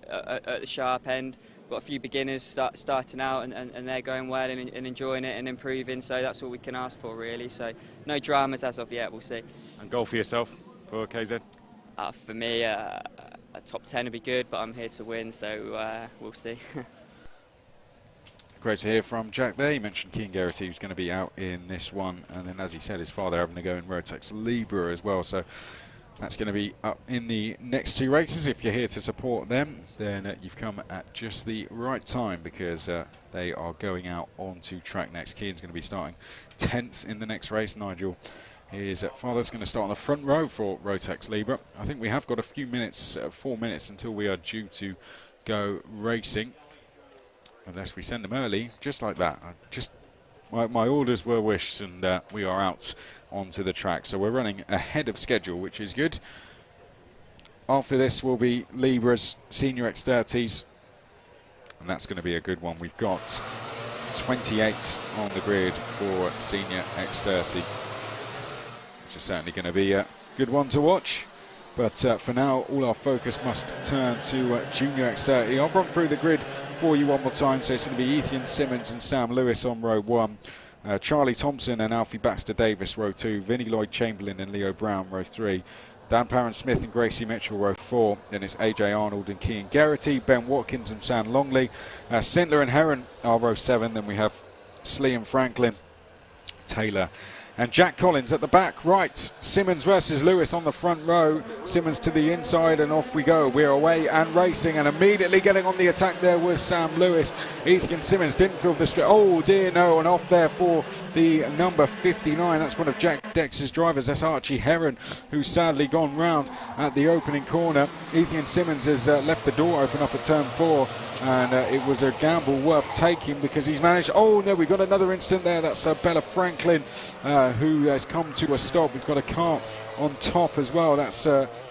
at the sharp end. We've got a few beginners starting out, and they're going well and enjoying it and improving. So that's all we can ask for, really. So no dramas as of yet. We'll see. And goal for yourself for KZ? For me, a top 10 would be good, but I'm here to win. So we'll see. Great to hear from Jack there. He mentioned Kean Garrity, who's going to be out in this one, and then, as he said, his father having to go in Rotax Libra as well. So that's going to be up in the next 2 races. If you're here to support them, then you've come at just the right time, because they are going out onto track next. Kean's going to be starting 10th in the next race. Nigel, his father's going to start on the front row for Rotax Libra. I think we have got a few minutes, 4 minutes, until we are due to go racing. Unless we send them early, just like that. My orders were wished, and we are out onto the track. So we're running ahead of schedule, which is good. After this will be Libra's Senior X30s, and that's going to be a good one. We've got 28 on the grid for Senior X30, which is certainly going to be a good one to watch. But for now, all our focus must turn to Junior X30. I'll run through the grid for you one more time. So it's going to be Ethan Simmons and Sam Lewis on row 1. Charlie Thompson and Alfie Baxter-Davis, row 2. Vinnie Lloyd-Chamberlain and Leo Brown, row 3. Dan Parent-Smith and Gracie Mitchell, row 4. Then it's AJ Arnold and Kean Garrity. Ben Watkins and Sam Longley. Sintler and Heron are row 7. Then we have Slee and Franklin, Taylor and Jack Collins at the back. Right, Simmons versus Lewis on the front row. Simmons to the inside and off we go. We're away and racing, and immediately getting on the attack there was Sam Lewis. Ethan Simmons didn't feel the straight. Oh dear no, and off there for the number 59. That's one of Jack Dex's drivers. That's Archie Heron, who's sadly gone round at the opening corner. Ethan Simmons has left the door open up at turn 4. And it was a gamble worth taking because he's managed. Oh no, we've got another incident there. That's Bella Franklin who has come to a stop. We've got a car on top as well. That's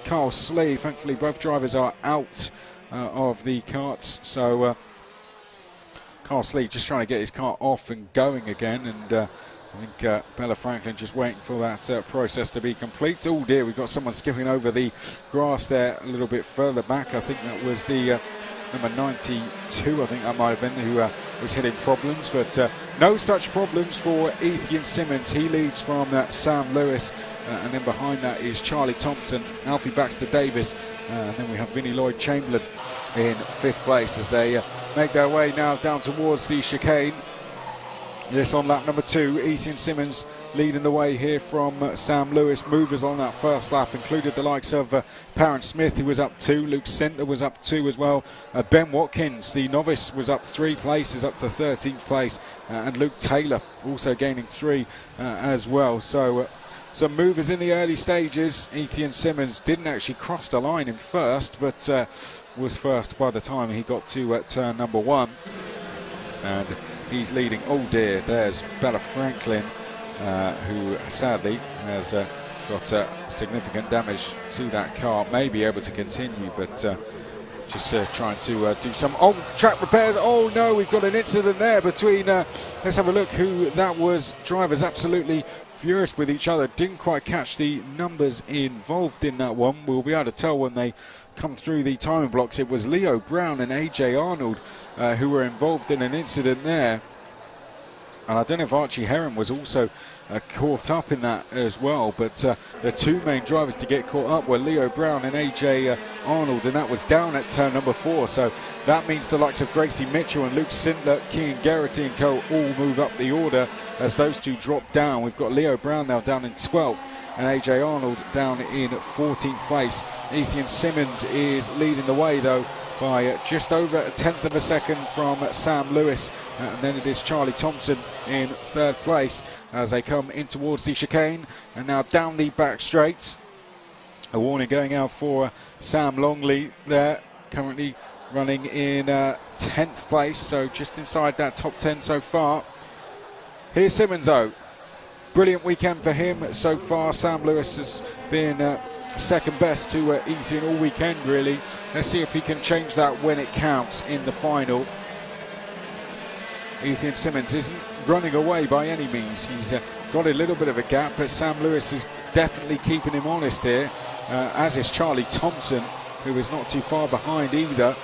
Carl Slee. Thankfully, both drivers are out of the karts. So Carl Slee just trying to get his car off and going again. And I think Bella Franklin just waiting for that process to be complete. Oh dear, we've got someone skipping over the grass there a little bit further back. I think that was the number 92, I think that might have been, who was hitting problems, but no such problems for Ethan Simmons. He leads from Sam Lewis, and then behind that is Charlie Thompson, Alfie Baxter-Davis, and then we have Vinnie Lloyd-Chamberlain in 5th place as they make their way now down towards the chicane. This on lap number 2, Ethan Simmons leading the way here from Sam Lewis. Movers on that first lap included the likes of Parent-Smith, who was up 2. Luke Sintler was up 2 as well. Ben Watkins, the novice, was up 3 places, up to 13th place. And Luke Taylor also gaining 3 as well. So some movers in the early stages. Ethan Simmons didn't actually cross the line in first, but was first by the time he got to turn number 1. And he's leading. Oh dear, there's Bella Franklin, who sadly has got significant damage to that car. May be able to continue, but just trying to do some track repairs. Oh no, we've got an incident there between, let's have a look who that was. Drivers absolutely furious with each other. Didn't quite catch the numbers involved in that one. We'll be able to tell when they come through the timing blocks. It was Leo Brown and AJ Arnold who were involved in an incident there. And I don't know if Archie Heron was also caught up in that as well, but the 2 main drivers to get caught up were Leo Brown and AJ Arnold, and that was down at turn number 4. So that means the likes of Gracie Mitchell and Luke Sintler, Kean Garrity and co all move up the order as those 2 drop down. We've got Leo Brown now down in 12th and AJ Arnold down in 14th place. Ethan Simmons is leading the way though by just over 1/10 of a second from Sam Lewis, and then it is Charlie Thompson in 3rd place as they come in towards the chicane and now down the back straight. A warning going out for Sam Longley there, currently running in 10th place, so just inside that top 10 so far. Here's Simmons though. Brilliant weekend for him so far. Sam Lewis has been second best to Ethan all weekend really. Let's see if he can change that when it counts in the final. Ethan Simmons isn't running away by any means. He's got a little bit of a gap, but Sam Lewis is definitely keeping him honest here, as is Charlie Thompson, who is not too far behind either.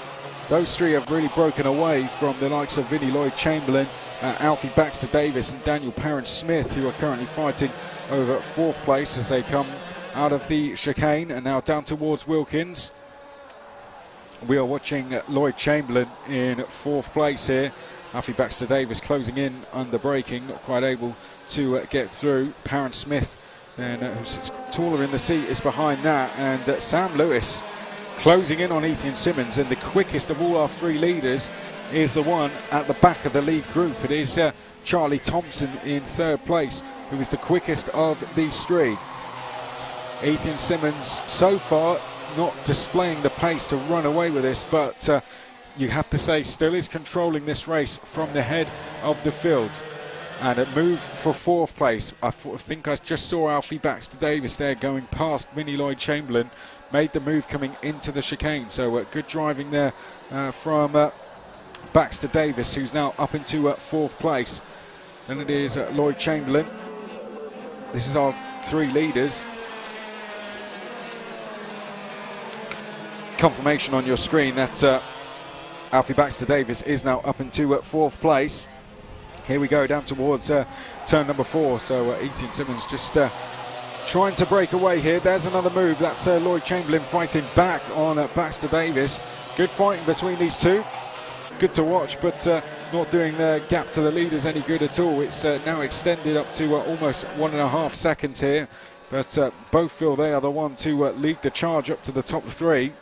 Those 3 have really broken away from the likes of Vinnie Lloyd-Chamberlain, Alfie Baxter-Davis and Daniel Parent-Smith, who are currently fighting over 4th place as they come out of the chicane and now down towards Wilkins. We are watching Lloyd-Chamberlain in 4th place here. Alfie Baxter-Davis closing in under braking, not quite able to get through. Parent-Smith, then, who sits taller in the seat, is behind that, and Sam Lewis closing in on Ethan Simmons, and the quickest of all our 3 leaders is the one at the back of the lead group. It is Charlie Thompson in 3rd place, who is the quickest of these 3. Ethan Simmons so far not displaying the pace to run away with this, but you have to say still is controlling this race from the head of the field. And a move for 4th place. I think I just saw Alfie Baxter-Davis there going past Vinnie Lloyd-Chamberlain, made the move coming into the chicane. So good driving there from Baxter Davis, who's now up into 4th place. Then it is Lloyd Chamberlain. This is our 3 leaders. Confirmation on your screen that Alfie Baxter Davis is now up into 4th place. Here we go down towards turn number 4. So Ethan Simmons just trying to break away here. There's another move. That's Lloyd Chamberlain fighting back on Baxter Davis. Good fighting between these two. Good to watch, but not doing the gap to the leaders any good at all. It's now extended up to almost 1.5 seconds here. But both feel they are the one to lead the charge up to the top 3.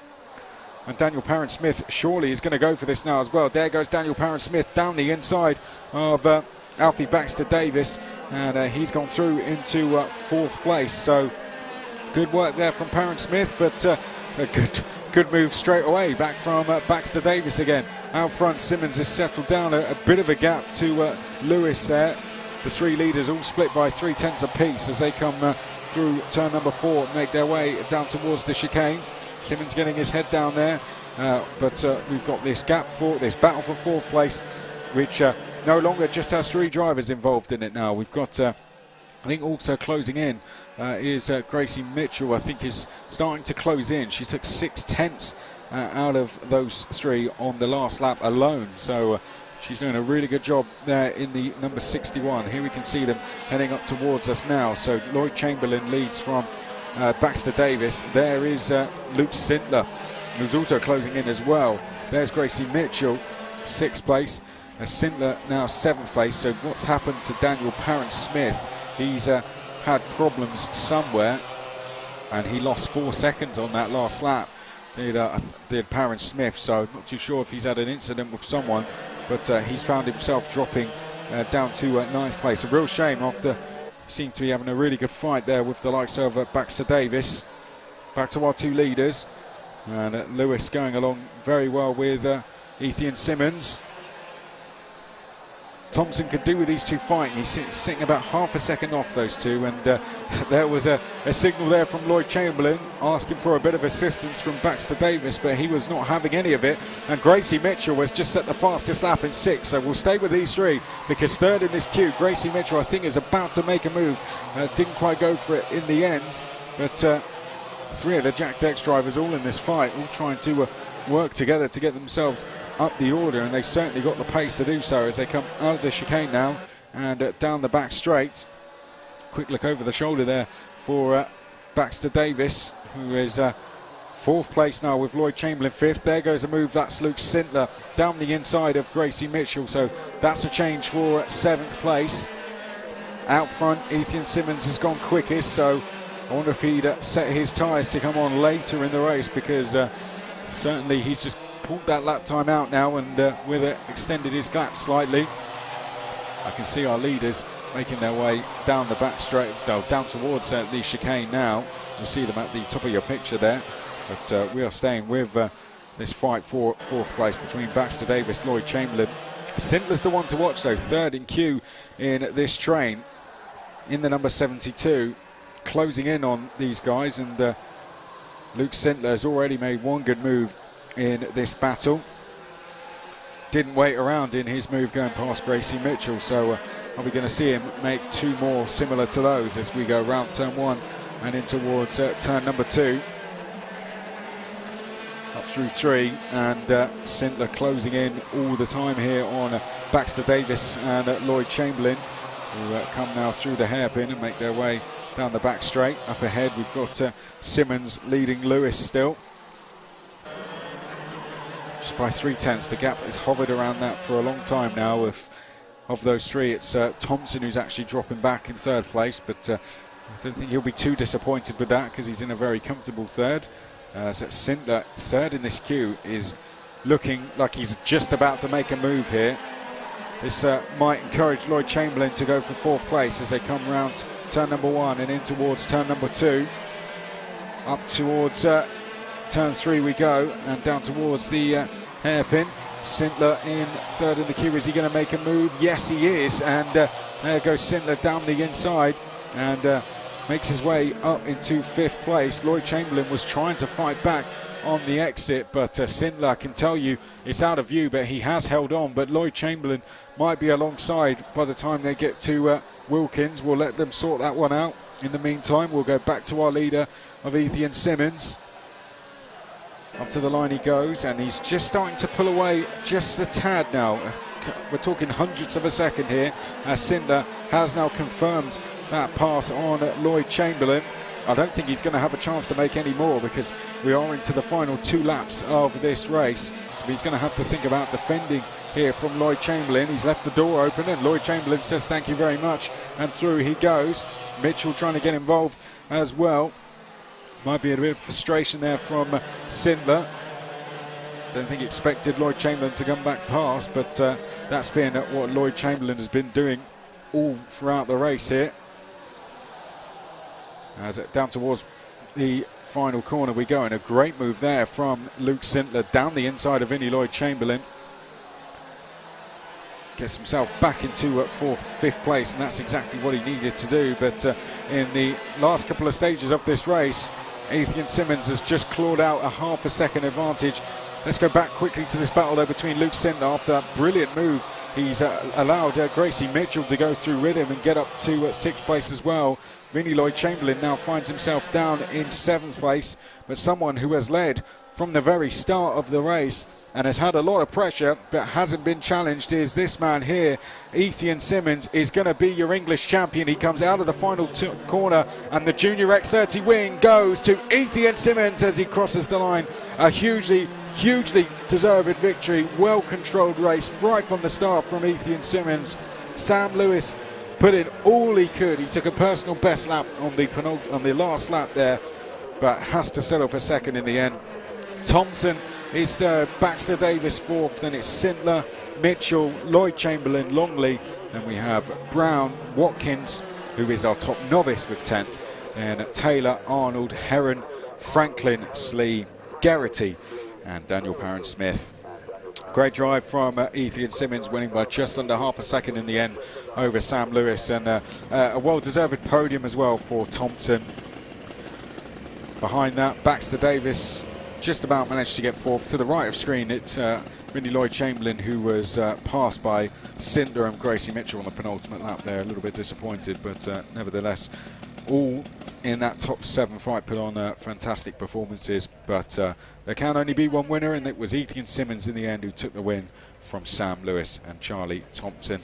And Daniel Parent-Smith surely is going to go for this now as well. There goes Daniel Parent-Smith down the inside of Alfie Baxter Davis, and he's gone through into 4th place. So good work there from Parent-Smith, but a good move straight away back from Baxter Davis again. Out front, Simmons has settled down a bit of a gap to Lewis there. The 3 leaders all split by 3/10 apiece as they come through turn number 4, make their way down towards the chicane. Simmons getting his head down there, but we've got this gap for this battle for 4th place, which no longer just has 3 drivers involved in it now. We've got, I think, also closing in is Gracie Mitchell. I think is starting to close in. She took 6/10 out of those 3 on the last lap alone. So she's doing a really good job there in the number 61. Here we can see them heading up towards us now. So Lloyd Chamberlain leads from Baxter Davis. There is Luke Sintler, who's also closing in as well. There's Gracie Mitchell, 6th place. Sintler now 7th place. So what's happened to Daniel Parent-Smith? He's had problems somewhere, and he lost 4 seconds on that last lap. Did Parent-Smith, so not too sure if he's had an incident with someone, but he's found himself dropping down to 9th place. A real shame after seem to be having a really good fight there with the likes of Baxter Davis. Back to our 2 leaders, and Lewis going along very well with Ethan Simmons. Thompson could do with these 2 fighting. He's sitting about half a second off those 2, and there was a signal there from Lloyd Chamberlain asking for a bit of assistance from Baxter Davis, but he was not having any of it. And Gracie Mitchell was just set the fastest lap in 6, so we'll stay with these 3, because 3rd in this queue, Gracie Mitchell, I think, is about to make a move. Didn't quite go for it in the end, but 3 of the Jack Dex drivers all in this fight, all trying to work together to get themselves up the order, and they certainly got the pace to do so as they come out of the chicane now and down the back straight. Quick look over the shoulder there for Baxter Davis, who is 4th place now with Lloyd Chamberlain 5th. There goes a move. That's Luke Sintler down the inside of Gracie Mitchell, so that's a change for 7th place. Out front, Ethan Simmons has gone quickest, so I wonder if he'd set his tyres to come on later in the race, because certainly he's just pulled that lap time out now, and with it extended his gap slightly. I can see our leaders making their way down the back straight, down towards the chicane now. You'll see them at the top of your picture there, but we are staying with this fight for 4th place between Baxter Davis, Lloyd Chamberlain. Sintler's the one to watch though, 3rd in queue in this train in the number 72, closing in on these guys, and Luke Sintler has already made 1 good move in this battle. Didn't wait around in his move going past Gracie Mitchell, so are we going to see him make 2 more similar to those as we go round turn 1 and in towards turn number 2. Up through 3, and Sintler closing in all the time here on Baxter Davis and Lloyd Chamberlain, who come now through the hairpin and make their way down the back straight. Up ahead we've got Simmons leading Lewis still, just by 3/10. The gap has hovered around that for a long time now. Of those 3, it's Thompson who's actually dropping back in 3rd place, but I don't think he'll be too disappointed with that, because he's in a very comfortable 3rd. So Sintler, 3rd in this queue, is looking like he's just about to make a move here. This might encourage Lloyd Chamberlain to go for 4th place as they come round turn number 1 and in towards turn number 2. Up towards turn 3 we go, and down towards the hairpin. Sintler in 3rd in the queue. Is he going to make a move? Yes, he is, and there goes Sintler down the inside and makes his way up into 5th place. Lloyd Chamberlain was trying to fight back on the exit, but Sindler, I can tell you, it's out of view, but he has held on. But Lloyd Chamberlain might be alongside by the time they get to Wilkins. We'll let them sort that one out. In the meantime, we'll go back to our leader of Ethan Simmons. Up to the line he goes, and he's just starting to pull away just a tad now. We're talking hundredths of a second here, as Sindler has now confirmed that pass on Lloyd Chamberlain. I don't think he's going to have a chance to make any more, because we are into the final 2 laps of this race. So he's going to have to think about defending here from Lloyd Chamberlain. He's left the door open, and Lloyd Chamberlain says thank you very much, and through he goes. Mitchell trying to get involved as well. Might be a bit of frustration there from Sindler. Don't think he expected Lloyd Chamberlain to come back past, but that's been what Lloyd Chamberlain has been doing all throughout the race here. As down towards the final corner we go, and a great move there from Luke Sindler down the inside of Vinnie Lloyd Chamberlain. Gets himself back into 4th, 5th place, and that's exactly what he needed to do. But in the last couple of stages of this race, Ethan Simmons has just clawed out a half a second advantage. Let's go back quickly to this battle there between Luke Sindler. After that brilliant move, he's allowed Gracie Mitchell to go through with him and get up to 6th place as well. Vinnie Lloyd Chamberlain now finds himself down in 7th place, but someone who has led from the very start of the race and has had a lot of pressure but hasn't been challenged is this man here. Ethan Simmons is going to be your English champion. He comes out of the final corner, and the Junior X30 win goes to Ethan Simmons as he crosses the line. A hugely deserved victory, well-controlled race right from the start from Ethan Simmons. Sam Lewis put in all he could. He took a personal best lap on the last lap there, but has to settle for second in the end. Thompson is third, Baxter Davis 4th, then it's Sindler, Mitchell, Lloyd Chamberlain, Longley, then we have Brown, Watkins, who is our top novice with 10th, and Taylor, Arnold, Heron, Franklin, Slee, Garrity, and Daniel Parent-Smith. Great drive from Ethan Simmons, winning by just under half a second in the end over Sam Lewis, and a well-deserved podium as well for Thompson. Behind that, Baxter Davis just about managed to get 4th. To the right of screen, it's Vinnie Lloyd Chamberlain, who was passed by Sindler and Gracie Mitchell on the penultimate lap there. A little bit disappointed, but nevertheless, all in that top 7 fight put on fantastic performances. But there can only be one winner, and it was Ethan Simmons in the end who took the win from Sam Lewis and Charlie Thompson.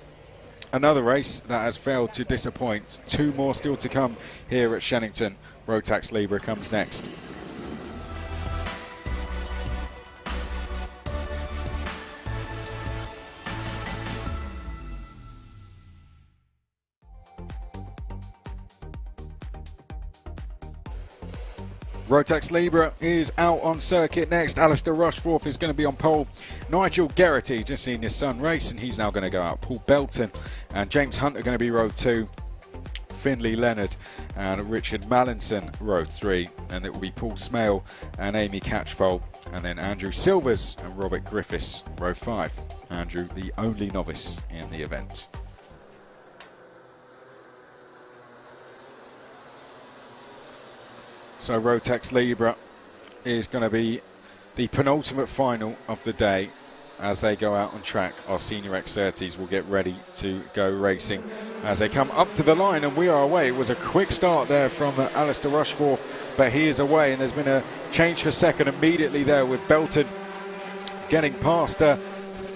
Another race that has failed to disappoint. 2 more still to come here at Shenington. Rotax Libra comes next. Rotax Libra is out on circuit next. Alistair Rushforth is going to be on pole. Nigel Garrity just seen his son race, and he's now going to go out. Paul Belton and James Hunt are going to be row 2. Finley Leonard and Richard Mallinson row 3, and it will be Paul Smale and Amy Catchpole, and then Andrew Silvers and Robert Griffiths row 5. Andrew, the only novice in the event. So Rotax Libra is going to be the penultimate final of the day. As they go out on track, our senior X30s will get ready to go racing as they come up to the line, and we are away. It was a quick start there from Alistair Rushforth, but he is away, and there's been a change for second immediately there with Belton getting past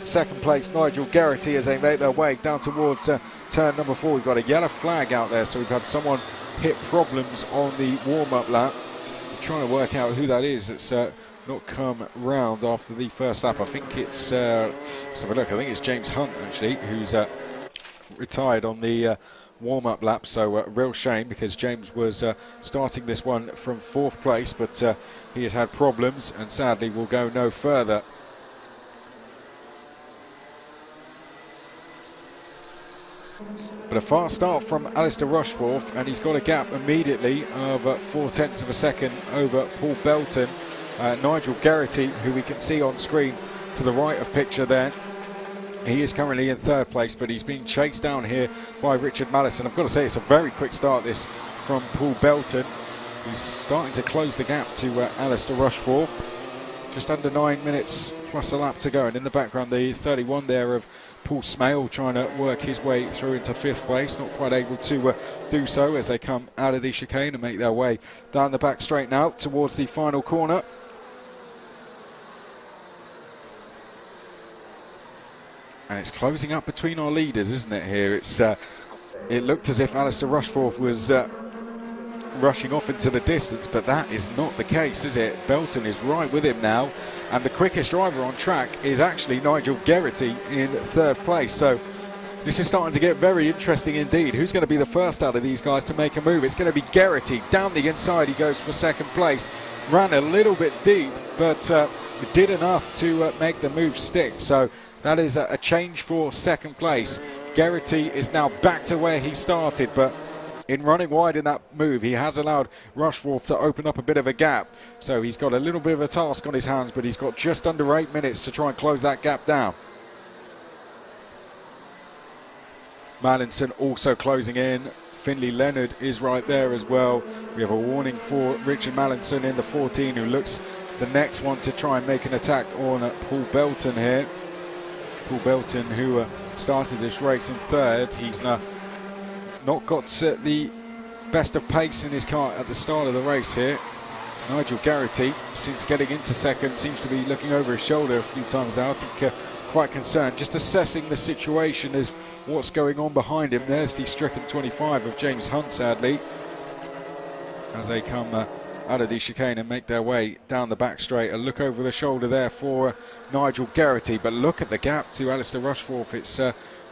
second place Nigel Garrity as they make their way down towards turn number 4. We've got a yellow flag out there, so we've had someone hit problems on the warm-up lap. We're trying to work out who that is. It's not come round after the first lap. I think it's let's have a look. I think it's James Hunt actually, who's retired on the warm-up lap. So a real shame, because James was starting this one from 4th place, but he has had problems and sadly will go no further. But a fast start from Alistair Rushforth, and he's got a gap immediately of 0.4 of a second over Paul Belton. Nigel Garrity, who we can see on screen to the right of picture there, he is currently in 3rd place, but he's being chased down here by Richard Mallison. I've got to say, it's a very quick start this from Paul Belton. He's starting to close the gap to Alistair Rushforth. just under 9 minutes plus a lap to go, and in the background the 31 there of Paul Smale trying to work his way through into 5th place, not quite able to do so as they come out of the chicane and make their way down the back straight now towards the final corner. And it's closing up between our leaders, isn't it, here? It looked as if Alistair Rushforth was rushing off into the distance, but that is not the case, is it? Belton is right with him now, and the quickest driver on track is actually Nigel Geraghty in 3rd place. So this is starting to get very interesting indeed. Who's going to be the first out of these guys to make a move? It's going to be Geraghty. Down the inside he goes for 2nd place. Ran a little bit deep, but did enough to make the move stick. So that is a change for 2nd place. Geraghty is now back to where he started, but in running wide in that move, he has allowed Rushforth to open up a bit of a gap. So he's got a little bit of a task on his hands, but he's got just under 8 minutes to try and close that gap down. Mallinson also closing in. Finley Leonard is right there as well. We have a warning for Richard Mallinson in the 14, who looks the next one to try and make an attack on Paul Belton here. Paul Belton, who started this race in 3rd. He's not got the best of pace in his car at the start of the race here. Nigel Geraghty, since getting into 2nd, seems to be looking over his shoulder a few times now. I think quite concerned, just assessing the situation as what's going on behind him. There's the stricken 25 of James Hunt, sadly, as they come out of the chicane and make their way down the back straight. A look over the shoulder there for Nigel Geraghty, but look at the gap to Alistair Rushforth. It's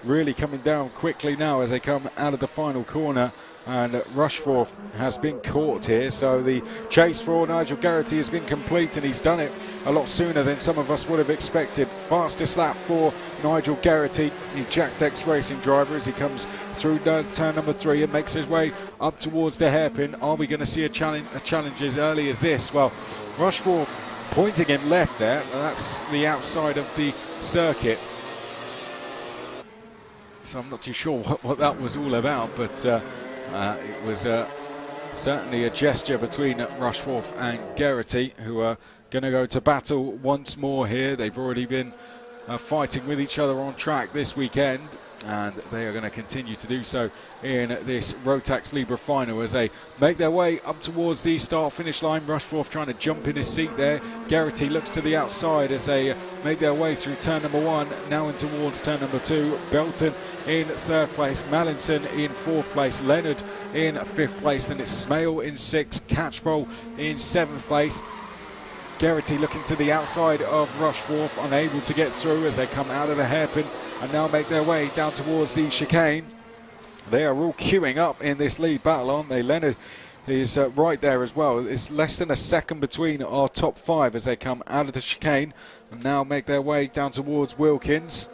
really coming down quickly now as they come out of the final corner, and Rushforth has been caught here. So the chase for Nigel Geraghty has been complete, and he's done it a lot sooner than some of us would have expected. Fastest lap for Nigel Geraghty, the Jack X Racing driver, as he comes through turn number 3 and makes his way up towards the hairpin. Are we going to see a challenge as early as this? Well, Rushforth pointing him left there, and that's the outside of the circuit. So I'm not too sure what that was all about, but it was certainly a gesture between Rushforth and Geraghty, who are going to go to battle once more here. They've already been fighting with each other on track this weekend, and they are going to continue to do so in this Rotax Libra final as they make their way up towards the start-finish line. Rushforth trying to jump in his seat there. Geraghty looks to the outside as they make their way through turn number 1, now in towards turn number 2. Belton in 3rd place, Mallinson in 4th place, Leonard in 5th place, then it's Smale in 6th, Catchpole in 7th place. Geraghty looking to the outside of Rushforth, unable to get through as they come out of the hairpin and now make their way down towards the chicane. They are all queuing up in this lead battle, aren't they? Leonard is right there as well. It's less than a second between our top 5 as they come out of the chicane and now make their way down towards Wilkins.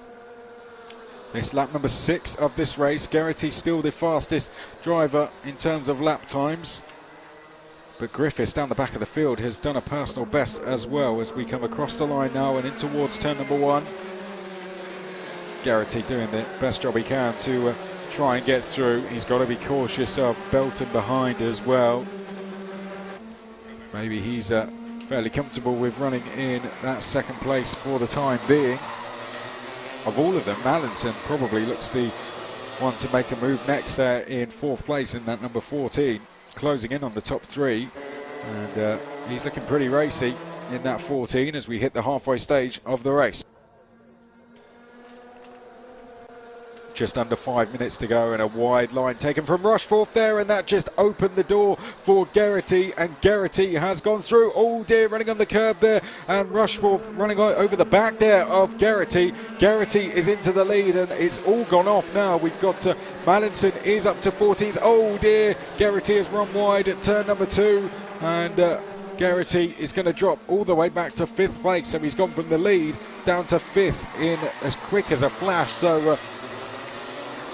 This lap number 6 of this race. Geraghty still the fastest driver in terms of lap times, but Griffiths down the back of the field has done a personal best as well as we come across the line now and in towards turn number 1. Geraghty doing the best job he can to try and get through. He's got to be cautious of Belton behind as well. Maybe he's fairly comfortable with running in that 2nd place for the time being. Of all of them, Mallinson probably looks the one to make a move next there in 4th place in that number 14, closing in on the top 3, and he's looking pretty racy in that 14 as we hit the halfway stage of the race. Just under 5 minutes to go and a wide line taken from Rushforth there, and that just opened the door for Geraghty, and Geraghty has gone through. Oh dear, running on the curb there, and Rushforth running over the back there of Geraghty. Geraghty is into the lead and it's all gone off now. We've got Mallinson is up to 14th. Oh dear, Geraghty has run wide at turn number 2, and Geraghty is going to drop all the way back to 5th place, so he's gone from the lead down to 5th in as quick as a flash. So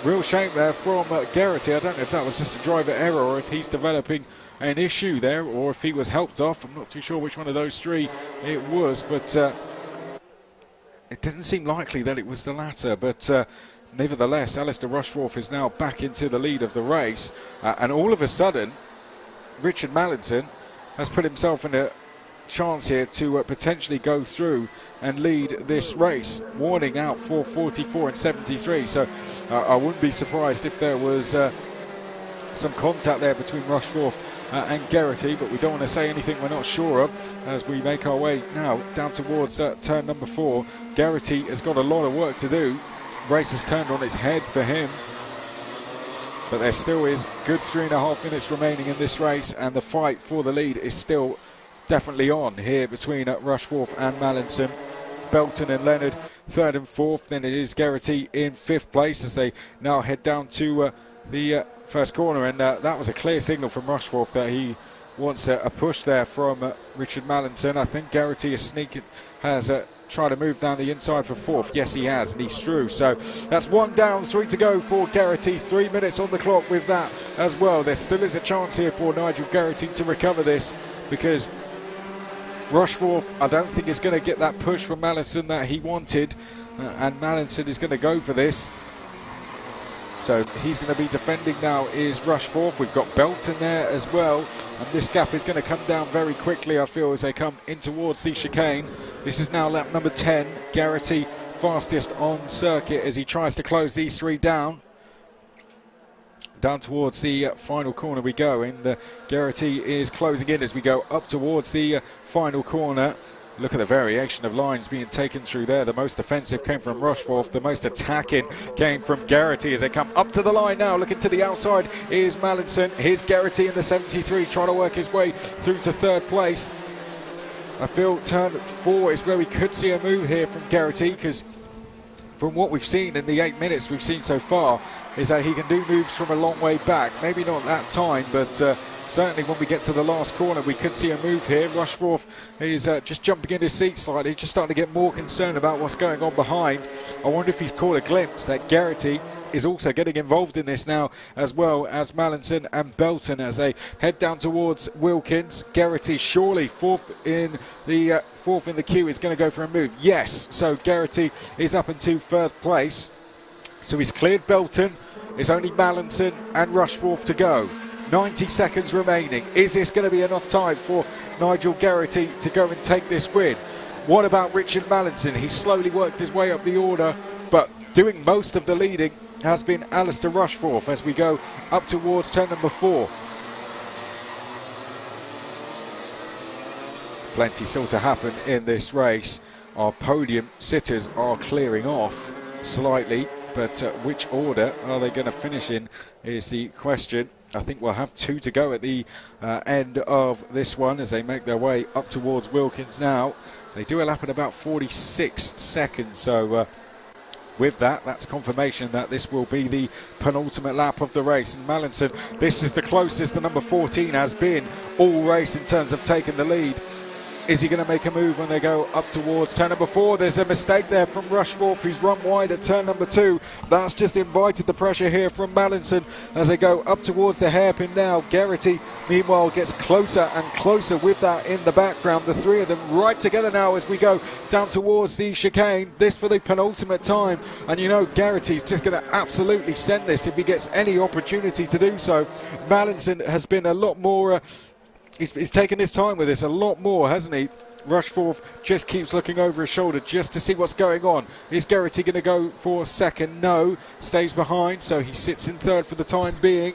real shame there from Geraghty. I don't know if that was just a driver error or if he's developing an issue there or if he was helped off. I'm not too sure which one of those 3 it was, but it didn't seem likely that it was the latter. But nevertheless, Alistair Rushforth is now back into the lead of the race, and all of a sudden Richard Mallinson has put himself in a chance here to potentially go through and lead this race. Warning out for 44 and 73, so I wouldn't be surprised if there was some contact there between Rushforth and Geraghty, but we don't want to say anything we're not sure of as we make our way now down towards turn number 4. Geraghty has got a lot of work to do. Race has turned on its head for him, but there still is good 3.5 minutes remaining in this race, and the fight for the lead is still definitely on here between Rushforth and Mallinson. Belton and Leonard 3rd and 4th, then it is Geraghty in 5th place as they now head down to the first corner, and that was a clear signal from Rushforth that he wants a push there from Richard Mallinson. I think Geraghty has tried to move down the inside for 4th. Yes, he has, and he's through. So that's 1 down, 3 to go for Geraghty. 3 minutes on the clock with that as well. There still is a chance here for Nigel Geraghty to recover this, because Rushforth, I don't think is going to get that push from Mallinson that he wanted, and Mallinson is going to go for this. So he's going to be defending now is Rushforth. We've got Belton there as well, and this gap is going to come down very quickly, I feel, as they come in towards the chicane. This is now lap number 10. Geraghty fastest on circuit as he tries to close these 3 down. Down towards the final corner we go, and Geraghty is closing in as we go up towards the final corner. Look at the variation of lines being taken through there. The most offensive came from Rushforth. The most attacking came from Geraghty as they come up to the line now. Looking to the outside is Mallinson. Here's Geraghty in the 73 trying to work his way through to 3rd place. I feel turn 4 is where we could see a move here from Geraghty, because from what we've seen in the 8 minutes we've seen so far is that he can do moves from a long way back. Maybe not that time, but certainly when we get to the last corner we could see a move here. Rushforth is just jumping in his seat slightly, just starting to get more concerned about what's going on behind. I wonder if he's caught a glimpse that Geraghty is also getting involved in this now, as well as Mallinson and Belton as they head down towards Wilkins. Geraghty surely fourth in the queue is going to go for a move. Yes, so Geraghty is up into 3rd place. So he's cleared Belton. It's only Mallinson and Rushforth to go. 90 seconds remaining. Is this going to be enough time for Nigel Geraghty to go and take this win? What about Richard Mallinson? He's slowly worked his way up the order, but doing most of the leading has been Alistair Rushforth as we go up towards turn number 4. Plenty still to happen in this race. Our podium sitters are clearing off slightly, but which order are they going to finish in is the question. I think we'll have 2 to go at the end of this one as they make their way up towards Wilkins now. They do a lap in about 46 seconds, so with that, that's confirmation that this will be the penultimate lap of the race. And Mallinson, this is the closest the number 14 has been all race in terms of taking the lead. Is he going to make a move when they go up towards turn number 4? There's a mistake there from Rushforth, who's run wide at turn number 2. That's just invited the pressure here from Mallinson as they go up towards the hairpin now. Geraghty, meanwhile, gets closer and closer with that in the background. The 3 of them right together now as we go down towards the chicane. This for the penultimate time. And you know, Geraghty's just going to absolutely send this if he gets any opportunity to do so. Mallinson has been a lot more... He's taken his time with this a lot more, hasn't he? Rushforth just keeps looking over his shoulder just to see what's going on. Is Geraghty going to go for 2nd? No. Stays behind, so he sits in 3rd for the time being.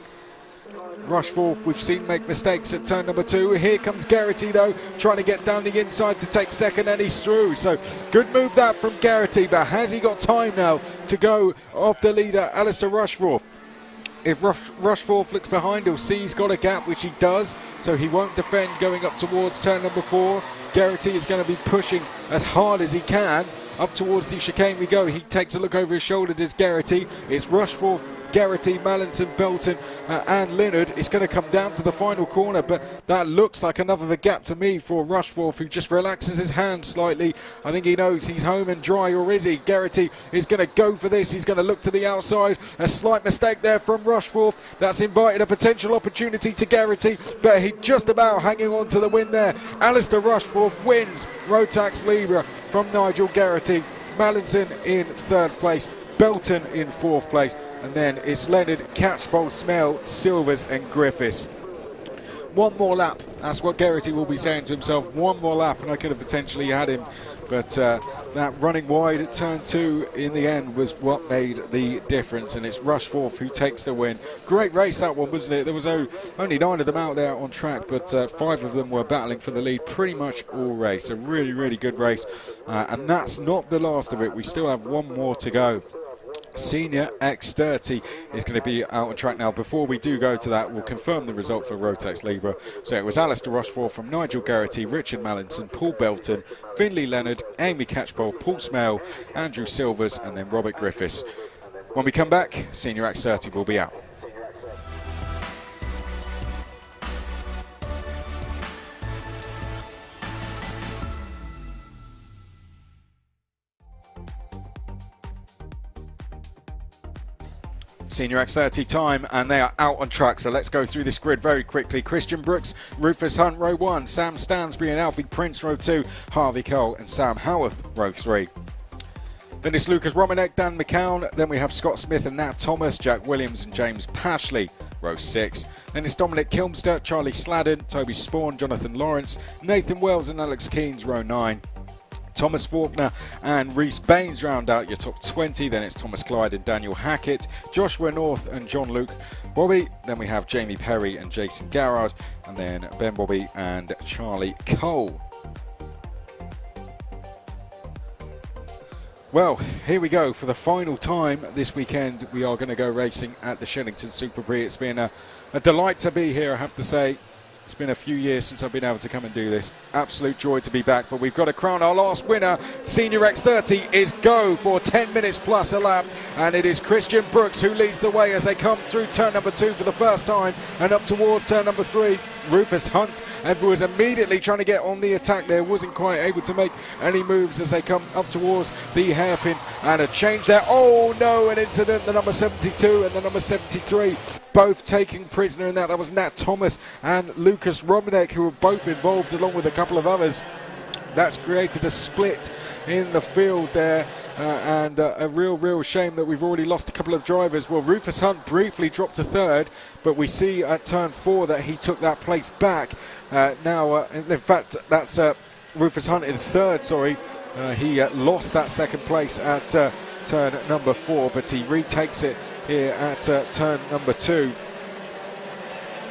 Rushforth, we've seen make mistakes at turn number 2. Here comes Geraghty, though, trying to get down the inside to take 2nd, and he's through. So good move that from Geraghty, but has he got time now to go off the leader, Alistair Rushforth? If Rushforth looks behind, he'll see he's got a gap, which he does, so he won't defend going up towards turn number 4. Geraghty is going to be pushing as hard as he can. Up towards the chicane we go. He takes a look over his shoulder, does Geraghty. It's Rushforth, Geraghty, Mallinson, Belton and Leonard. It's going to come down to the final corner, but that looks like enough of a gap to me for Rushforth, who just relaxes his hand slightly. I think he knows he's home and dry, or is he? Geraghty is going to go for this. He's going to look to the outside. A slight mistake there from Rushforth. That's invited a potential opportunity to Geraghty, but he just about hanging on to the win there. Alistair Rushforth wins Rotax Libra from Nigel Geraghty. Mallinson in 3rd place, Belton in 4th place, and then it's Leonard, Catchpole, Smell, Silvers and Griffiths. One more lap That's what Geraghty will be saying to himself. One more lap and I could have potentially had him. But that running wide at turn 2 in the end was what made the difference. And it's Rushforth who takes the win. Great race that one, wasn't it? There was only 9 of them out there on track, but 5 of them were battling for the lead pretty much all race. A really, really good race. And that's not the last of it. We still have one more to go. Senior X30 is going to be out on track now. Before we do go to that, we'll confirm the result for Rotax Libra. So it was Alistair Rushforth from Nigel Geraghty, Richard Mallinson, Paul Belton, Finley Leonard, Amy Catchpole, Paul Smale, Andrew Silvers, and then Robert Griffiths. When we come back, Senior X30 will be out. Senior X30 time, and they are out on track. So let's go through this grid very quickly. Christian Brooks, Rufus Hunt, row 1. Sam Stansbury and Alfie Prince, row 2. Harvey Cole and Sam Howarth, row 3. Then it's Lucas Romanek, Dan McCown. Then we have Scott Smith and Nat Thomas, Jack Williams and James Pashley, row 6. Then it's Dominic Kilmster, Charlie Sladden, Toby Spawn, Jonathan Lawrence, Nathan Wells and Alex Keynes, row 9. Thomas Faulkner and Reese Baines round out your top 20. Then it's Thomas Clyde and Daniel Hackett, Joshua North and John Luke Bobby. Then we have Jamie Perry and Jason Garrard, and then Ben Bobby and Charlie Cole. Well, here we go for the final time this weekend. We are going to go racing at the Shenington SuperPrix. It's been a delight to be here, I have to say. It's been a few years since I've been able to come and do this. Absolute joy to be back, but we've got to crown our last winner. Senior X30 is go for 10 minutes plus a lap, and it is Christian Brooks who leads the way as they come through turn number 2 for the first time and up towards turn number 3. Rufus Hunt and was immediately trying to get on the attack there, wasn't quite able to make any moves as they come up towards the hairpin, and a change there. Oh no, an incident. The number 72 and the number 73 both taken prisoner in that. That was Nat Thomas and Lucas Romanek, who were both involved along with a couple of others. That's created a split in the field there, and a real shame that we've already lost a couple of drivers. Well, Rufus Hunt briefly dropped to 3rd, but we see at turn 4 that he took that place back. In fact, that's Rufus Hunt in 3rd, sorry. He lost that 2nd place at turn number 4, but he retakes it here at turn number 2.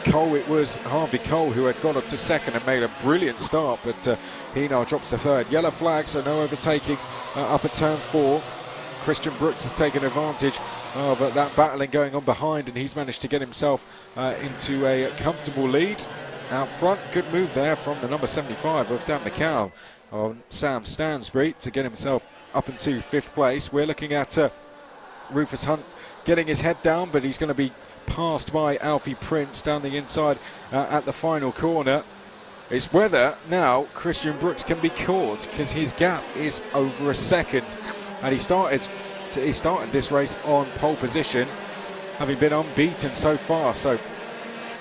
Cole, it was Harvey Cole who had got up to 2nd and made a brilliant start, but he now drops to 3rd. Yellow flag, so no overtaking up at turn 4. Christian Brooks has taken advantage of that battling going on behind, and he's managed to get himself into a comfortable lead out front. Good move there from the number 75 of Dan McCown on Sam Stansbury to get himself up into 5th place. We're looking at Rufus Hunt getting his head down, but he's going to be passed by Alfie Prince down the inside at the final corner. It's whether now Christian Brooks can be caught, because his gap is over a 2nd, and he started this race on pole position, having been unbeaten so far. So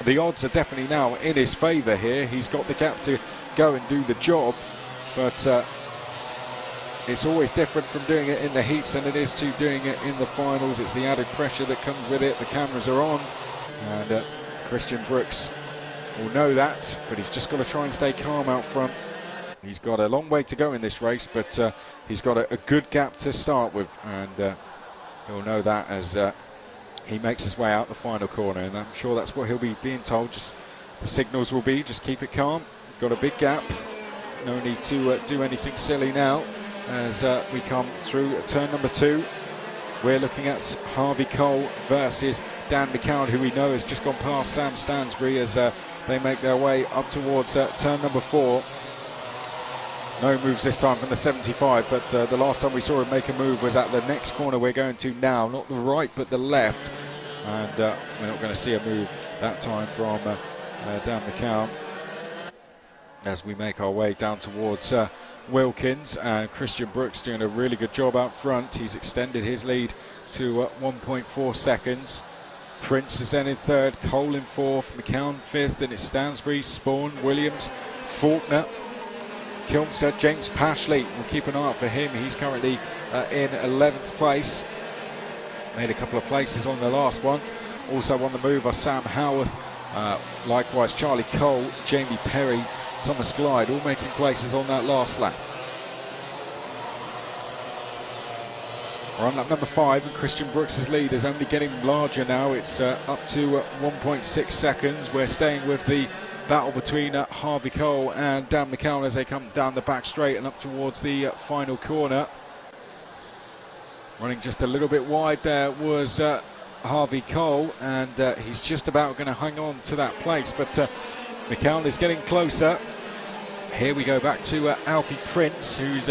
the odds are definitely now in his favour here. He's got the gap to go and do the job, but it's always different from doing it in the heats than it is to doing it in the finals. It's the added pressure that comes with it. The cameras are on, and Christian Brooks will know that, but he's just got to try and stay calm out front. He's got a long way to go in this race, but he's got a good gap to start with, and he'll know that as he makes his way out the final corner, and I'm sure that's what he'll be being told. Just the signals will be, just keep it calm. Got a big gap. No need to do anything silly now. As we come through turn number 2, we're looking at Harvey Cole versus Dan McCown, who we know has just gone past Sam Stansbury as they make their way up towards turn number 4. No moves this time from the 75, but the last time we saw him make a move was at the next corner we're going to now, not the right but the left, and we're not going to see a move that time from Dan McCown as we make our way down towards Wilkins, and Christian Brooks doing a really good job out front. He's extended his lead to 1.4 seconds. Prince is then in 3rd, Cole in 4th, McCown 5th, and it's Stansbury, Spawn, Williams, Faulkner, Kilmstead, James Pashley. We'll keep an eye out for him. He's currently in 11th place. Made a couple of places on the last one. Also on the move are Sam Howarth Likewise, Charlie Cole, Jamie Perry, Thomas Glide, all making places on that last lap. We're on lap number 5, and Christian Brooks' lead is only getting larger now. It's up to 1.6 seconds. We're staying with the battle between Harvey Cole and Dan McCown as they come down the back straight and up towards the final corner. Running just a little bit wide there was Harvey Cole, and he's just about going to hang on to that place, but McCown is getting closer. Here we go back to Alfie Prince, who's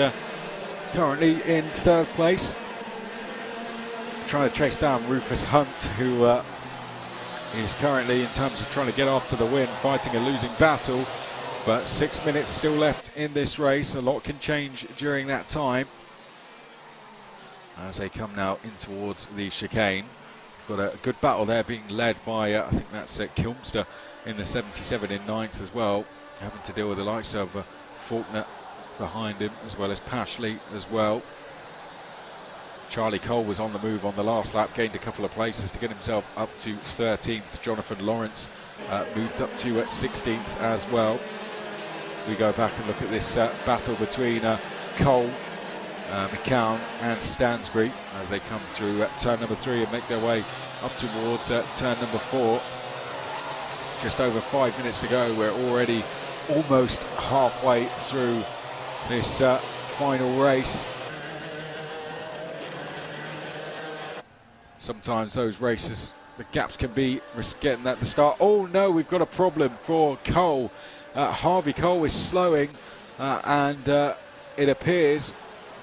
currently in 3rd place. Trying to chase down Rufus Hunt, who is currently, in terms of trying to get after the win, fighting a losing battle. But 6 minutes still left in this race. A lot can change during that time as they come now in towards the chicane. Got a good battle there, being led by I think that's Kilmster in the 77 in 9th as well, having to deal with the likes of Faulkner behind him, as well as Pashley as well. Charlie Cole was on the move on the last lap, gained a couple of places to get himself up to 13th. Jonathan Lawrence moved up to 16th as well. We go back and look at this battle between Cole, McCown and Stansbury as they come through turn number 3 and make their way up towards turn number 4. Just over 5 minutes to go. We're already almost halfway through this final race. Sometimes those races, the gaps can be risk getting at the start. Oh no, we've got a problem for Cole. Harvey Cole is slowing and it appears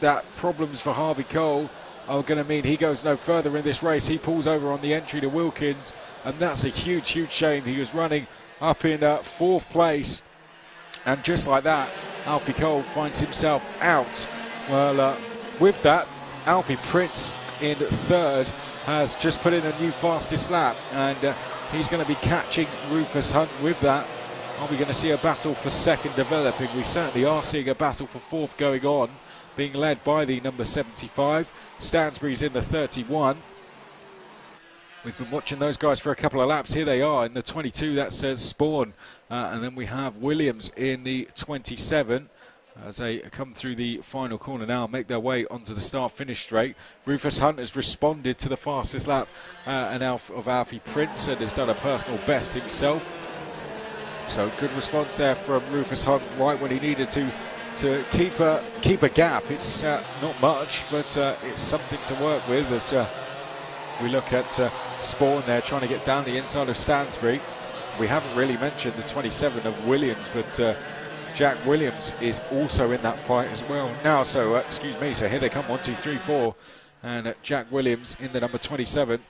that problems for Harvey Cole are going to mean he goes no further in this race. He pulls over on the entry to Wilkins, and that's a huge shame. He was running up in 4th place, and just like that, Alfie Cole finds himself out. Well, with that, Alfie Prince in 3rd has just put in a new fastest lap, and he's going to be catching Rufus Hunt with that. Are we going to see a battle for 2nd developing? We certainly are seeing a battle for 4th going on, being led by the number 75. Stansbury's in the 31. We've been watching those guys for a couple of laps. Here they are in the 22, that says Spawn. And then we have Williams in the 27. As they come through the final corner now, make their way onto the start-finish straight. Rufus Hunt has responded to the fastest lap of Alfie Prince and has done a personal best himself. So good response there from Rufus Hunt right when he needed to keep a gap. It's not much, but it's something to work with as we look at Spawn there trying to get down the inside of Stansbury. We haven't really mentioned the 27 of Williams, but Jack Williams is also in that fight as well now, so excuse me, so here they come, 1, 2, 3, 4, and Jack Williams in the number 27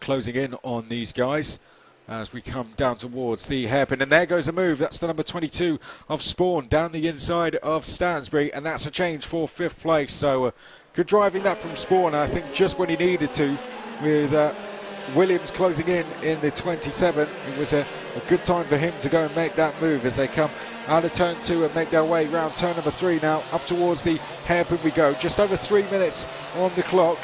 closing in on these guys as we come down towards the hairpin, and there goes a move. That's the number 22 of Spawn down the inside of Stansbury, and that's a change for 5th place. So good driving that from Spawn, I think just when he needed to, with Williams closing in the 27. It was a good time for him to go and make that move as they come out of turn 2 and make their way round turn number 3 now. Up towards the hairpin we go. Just over 3 minutes on the clock.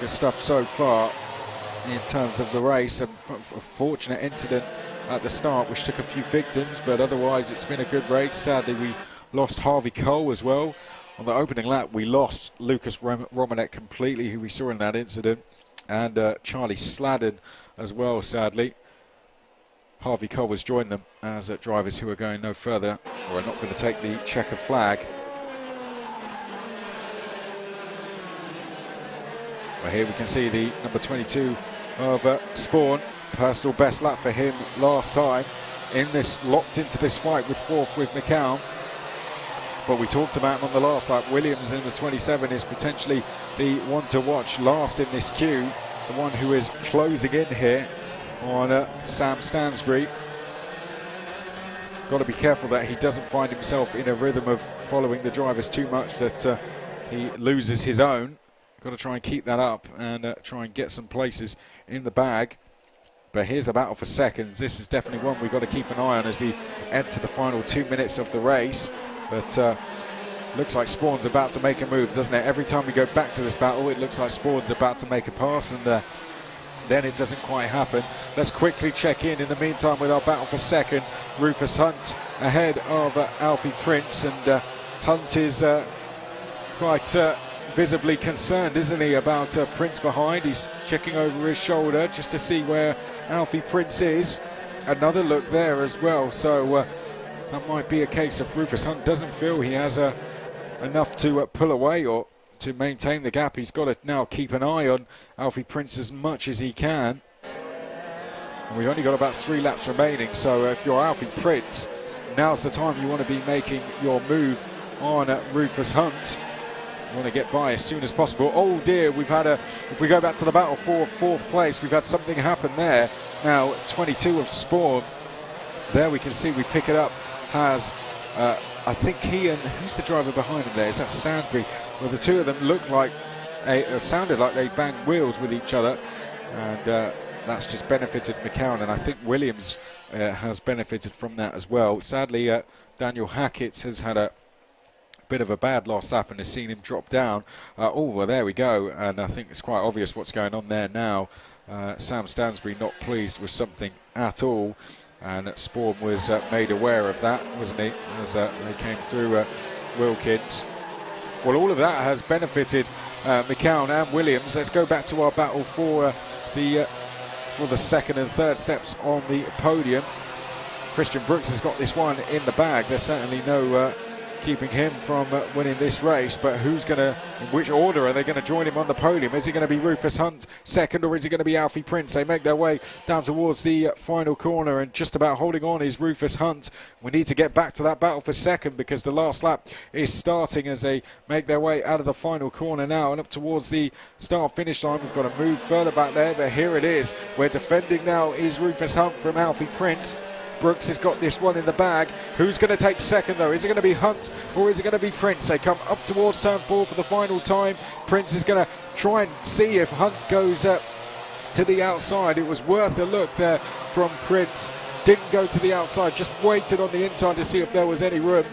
Good stuff so far in terms of the race. A fortunate incident at the start which took a few victims, but otherwise it's been a good race. Sadly we lost Harvey Cole as well. On the opening lap we lost Lucas Romanek completely, who we saw in that incident, and Charlie Sladden as well, sadly. Harvey Cole has joined them as drivers who are going no further or are not going to take the checker flag. Well, here we can see the number 22 of Spawn. Personal best lap for him last time in this, locked into this fight with 4th with McCown. But we talked about him on the last lap. Williams in the 27 is potentially the one to watch last in this queue. The one who is closing in here on Sam Stansbury. Got to be careful that he doesn't find himself in a rhythm of following the drivers too much, that he loses his own. Got to try and keep that up and try and get some places in the bag. But here's a battle for seconds. This is definitely one we've got to keep an eye on as we enter the final 2 minutes of the race. But looks like Spawn's about to make a move, doesn't it? Every time we go back to this battle, it looks like Spawn's about to make a pass, and then it doesn't quite happen. Let's quickly check in the meantime with our battle for second. Rufus Hunt ahead of Alfie Prince, and Hunt is quite visibly concerned, isn't he, about Prince behind. He's checking over his shoulder just to see where Alfie Prince is. Another look there as well, so that might be a case of Rufus Hunt doesn't feel he has enough to pull away or to maintain the gap. He's got to now keep an eye on Alfie Prince as much as he can. And we've only got about 3 laps remaining, so if you're Alfie Prince, now's the time you want to be making your move on Rufus Hunt. You want to get by as soon as possible. Oh dear, we've had if we go back to the battle for 4th place, we've had something happen there. Now 22 of Spawn, there we can see we pick it up, has I think he and, who's the driver behind him there? Is that Sandbury? Well, the two of them look like, sounded like they banged wheels with each other, and that's just benefited McCown, and I think Williams has benefited from that as well. Sadly, Daniel Hackett has had a bit of a bad last lap and has seen him drop down. Oh, well, there we go, and I think it's quite obvious what's going on there now. Sam Stansbury not pleased with something at all, and Spawn was made aware of that, wasn't he, as they came through Wilkins. Well, all of that has benefited McCown and Williams. Let's go back to our battle for the second and third steps on the podium. Christian Brooks has got this one in the bag. There's certainly no keeping him from winning this race, but who's going to, in which order are they going to join him on the podium? Is it going to be Rufus Hunt second, or is it going to be Alfie Prince? They make their way down towards the final corner, and just about holding on is Rufus Hunt. We need to get back to that battle for second, because the last lap is starting as they make their way out of the final corner now and up towards the start finish line. We've got to move further back there, but here it is. We're defending now is Rufus Hunt from Alfie Prince. Brooks has got this one in the bag. Who's going to take second though? Is it going to be Hunt or is it going to be Prince? They come up towards turn 4 for the final time. Prince is going to try and see if Hunt goes to the outside. It was worth a look there from Prince. Didn't go to the outside, just waited on the inside to see if there was any room.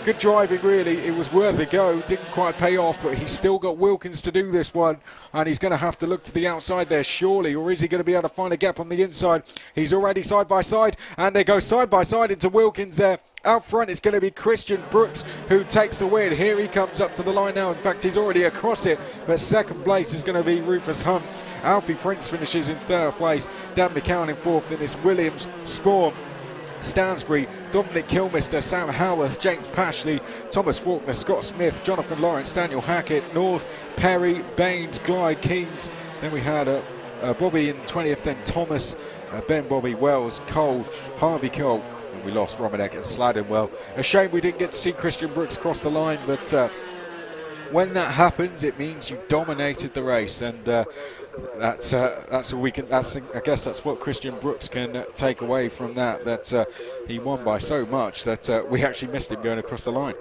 Good driving, really. It was worth a go. Didn't quite pay off, but he's still got Wilkins to do this one, and he's going to have to look to the outside there, surely, or is he going to be able to find a gap on the inside? He's already side by side, and they go side by side into Wilkins there. Out front, it's going to be Christian Brooks who takes the win. Here he comes up to the line now. In fact, he's already across it, but second place is going to be Rufus Hunt. Alfie Prince finishes in third place. Dan McCown in fourth. Then it's Williams, Spawn, Stansbury, Dominic Kilmister, Sam Howarth, James Pashley, Thomas Faulkner, Scott Smith, Jonathan Lawrence, Daniel Hackett, North, Perry, Baines, Glyde, Keynes. Then we had Bobby in 20th, then Thomas, Ben Bobby, Wells, Cole, Harvey Cole. And we lost Romanek and Sladden. Well, a shame we didn't get to see Christian Brooks cross the line, but when that happens, it means you dominated the race, and that's all we can. I guess that's what Christian Brooks can take away from that. That he won by so much that we actually missed him going across the line.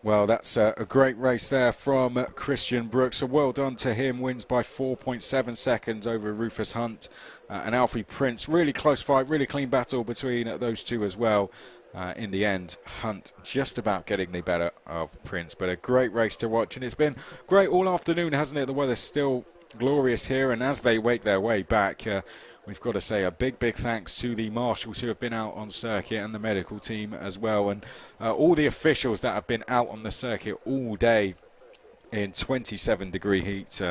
Well, that's a great race there from Christian Brooks. So well done to him. Wins by 4.7 seconds over Rufus Hunt and Alfie Prince. Really close fight, really clean battle between those two as well. In the end, Hunt just about getting the better of Prince. But a great race to watch. And it's been great all afternoon, hasn't it? The weather's still glorious here. And as they make their way back, we've got to say a big thanks to the marshals who have been out on circuit and the medical team as well, and all the officials that have been out on the circuit all day in 27-degree heat.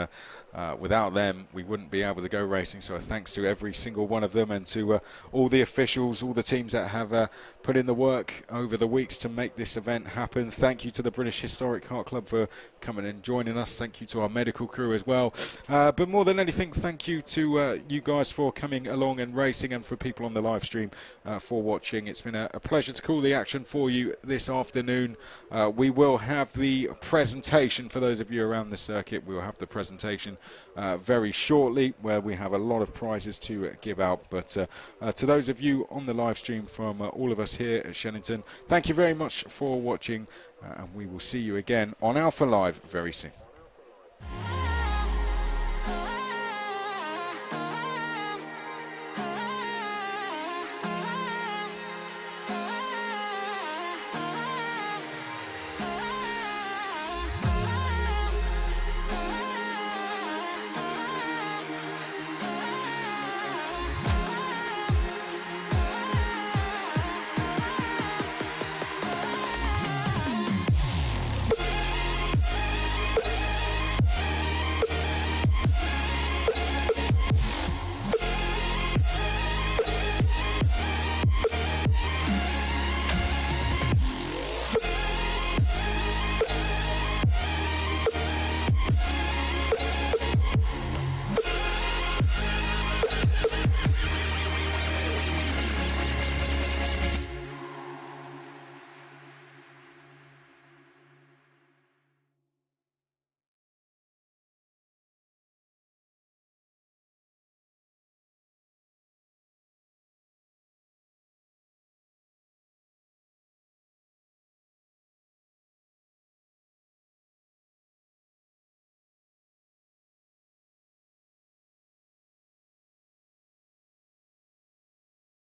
Without them, we wouldn't be able to go racing. So a thanks to every single one of them, and to all the officials, all the teams that have put in the work over the weeks to make this event happen. Thank you to the British Historic Kart Club for coming and joining us. Thank you to our medical crew as well. But more than anything, thank you to you guys for coming along and racing, and for people on the live stream for watching. It's been a pleasure to call the action for you this afternoon. We will have the presentation for those of you around the circuit. We will have the presentation very shortly, where we have a lot of prizes to give out. But to those of you on the live stream from all of us here at Shenington, thank you very much for watching, and we will see you again on Alpha Live very soon.